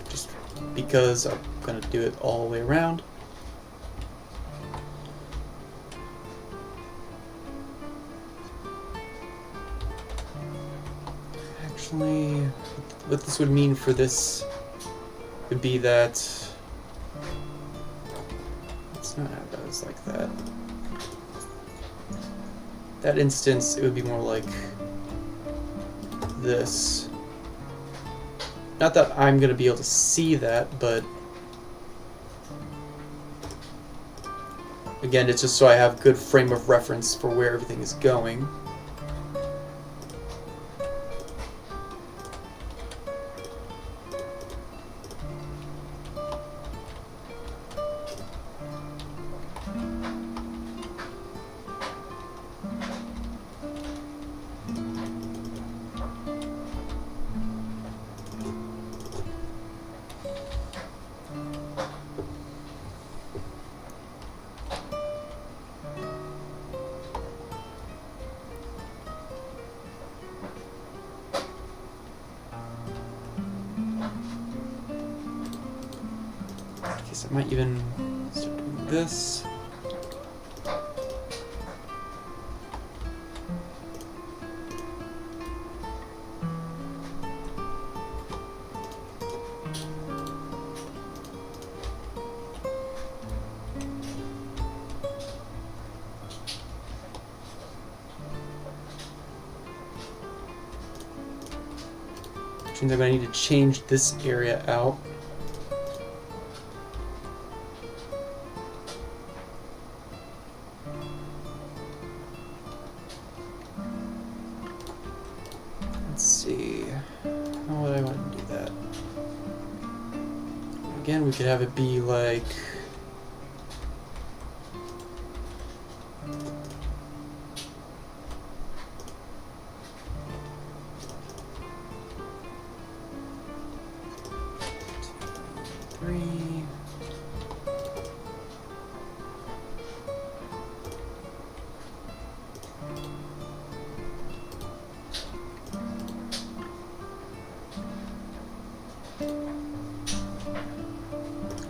just because I'm going to do it all the way around. Actually, what this would mean for this would be that let's not have those like that. That instance, it would be more like this. Not that I'm going to be able to see that, but again, it's just so I have good frame of reference for where everything is going. I might even start doing this. Which means I'm going to need to change this area out. Let's see. How would I want to do that? Again, we could have it be like...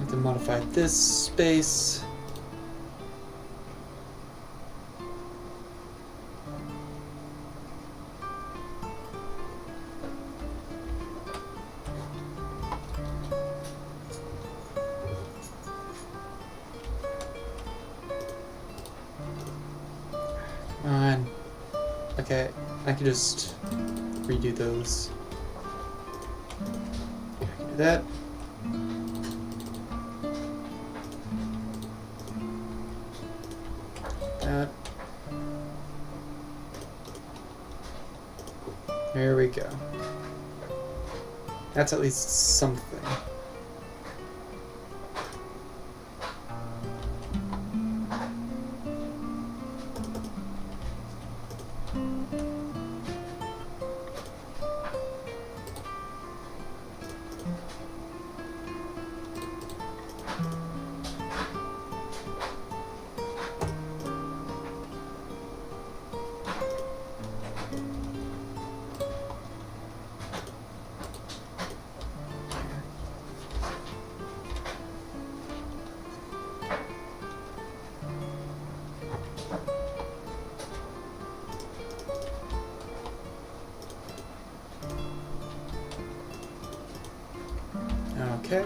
to modify this space. Come on. Okay, I can just redo those. I can do that. There we go. That's at least something. Okay.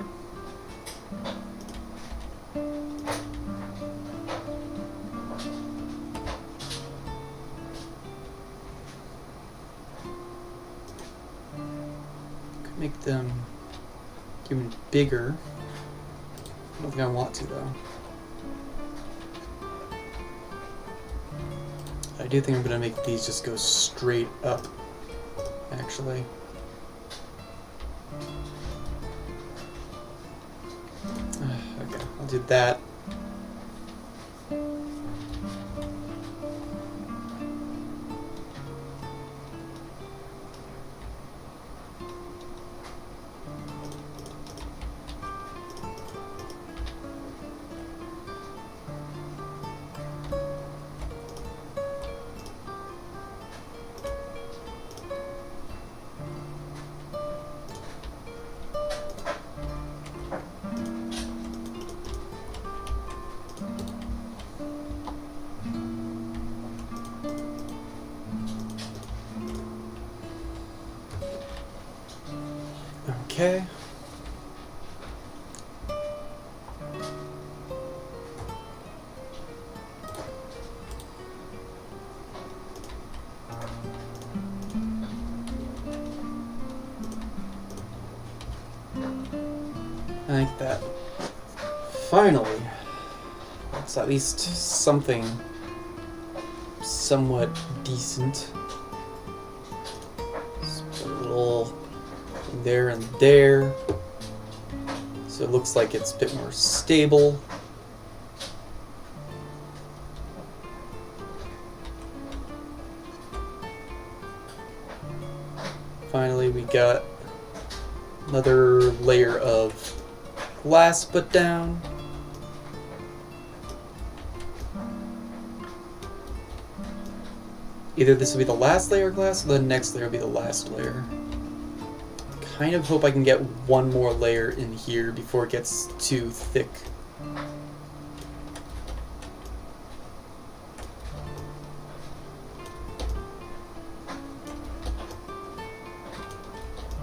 Could make them even bigger. I don't think I want to though. I do think I'm gonna make these just go straight up, actually. Okay, I'll do that. Okay. I think that finally, it's at least something somewhat decent. Just put a little there and there, so it looks like it's a bit more stable. Finally, we got another layer of glass put down. Either this will be the last layer of glass or the next layer will be the last layer. Kind of hope I can get one more layer in here before it gets too thick.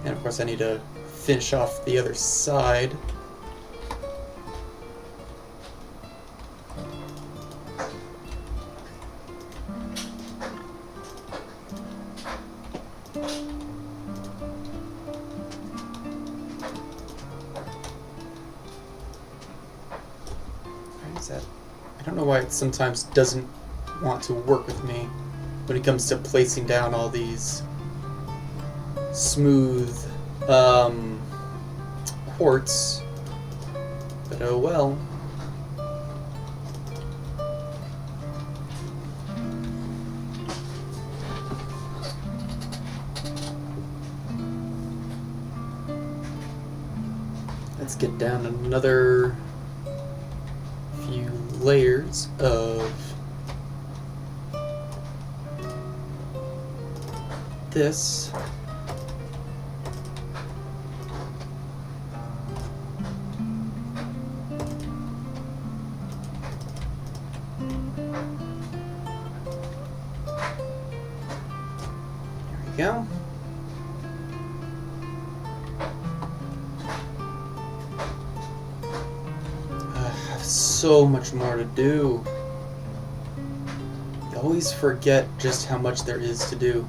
And of course I need to finish off the other side. Is that? I don't know why it sometimes doesn't want to work with me when it comes to placing down all these smooth quartz. But oh well. Let's get down another few layers of this. There we go. So much more to do. I always forget just how much there is to do.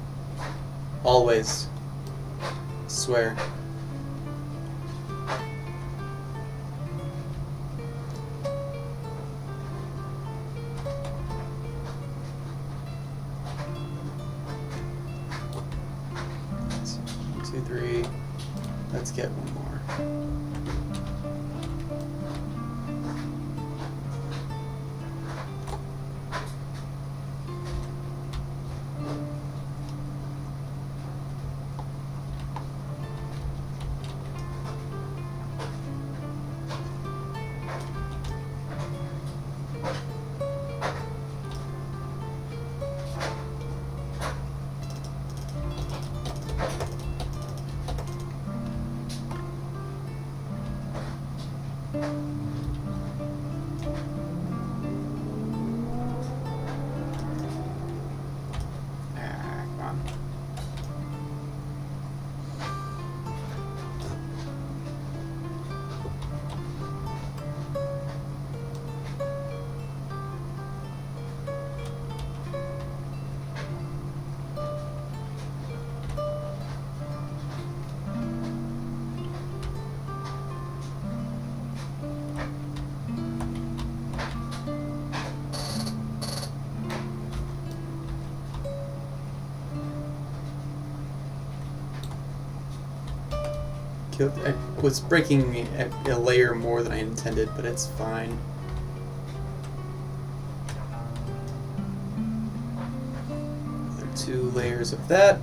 Always. I swear. So, 1, 2, 3. Let's get one more. I was breaking a layer more than I intended, but it's fine. Another 2 layers of that.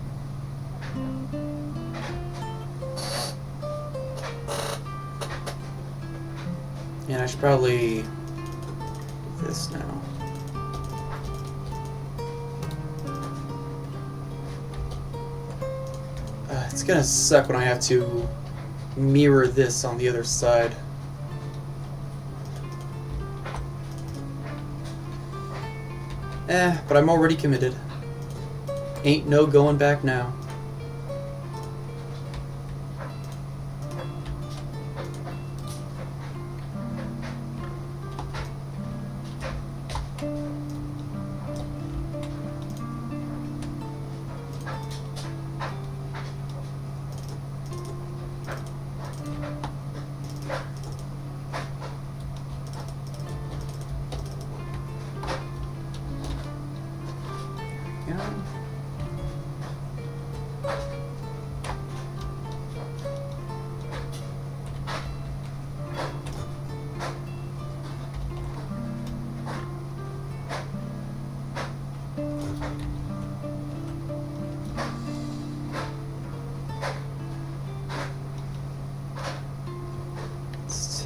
And I should probably do this now. It's gonna suck when I have to mirror this on the other side. But I'm already committed. Ain't no going back now.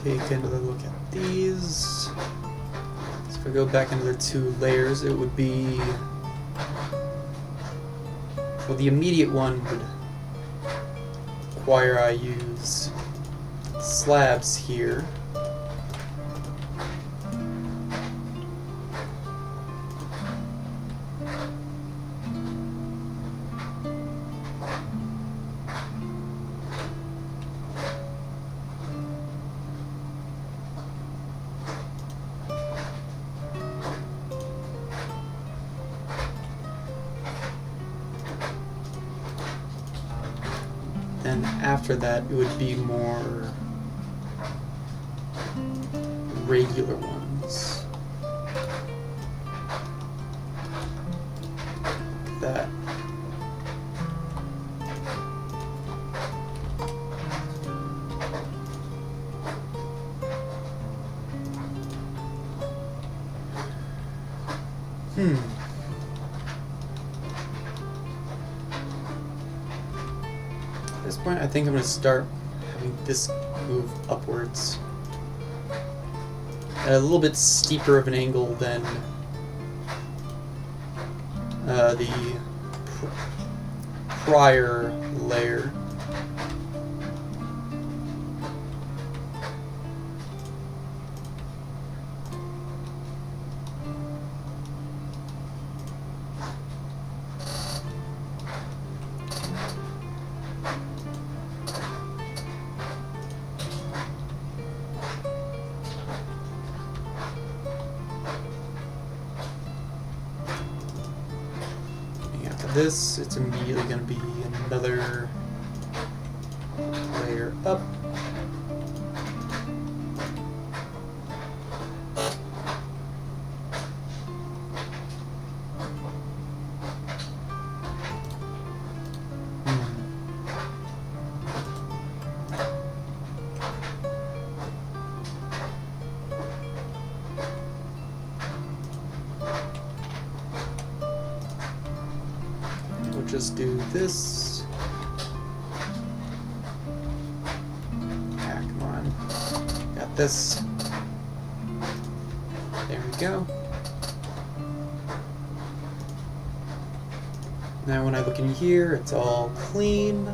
Take another look at these. So if I go back into the 2 layers, it would be... Well, the immediate one would require I use slabs here. Then after that, it would be more regular ones. Like that. At this point, I think I'm going to start having this move upwards at a little bit steeper of an angle than the prior layer. This, it's immediately going to be another layer up. Just do this. Ah, come on. Got this. There we go. Now when I look in here, it's all clean.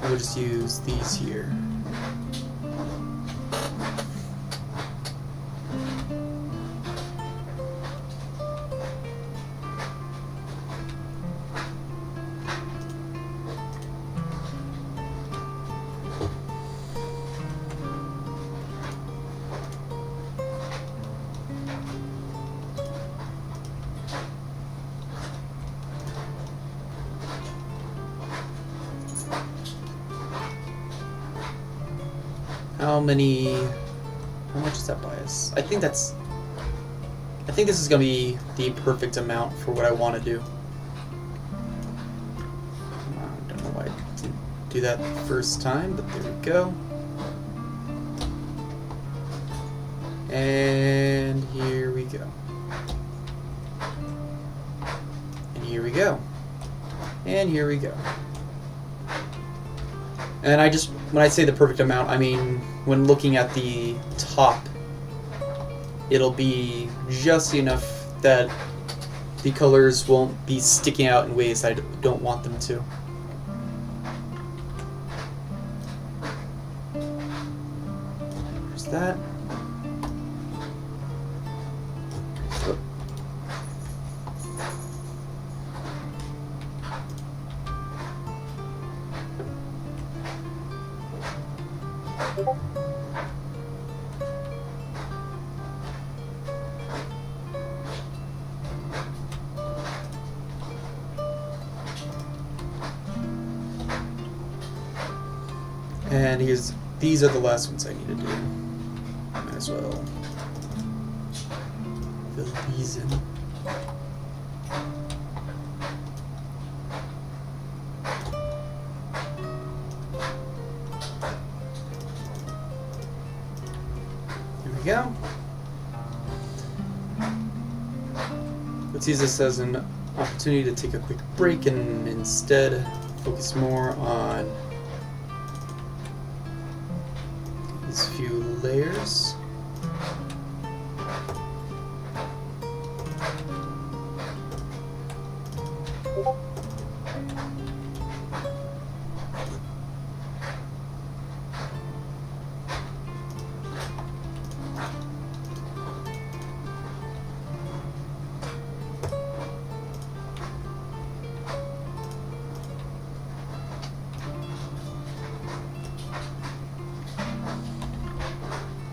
We'll just use these here. How much is that bias? I think this is gonna be the perfect amount for what I want to do. I don't know why I didn't do that the first time, but there we go. And here we go. And here we go. And here we go. And when I say the perfect amount, I mean when looking at the top, it'll be just enough that the colors won't be sticking out in ways I don't want them to. There's that. And these are the last ones I need to do. Might as well fill these in. There we go. Let's use this as an opportunity to take a quick break and instead focus more on these few layers.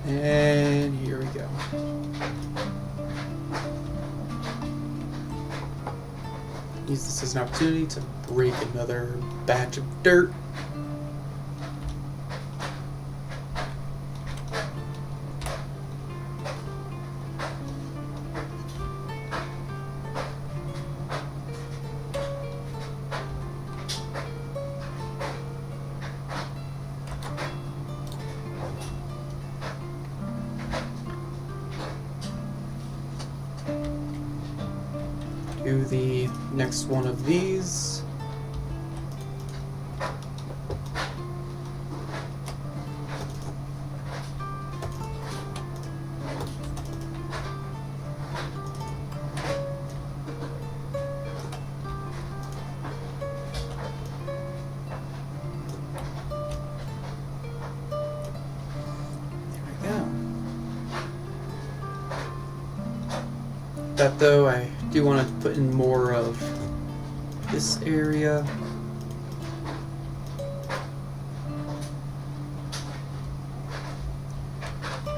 And here we go. Use this as an opportunity to break another batch of dirt. do the next one of these. That though, I do want to put in more of this area.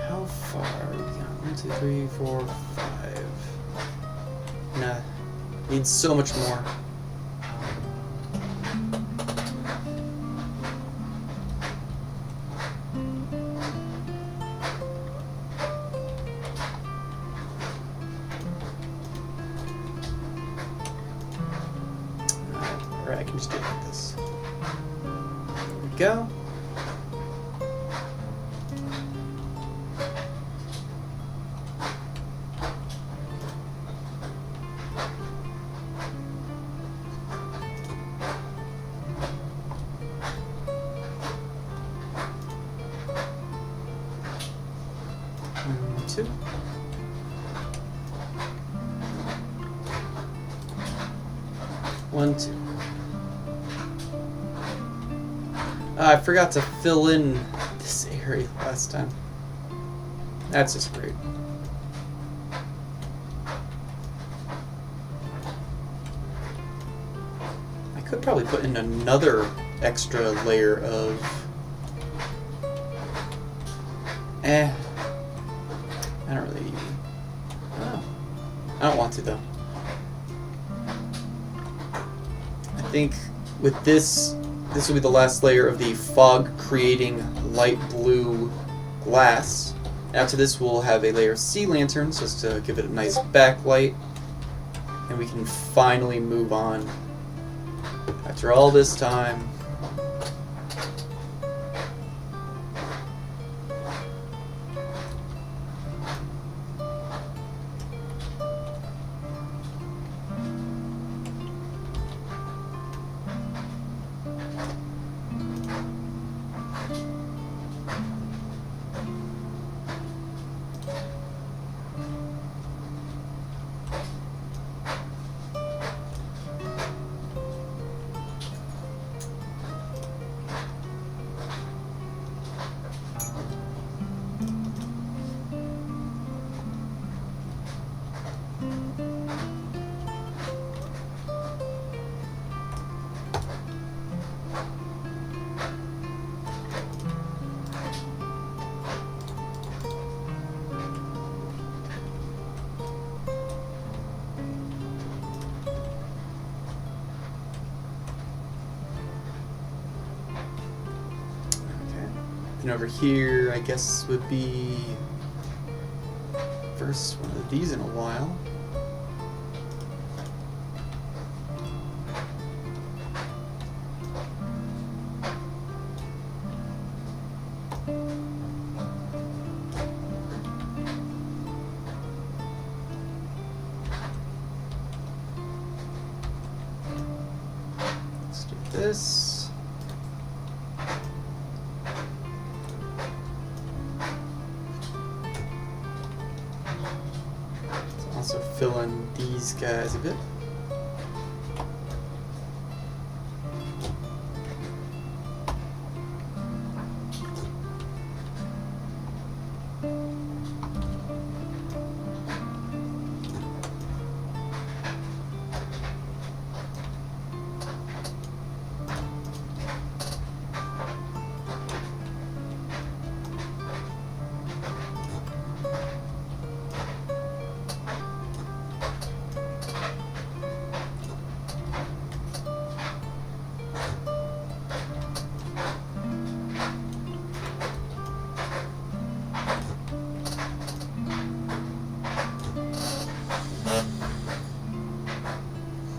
How far are we got? 1, 2, 3, 4, 5. Nah, needs so much more. I can just do it like this. There we go. And 2. One, 2. I forgot to fill in this area last time. That's just great. I could probably put in another extra layer of... I don't really... Oh. I don't want to, though. I think with this will be the last layer of the fog creating light blue glass. After this we'll have a layer of sea lanterns just to give it a nice backlight, and we can finally move on after all this time. And over here, I guess, would be first one of these in a while. Let's do this. Also fill in these guys a bit.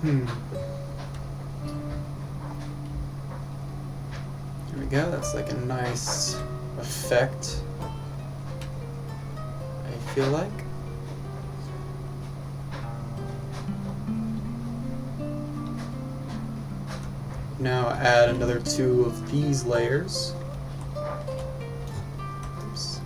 There we go, that's like a nice effect, I feel like. Now add another 2 of these layers. Oops.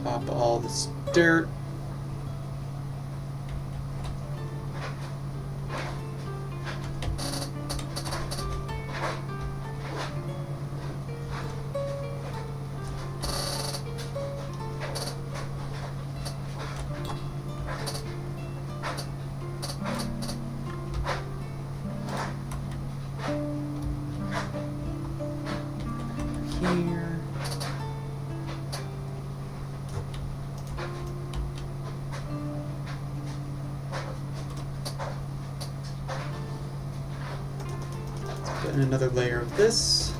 Pop all this dirt. Here. Let's put in another layer of this.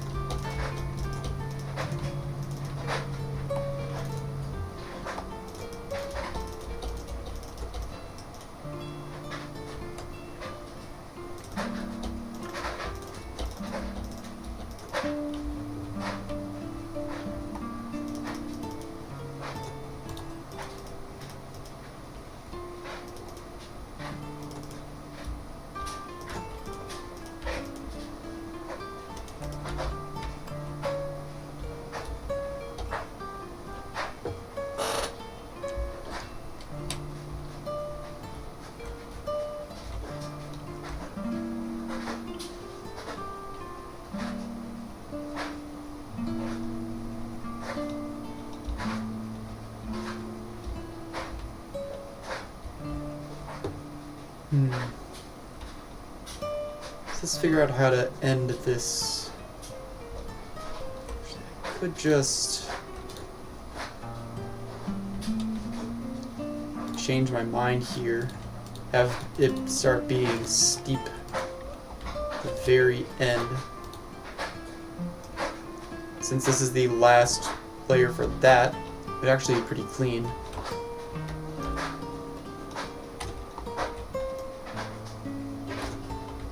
Let's figure out how to end this. Could just change my mind here. Have it start being steep at the very end. Since this is the last layer for that, it would actually be pretty clean.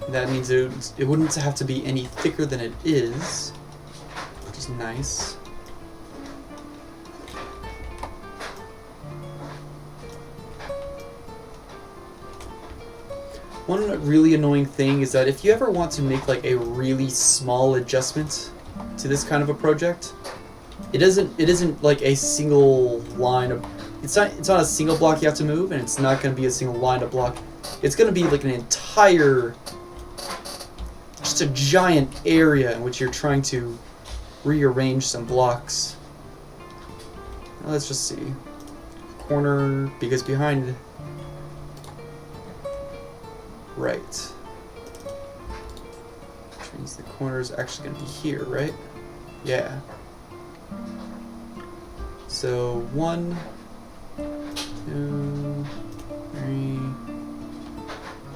That means it wouldn't have to be any thicker than it is, which is nice. One really annoying thing is that if you ever want to make like a really small adjustment to this kind of a project, it isn't like a single line of it's not a single block you have to move, and it's not going to be a single line of block. It's going to be like an entire, just a giant area in which you're trying to rearrange some blocks. Now let's just see. Corner, because behind, right. Which means the corner is actually going to be here, right? Yeah. So 1, 2, 3.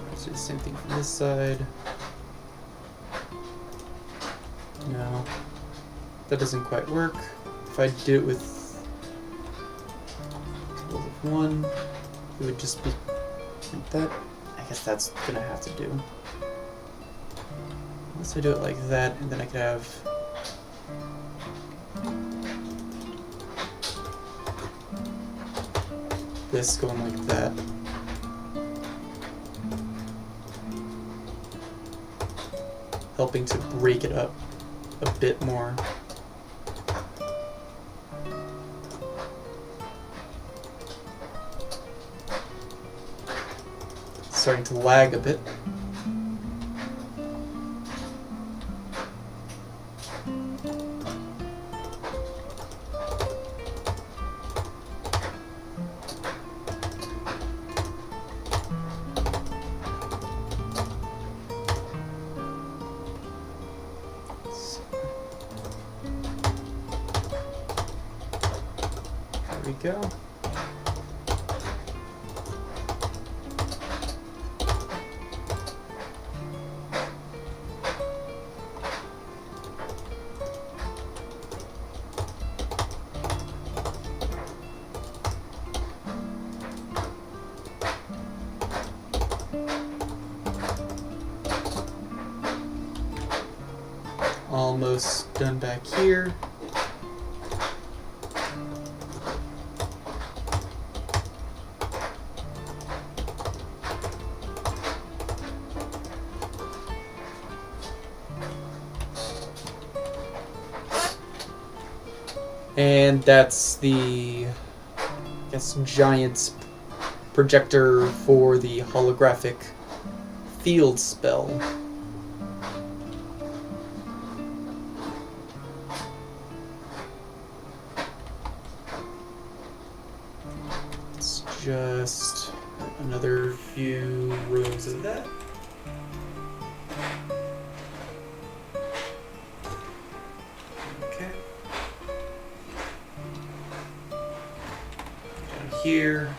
Let's do the same thing from this side. No, that doesn't quite work. If I did it with tools of 1, it would just be like that. I guess that's gonna have to do. Unless I do it like that, and then I could have this going like that. Helping to break it up a bit more. Starting to lag a bit. There we go. Almost done back here. And that's the, I guess, giant projector for the holographic field spell. It's just another few rows of that. Okay. Down here.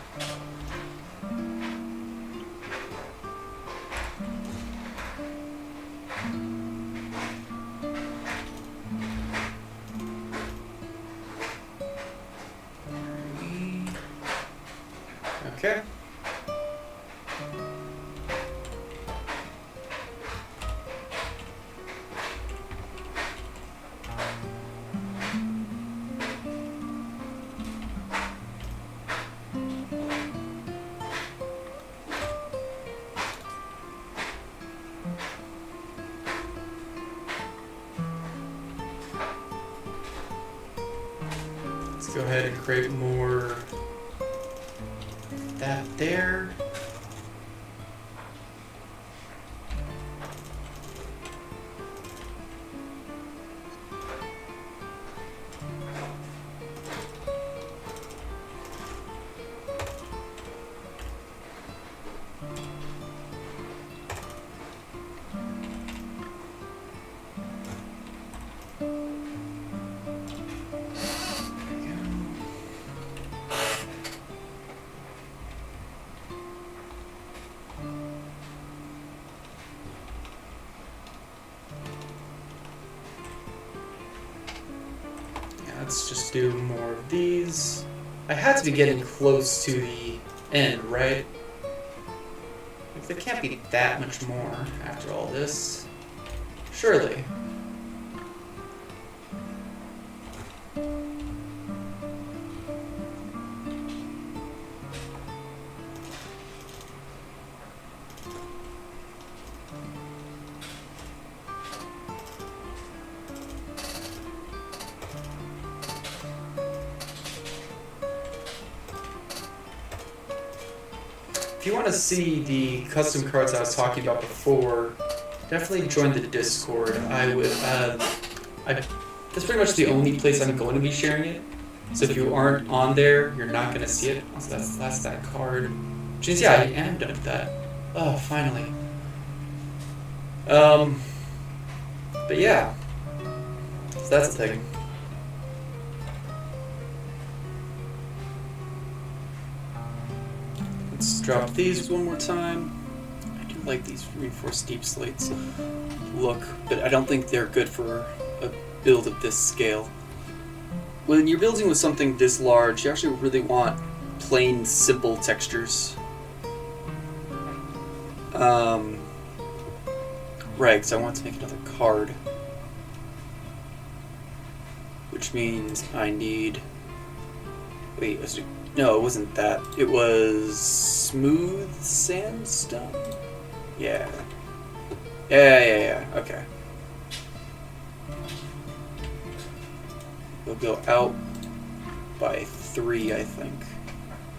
Okay. Let's go ahead and create more of that there. Let's just do more of these. I had to be getting close to the end, right? Like, there can't be that much more after all this. Surely. If you want to see the custom cards I was talking about before, definitely join the Discord. I would. That's pretty much the only place I'm going to be sharing it. So if you aren't on there, you're not going to see it. So that's that card. Jeez, yeah, I am done with that. Oh, finally. But yeah, so that's the thing. Let's drop these one more time. I do like these reinforced deep slates look, but I don't think they're good for a build of this scale. When you're building with something this large, you actually really want plain, simple textures. Right, so I want to make another card. Which means I need... Wait, no, it wasn't that. It was smooth sandstone? Yeah. Yeah, okay. We'll go out by 3, I think.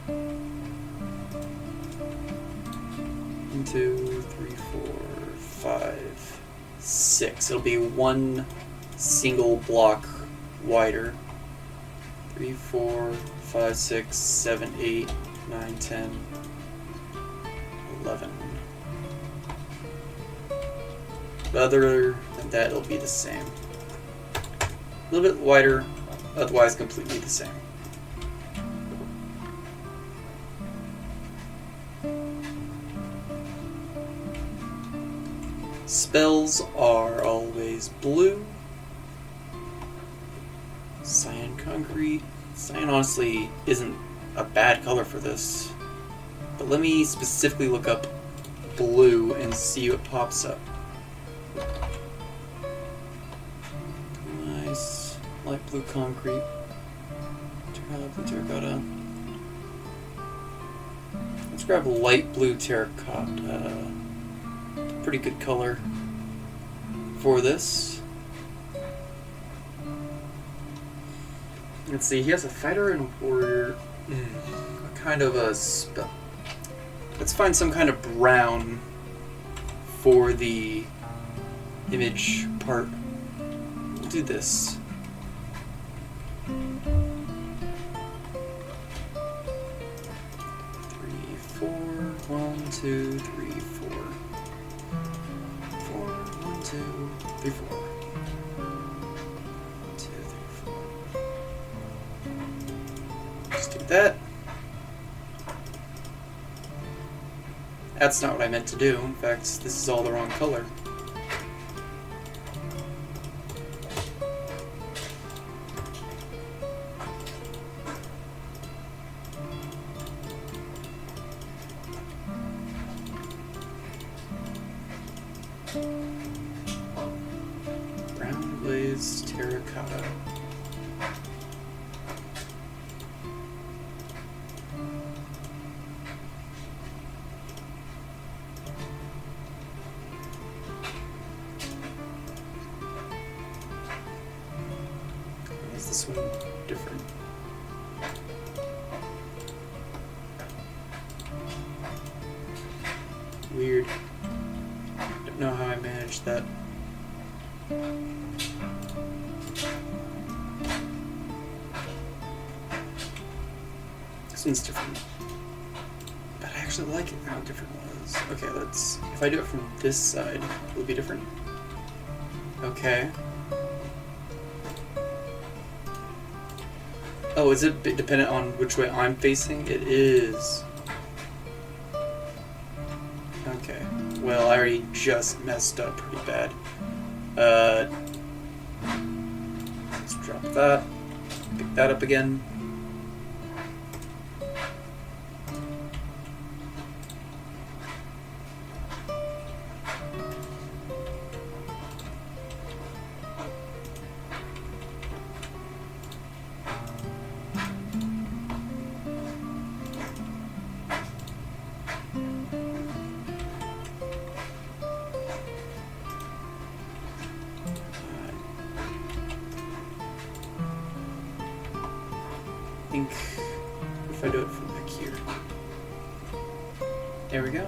1, 2, 3, 4, 5, 6. It'll be one single block wider. 3, 4, 5, 6, 7, 8, 9, 10, 11. But other than that, it'll be the same. A little bit wider, otherwise completely the same. Spells are always blue. Cyan concrete. Cyan honestly isn't a bad color for this. But let me specifically look up blue and see what pops up. Nice light blue concrete. Blue terracotta. Let's grab light blue terracotta. Pretty good color for this. Let's see, he has a fighter and a warrior. What kind of a spell? Let's find some kind of brown for the image part. We'll do this. Three, four, 1, 2, 3, 4. 4, 1, 2, 3, 4. 1, 2, 3, 4. Just do that. That's not what I meant to do. In fact, this is all the wrong color. Brown glazed terracotta. Is this one different? Weird. Don't know how I managed that. This one's different. But I actually like it how different it was. Okay, let's... If I do it from this side, it'll be different. Okay. Oh, is it dependent on which way I'm facing? It is. Okay. Well, I already just messed up pretty bad. Let's drop that. Pick that up again. I think if I do it from back here. There we go.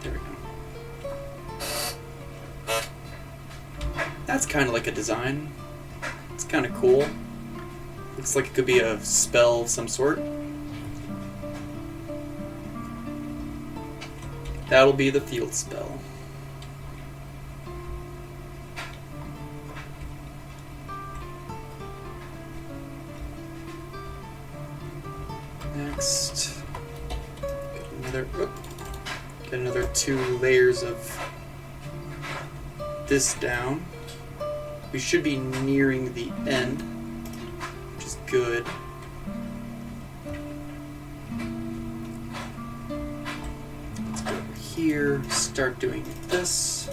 There we go. That's kind of like a design. It's kind of cool. Looks like it could be a spell of some sort. That'll be the field spell. Next, get another 2 layers of this down. We should be nearing the end, which is good. Let's go over here, start doing this.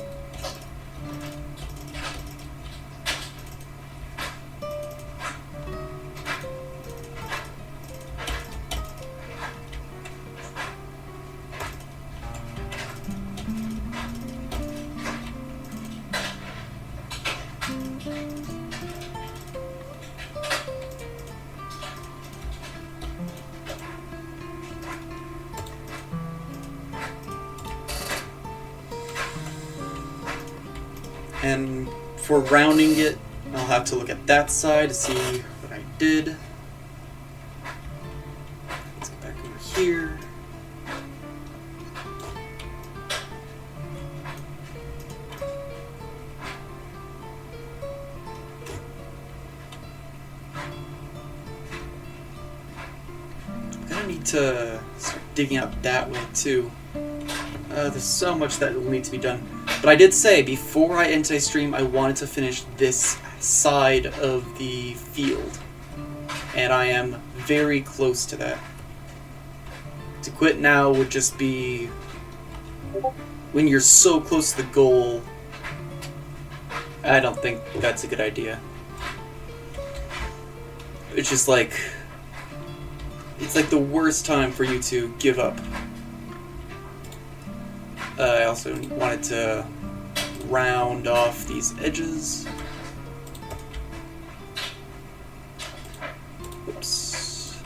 And for rounding it, I'll have to look at that side to see what I did. Let's go back over here. to start digging out that way too. There's so much that will need to be done. But I did say, before I end today's stream, I wanted to finish this side of the field. And I am very close to that. To quit now would just be... when you're so close to the goal, I don't think that's a good idea. It's just like... it's like the worst time for you to give up. I also wanted to round off these edges. Oops.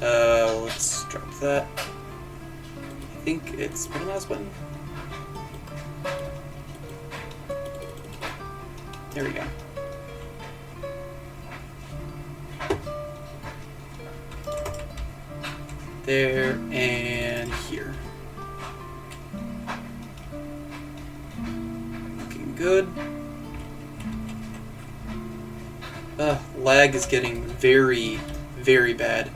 Let's drop that. I think it's... what am I button? There we go. There and here. Looking good. Lag is getting very, very bad.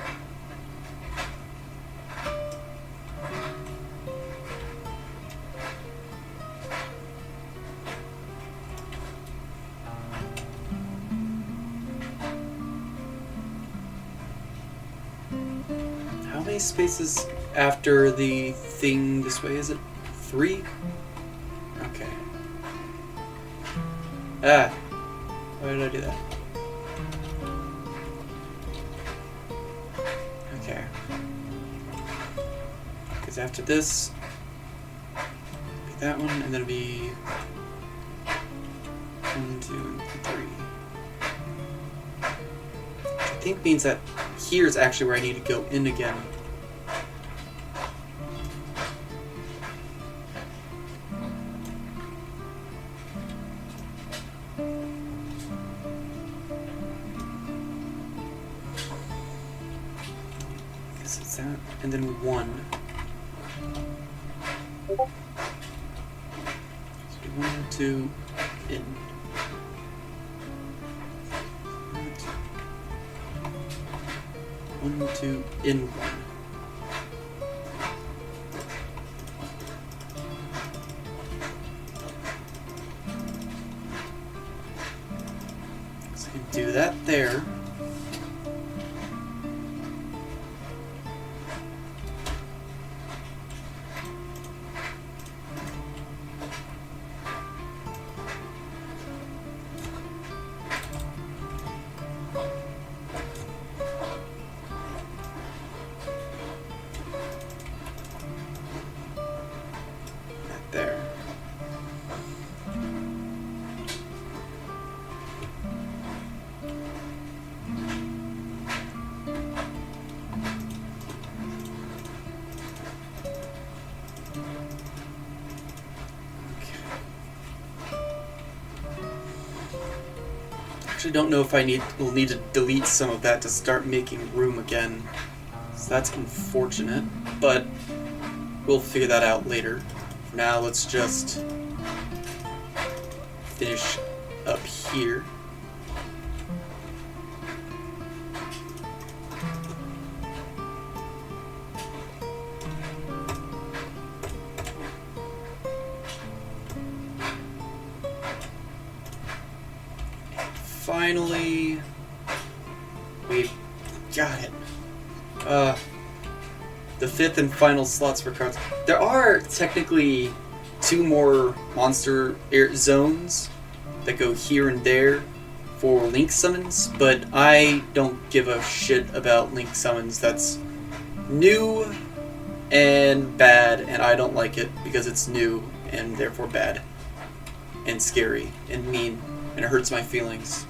How many spaces after the thing this way is it? 3? Okay. Ah. Why did I do that? Okay. Because after this, be that one, and then it'll be 1, 2, 3. Which I think means that here's actually where I need to go in again. Guess it's that, and then 1. So 1, 2, in. 1, 2, in 1. So you do that there. There. Actually, don't know if will need to delete some of that to start making room again. So that's unfortunate, but we'll figure that out later. For now, let's just finish up here. Finally, we got it. The 5th and final slots for cards. There are technically 2 more monster zones that go here and there for link summons, but I don't give a shit about link summons. That's new and bad, and I don't like it because it's new and therefore bad and scary and mean, and it hurts my feelings.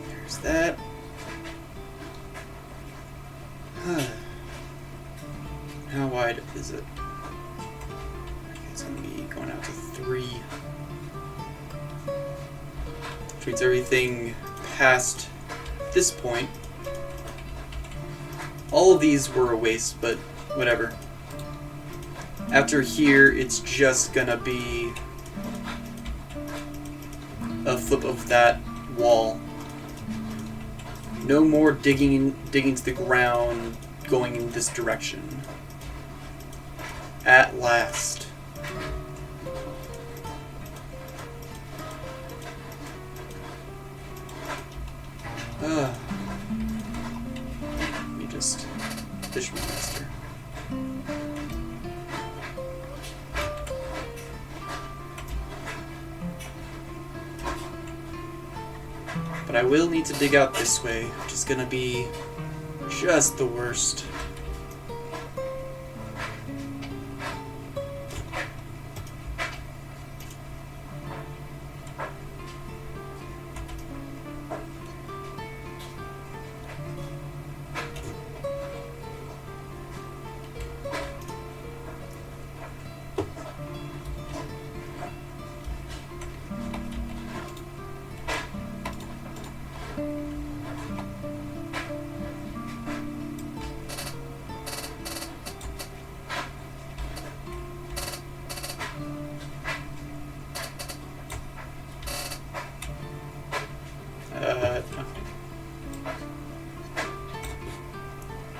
There's that. How wide is it? Okay, it's going to be going going out to 3. Which means everything past this point. All of these were a waste, but whatever. After here, it's just gonna be a flip of that wall. No more digging to the ground, going in this direction. At last. Let me just fish my master. But I will need to dig out this way, which is gonna be just the worst.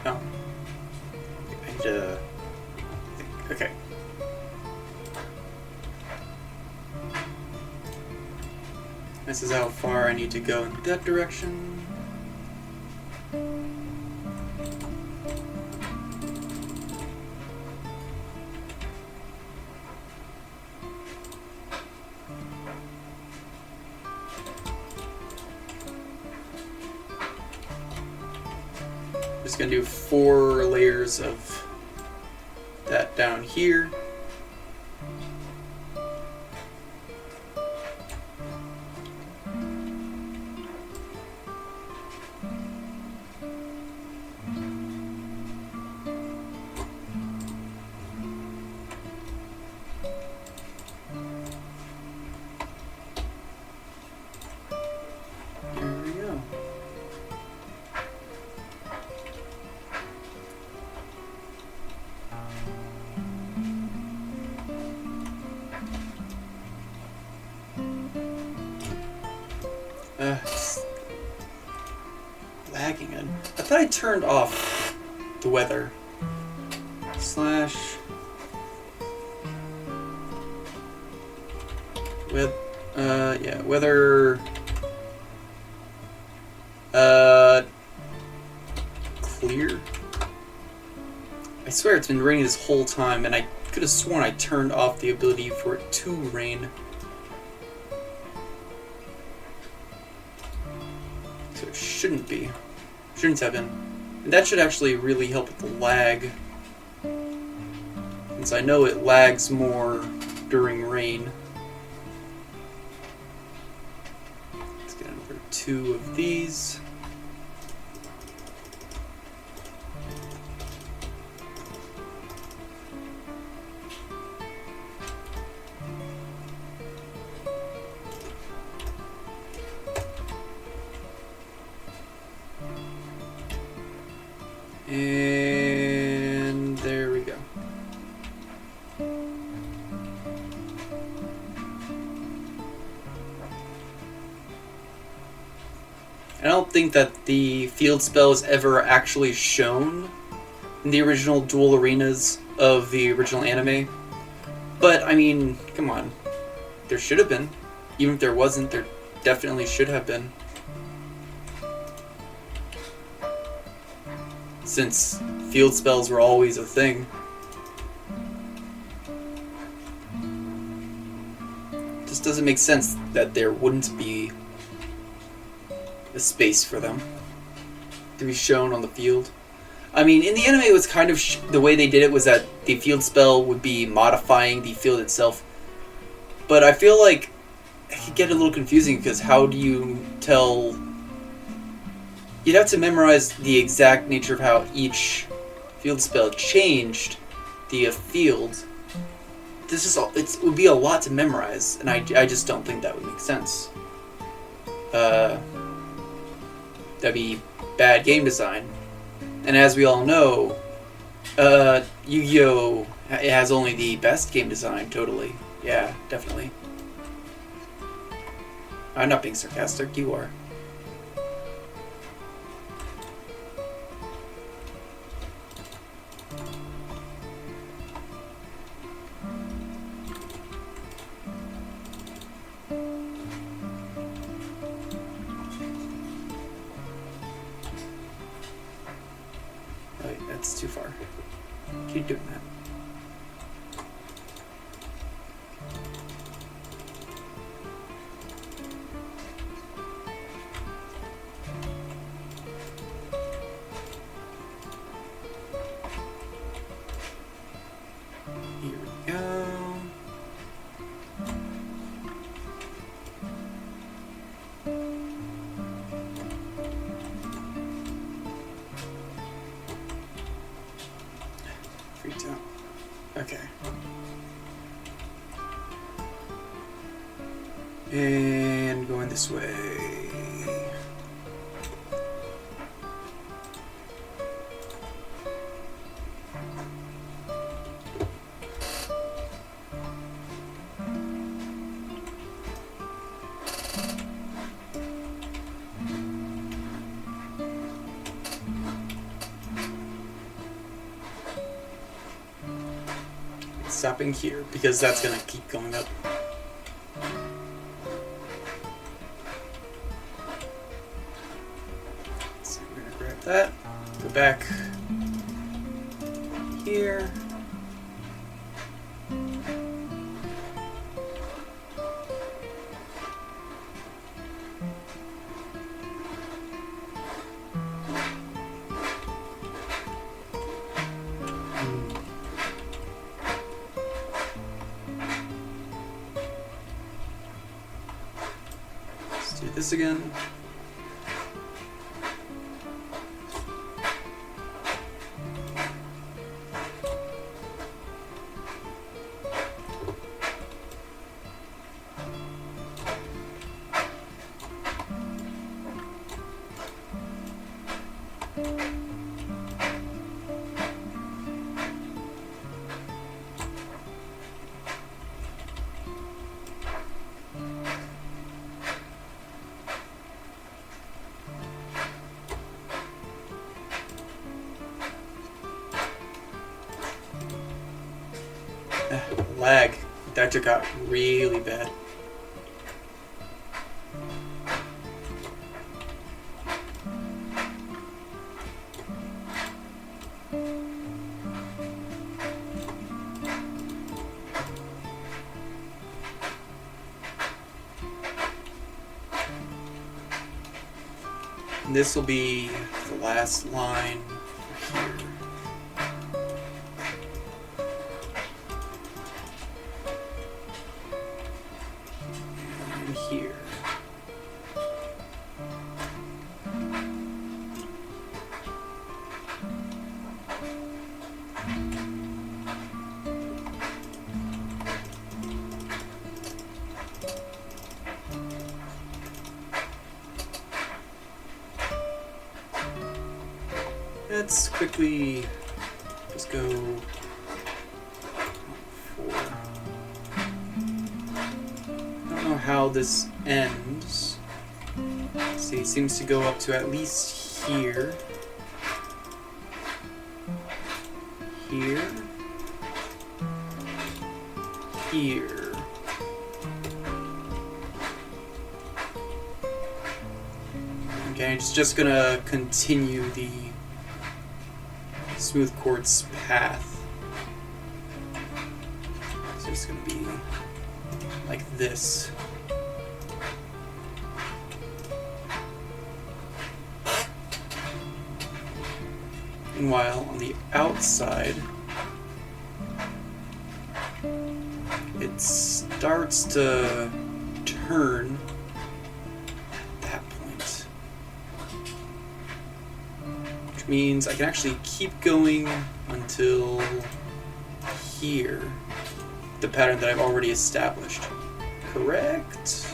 No. I need to... Okay. This is how far I need to go in that direction. Just gonna do 4 layers of that down here. It's lagging. I thought I turned off the weather. Slash with yeah, weather clear. I swear it's been raining this whole time, and I could have sworn I turned off the ability for it to rain. So it shouldn't be. Shouldn't have been. And that should actually really help with the lag, since I know it lags more during rain. Let's get another 2 of these. And there we go. I don't think that the field spell is ever actually shown in the original dual arenas of the original anime. But, I mean, come on. There should have been. Even if there wasn't, there definitely should have been. Since field spells were always a thing. It just doesn't make sense that there wouldn't be a space for them to be shown on the field. I mean, in the anime it was kind of the way they did it was that the field spell would be modifying the field itself. But I feel like it could get a little confusing, because how do you tell... You'd have to memorize the exact nature of how each field spell changed the field this is all. It would be a lot to memorize, and I just don't think that would make sense. That'd be bad game design. And as we all know, Yu-Gi-Oh! It has only the best game design, totally. Yeah, definitely. I'm not being sarcastic, you are. Wait, that's too far. Keep doing that. Here we go. Freaked out. Okay. And going this way. Stopping here because that's gonna keep going up. So we're gonna grab that, go back here. Do this again. Lag. That just got really bad. And this will be the last line here. Here. Let's quickly just go for... I don't know how this ends. See, it seems to go up to at least here. Here. Here. Okay, it's just gonna continue the smooth quartz path. So it's gonna be like this. Meanwhile, on the outside, it starts to turn at that point. Which means I can actually keep going until here. the pattern that I've already established. Correct?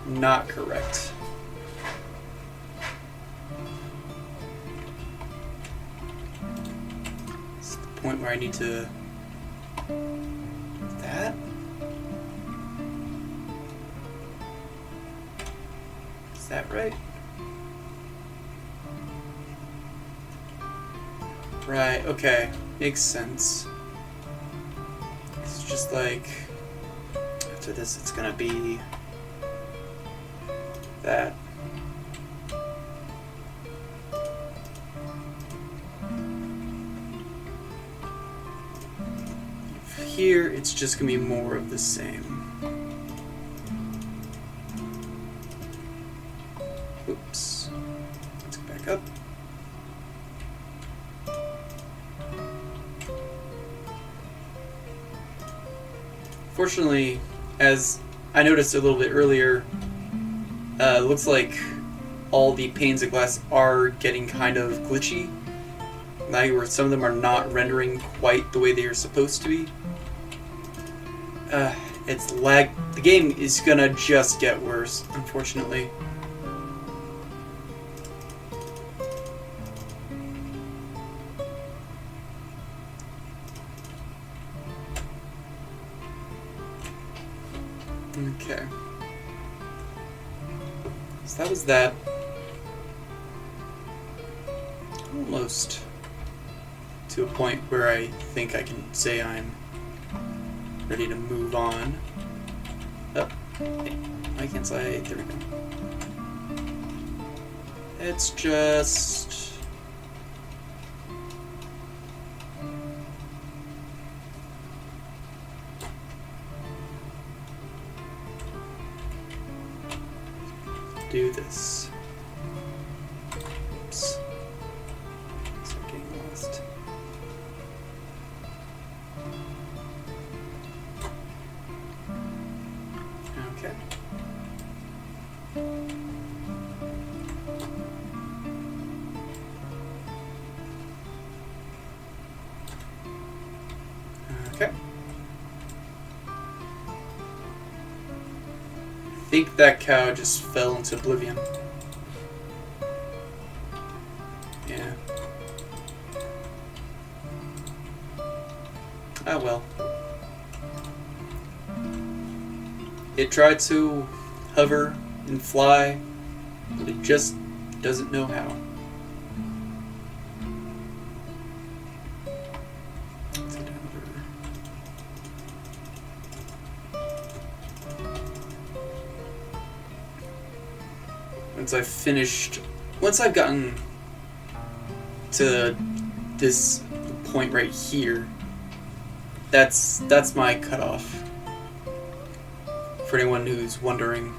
Not correct. It's the point where I need to... That? Is that right? Right, okay. Makes sense. It's just like... After this, it's gonna be... that. Here, it's just gonna be more of the same. Oops. Let's go back up. Fortunately, as I noticed a little bit earlier, looks like all the panes of glass are getting kind of glitchy. Like where some of them are not rendering quite the way they are supposed to be. It's lag. The game is gonna just get worse, unfortunately. Okay. So that was that. Almost to a point where I think I can say I'm ready to move on. Oh, I can't say. There we go. It's just... do this. Oops. Start getting lost. Okay. Okay. I think that cow just fell into oblivion. Yeah. Ah well. It tried to hover and fly, but it just doesn't know how. Let's get down over. Once I've gotten to this point right here, that's my cutoff. For anyone who's wondering.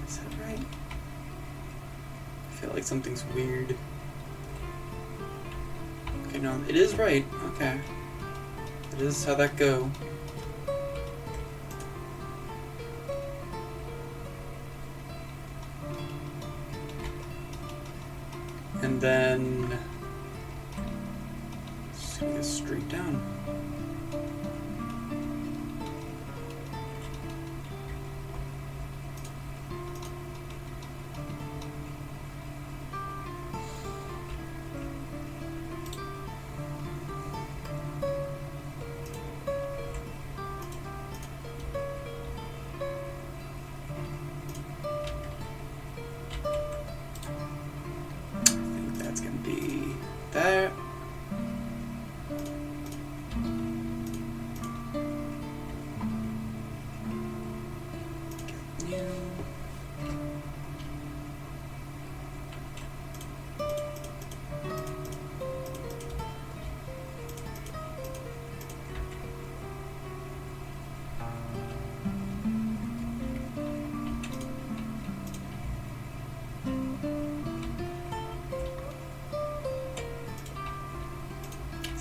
Is that right? I feel like something's weird. Okay, no, it is right. Okay. It is how that go. And then just gonna go straight down. There.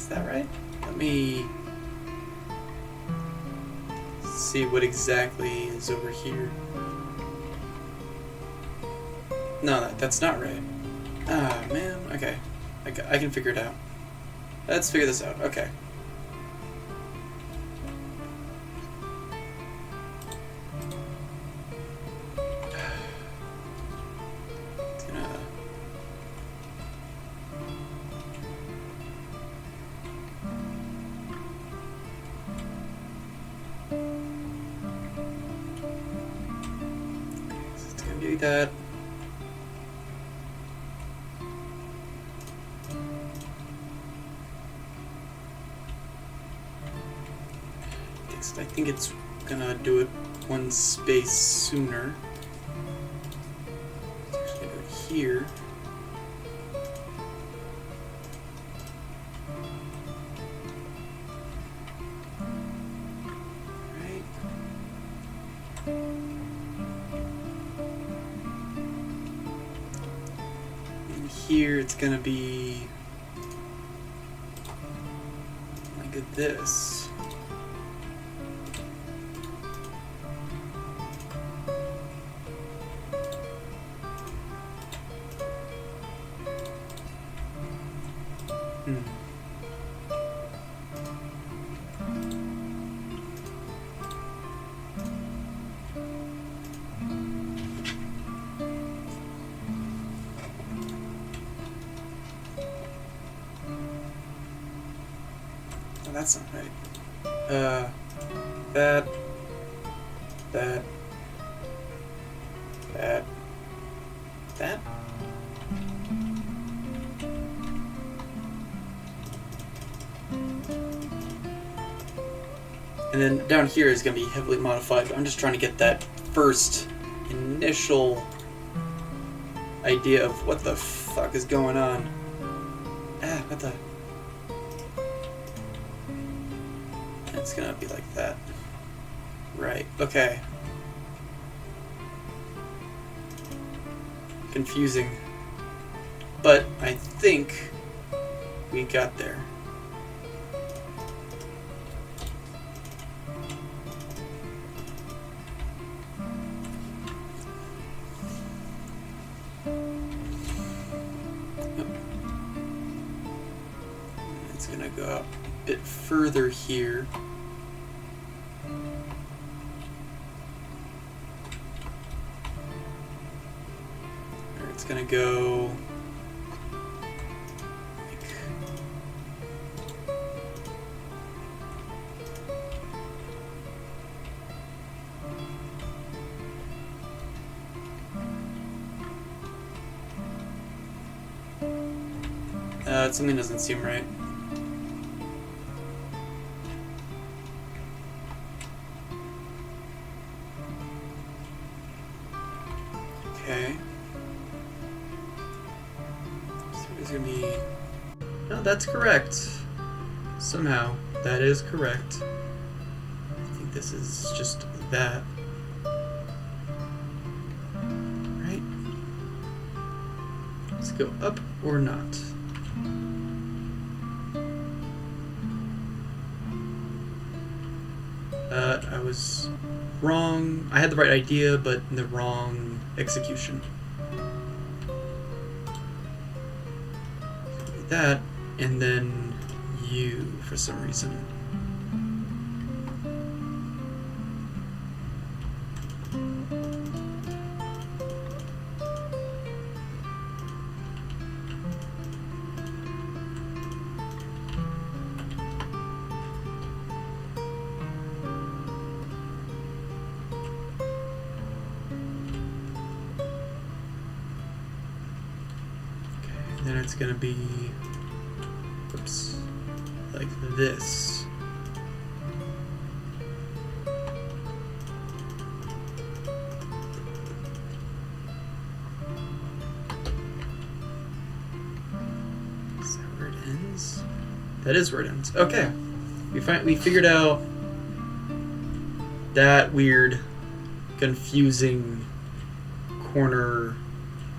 Is that right? Let me see what exactly is over here. No, that's not right. Ah, man. Okay. I can figure it out. Let's figure this out. Okay. It's gonna... So it's gonna do that. I think it's gonna do it one space sooner. It's actually gonna do it here. Right. And here it's gonna be like this. Oh, that's not right. That. And then down here is going to be heavily modified, but I'm just trying to get that first initial idea of what the fuck is going on. Ah, what the... It's going to be like that. Right, okay. Confusing. But I think we got there. It's gonna go up a bit further here. It's gonna go something doesn't seem right. Okay. So there's gonna be... No, that's correct. Somehow, that is correct. I think this is just that. Right? Let's go up or not. I was wrong. I had the right idea, but the wrong execution. That, and then you for some reason. Then it's gonna be, oops, like this. Is that where it ends? That is where it ends. Okay, we figured out that weird, confusing corner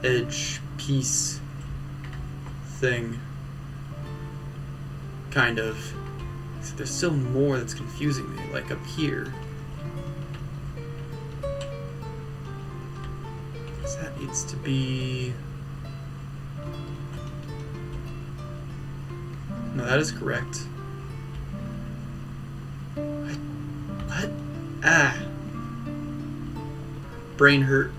edge piece thing. kind of. So there's still more that's confusing me, like up here. So that needs to be... No, that is correct. What? Ah. Brain hurt.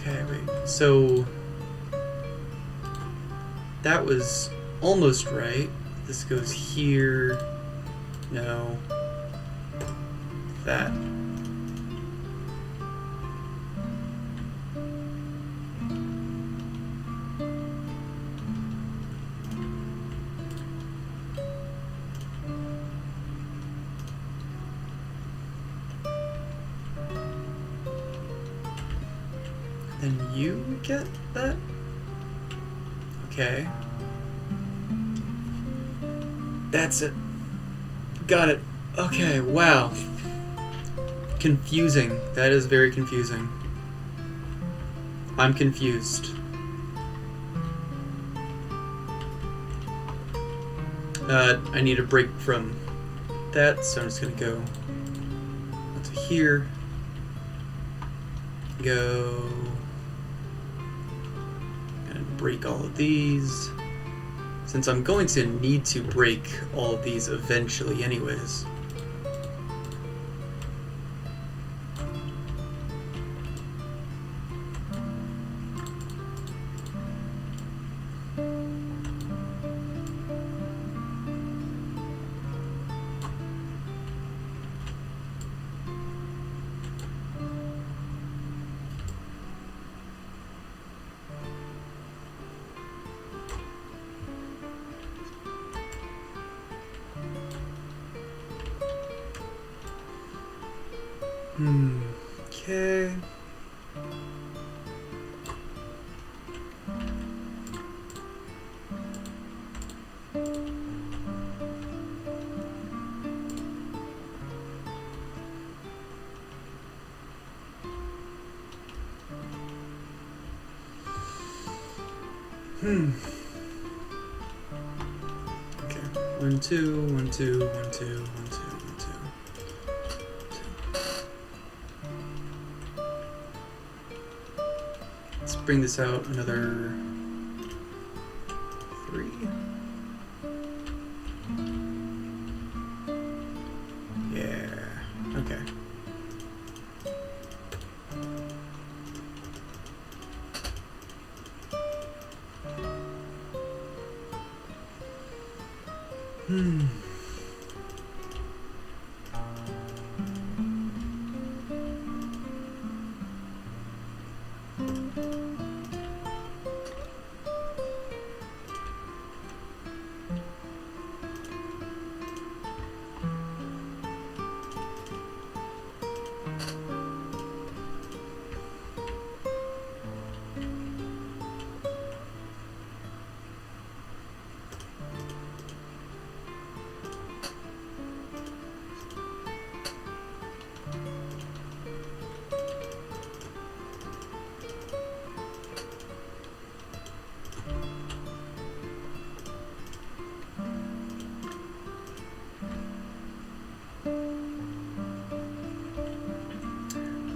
Okay, wait. So that was almost right. This goes here. No. That. Then you get that? Okay. That's it. Got it. Okay, wow. Confusing. That is very confusing. I'm confused. I need a break from that, so I'm just gonna go to here. Go and break all of these, since I'm going to need to break all of these eventually anyways. Okay. Okay. 1, 2, 1, 2, 1, 2, 1, 2, 1, 2. Let's bring this out another 3. Yeah. Okay.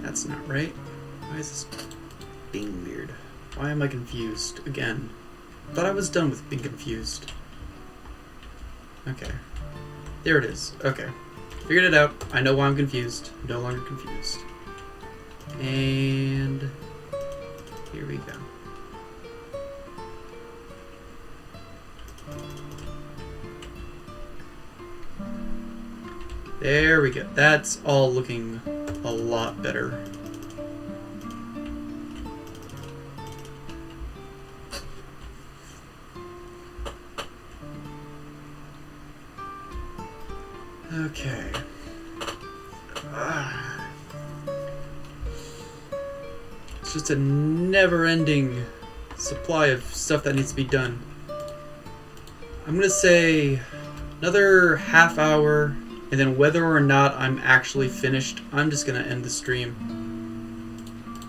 That's not right. Why is this being weird? Why am I confused again? Thought I was done with being confused. Okay. There it is. Okay. Figured it out. I know why I'm confused. No longer confused. And here we go. There we go. That's all looking a lot better. Okay. It's just a never-ending supply of stuff that needs to be done. I'm gonna say another half hour, And then whether or not I'm actually finished, I'm just going to end the stream.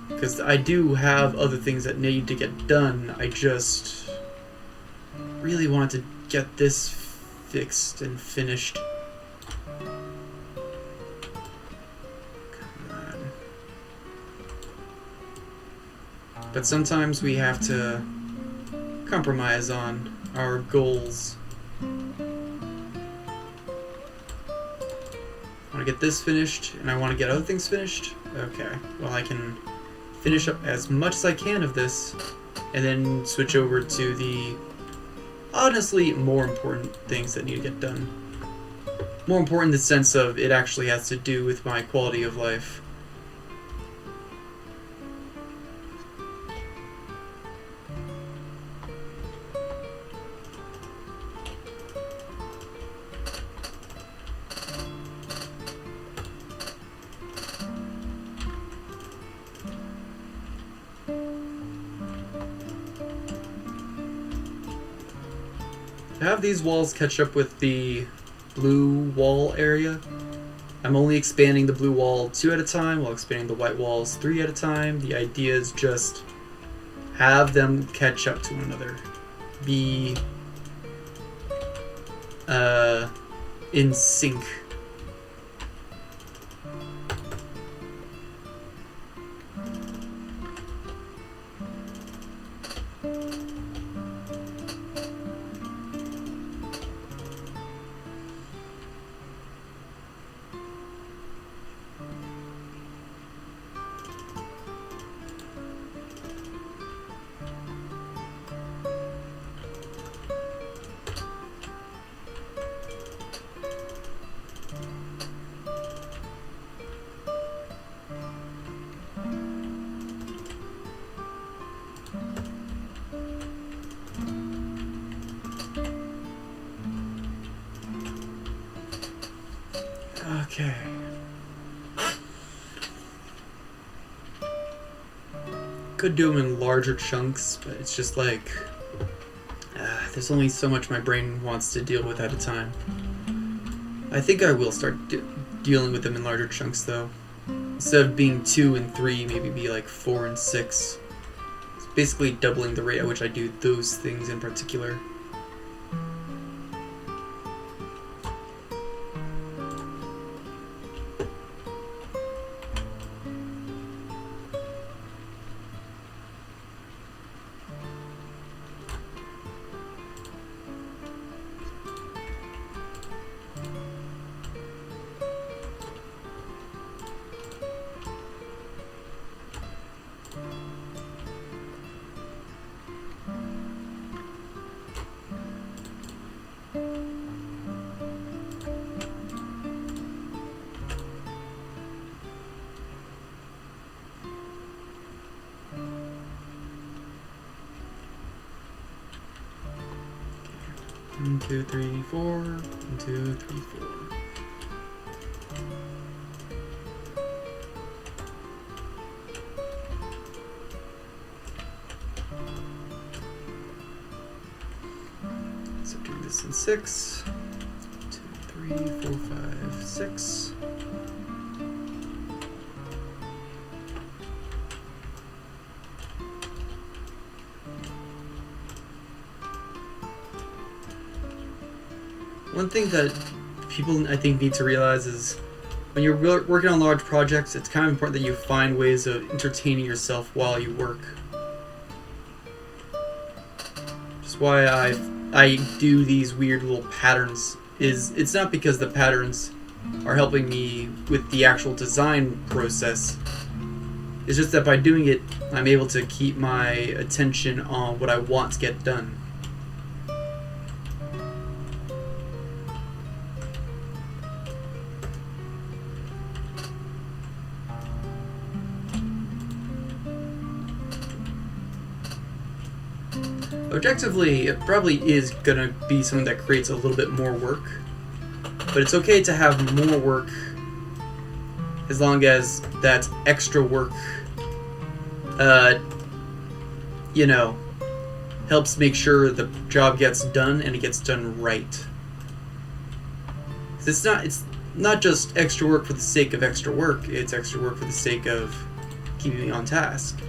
Because I do have other things that need to get done. I just really want to get this fixed and finished. Come on. But sometimes we have to compromise on our goals. I want to get this finished, and I want to get other things finished. Okay, well I can finish up as much as I can of this, and then switch over to the honestly more important things that need to get done. More important in the sense of it actually has to do with my quality of life. Have these walls catch up with the blue wall area. I'm only expanding the blue wall 2 at a time while expanding the white walls 3 at a time. The idea is just have them catch up to one another. Be in sync. Okay. Could do them in larger chunks, but it's just like there's only so much my brain wants to deal with at a time. I think I will start dealing with them in larger chunks though. Instead of being 2 and 3, maybe be like 4 and 6. It's basically doubling the rate at which I do those things in particular. One, 2, 3, 4. 1, 2, 3, 4. So doing this in 6. 2, 3, 4, 5, 6. One thing that people, I think, need to realize is when you're working on large projects, it's kind of important that you find ways of entertaining yourself while you work. Just why I do these weird little patterns is it's not because the patterns are helping me with the actual design process. It's just that by doing it, I'm able to keep my attention on what I want to get done. Objectively, it probably is gonna be something that creates a little bit more work, but it's okay to have more work as long as that extra work, you know, helps make sure the job gets done and it gets done right. It's not just extra work for the sake of extra work, it's extra work for the sake of keeping me on task.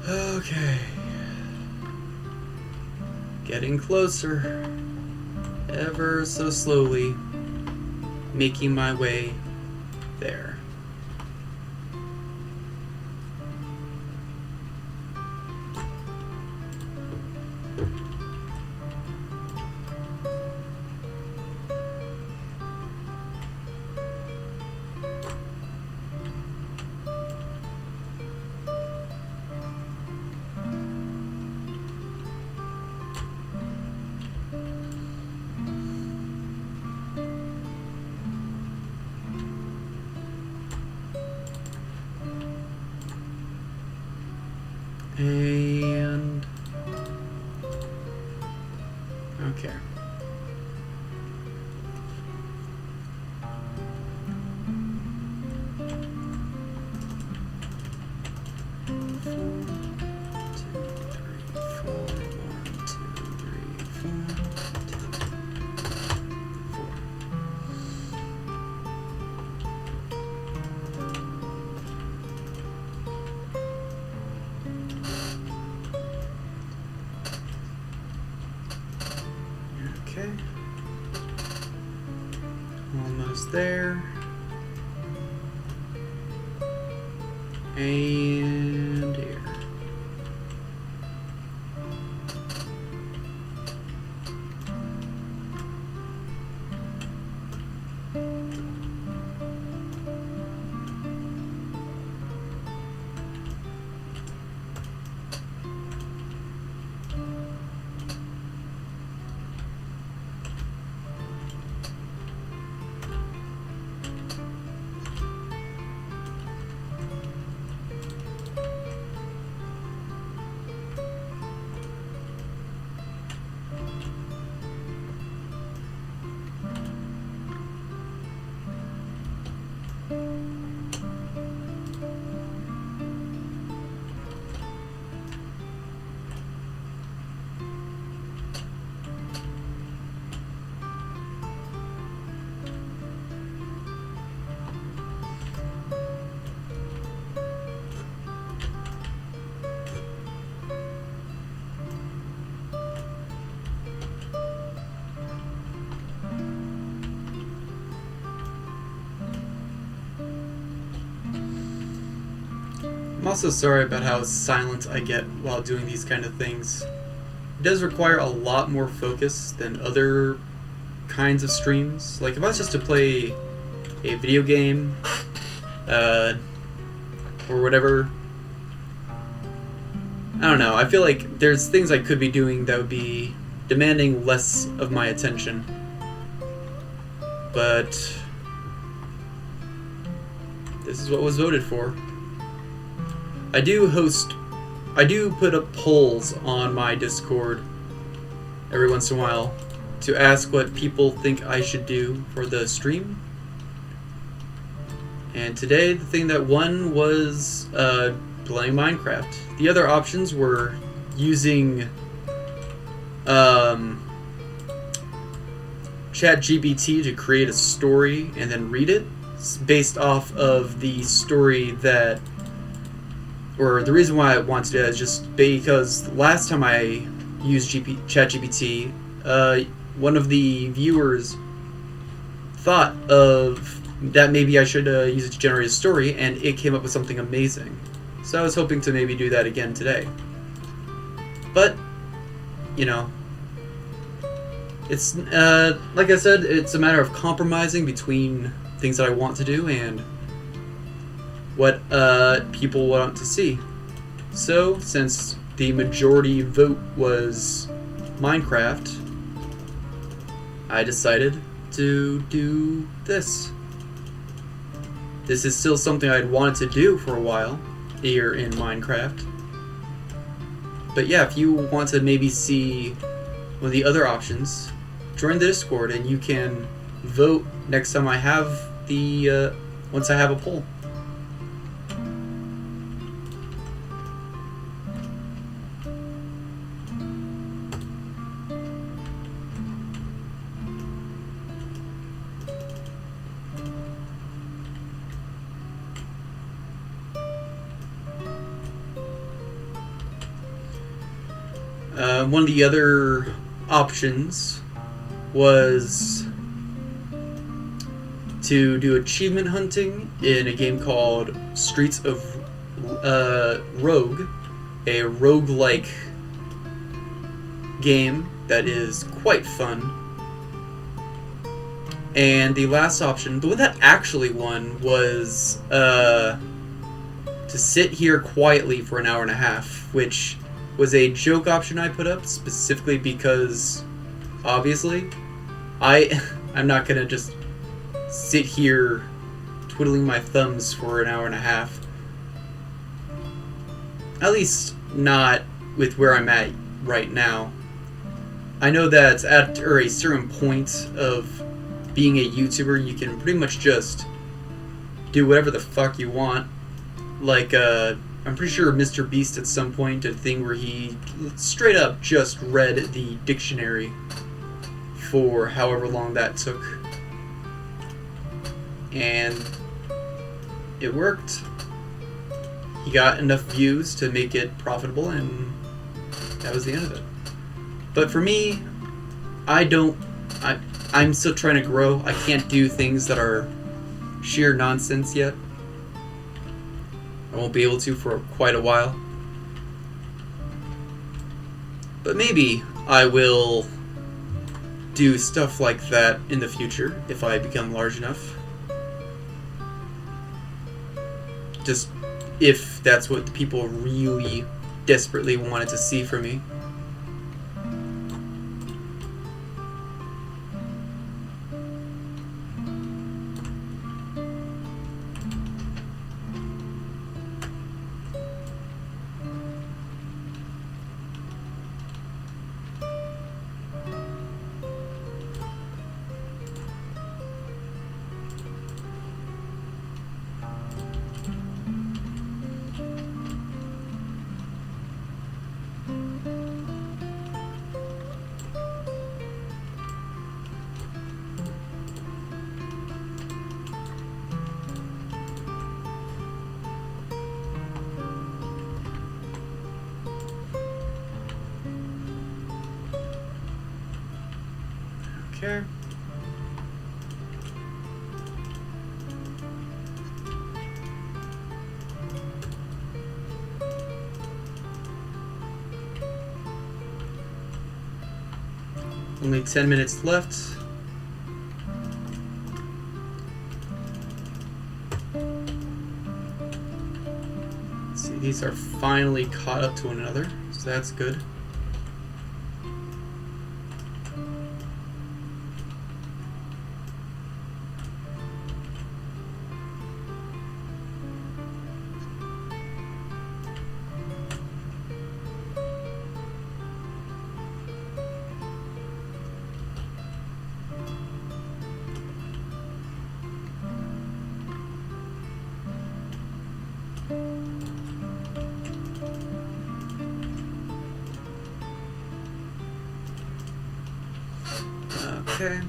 Okay. Getting closer. Ever so slowly. Making my way there. And okay. Okay. Almost there. And here. I'm also sorry about how silent I get while doing these kind of things. It does require a lot more focus than other kinds of streams. Like if I was just to play a video game, or whatever, I don't know, I feel like there's things I could be doing that would be demanding less of my attention. But this is what was voted for. I do put up polls on my Discord every once in a while to ask what people think I should do for the stream. And today, the thing that won was playing Minecraft. The other options were using ChatGPT to create a story and then read it based off of the story that, or the reason why I want to do that is just because last time I used ChatGPT, one of the viewers thought of that maybe I should use it to generate a story, and it came up with something amazing. So I was hoping to maybe do that again today. But, you know, it's, like I said, it's a matter of compromising between things that I want to do and what people want to see. So, since the majority vote was Minecraft, I decided to do this. This is still something I'd wanted to do for a while here in Minecraft. But yeah, if you want to maybe see one of the other options, join the Discord and you can vote next time I have the, once I have a poll. One of the other options was to do achievement hunting in a game called Streets of Rogue, a roguelike game that is quite fun. And the last option, the one that actually won, was to sit here quietly for an hour and a half, which was a joke option I put up specifically because, obviously, I'm not gonna just sit here twiddling my thumbs for an hour and a half. At least not with where I'm at right now. I know that at a certain point of being a YouTuber, you can pretty much just do whatever the fuck you want. Like, I'm pretty sure Mr. Beast at some point did a thing where he straight up just read the dictionary for however long that took. And it worked. He got enough views to make it profitable, and that was the end of it. But for me, I'm still trying to grow. I can't do things that are sheer nonsense yet. I won't be able to for quite a while. But maybe I will do stuff like that in the future if I become large enough. Just if that's what the people really desperately wanted to see from me. Okay. Only 10 minutes left. Let's see, these are finally caught up to one another, so that's good. Okay.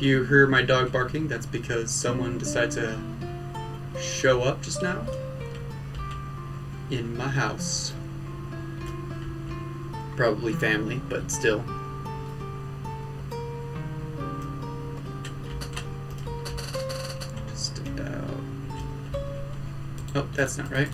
you hear my dog barking, that's because someone decided to show up just now in my house. Probably family, but still. Just about... Oh, that's not right.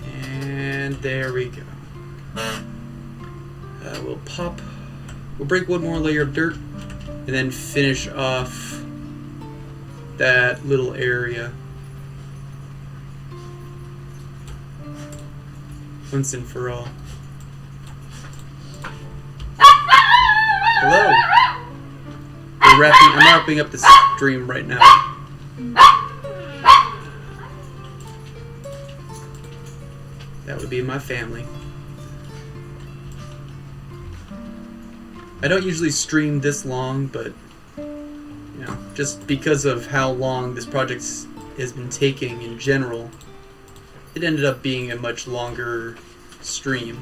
And there we go. We'll break one more layer of dirt and then finish off that little area once and for all. Hello. I'm wrapping up the stream right now. That would be my family. I don't usually stream this long, but you know, just because of how long this project has been taking in general, it ended up being a much longer stream.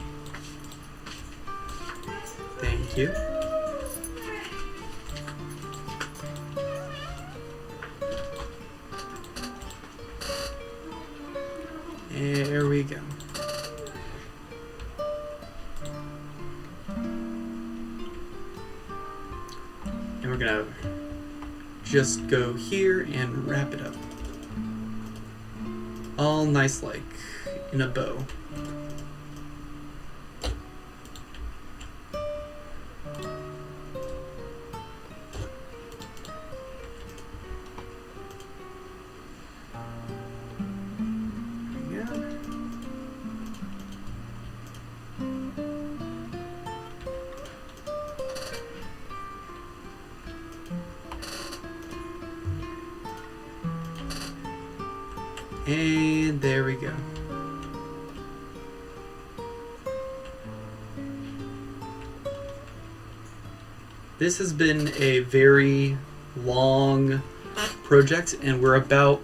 Thank you. There we go. And we're gonna just go here and wrap it up. All nice like in a bow. And there we go. This has been a very long project, and we're about...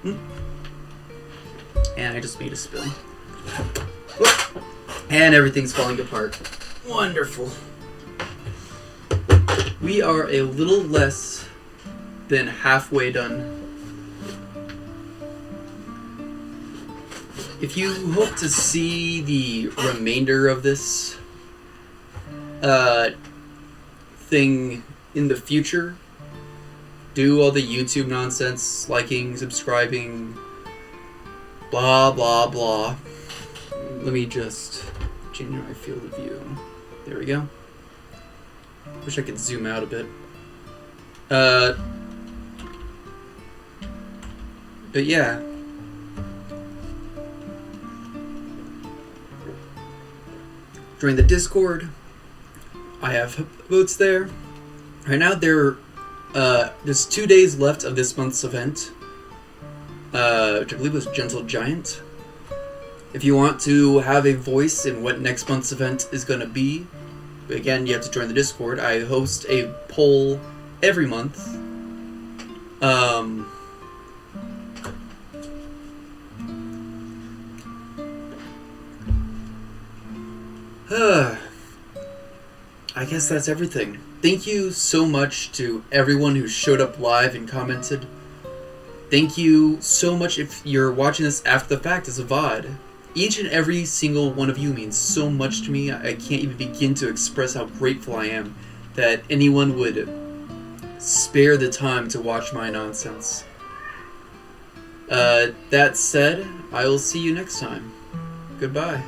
And I just made a spill. Whoop. And everything's falling apart. Wonderful. We are a little less than halfway done. If you hope to see the remainder of this thing in the future, do all the YouTube nonsense, liking, subscribing, blah, blah, blah. Let me just change my field of view. There we go. Wish I could zoom out a bit. But yeah. Join the Discord. I have votes there. Right now there's 2 days left of this month's event, which I believe was Gentle Giant. If you want to have a voice in what next month's event is going to be, again, you have to join the Discord. I host a poll every month. I guess that's everything. Thank you so much to everyone who showed up live and commented. Thank you so much if you're watching this after the fact as a VOD. Each and every single one of you means so much to me. I can't even begin to express how grateful I am that anyone would spare the time to watch my nonsense. That said, I will see you next time. Goodbye.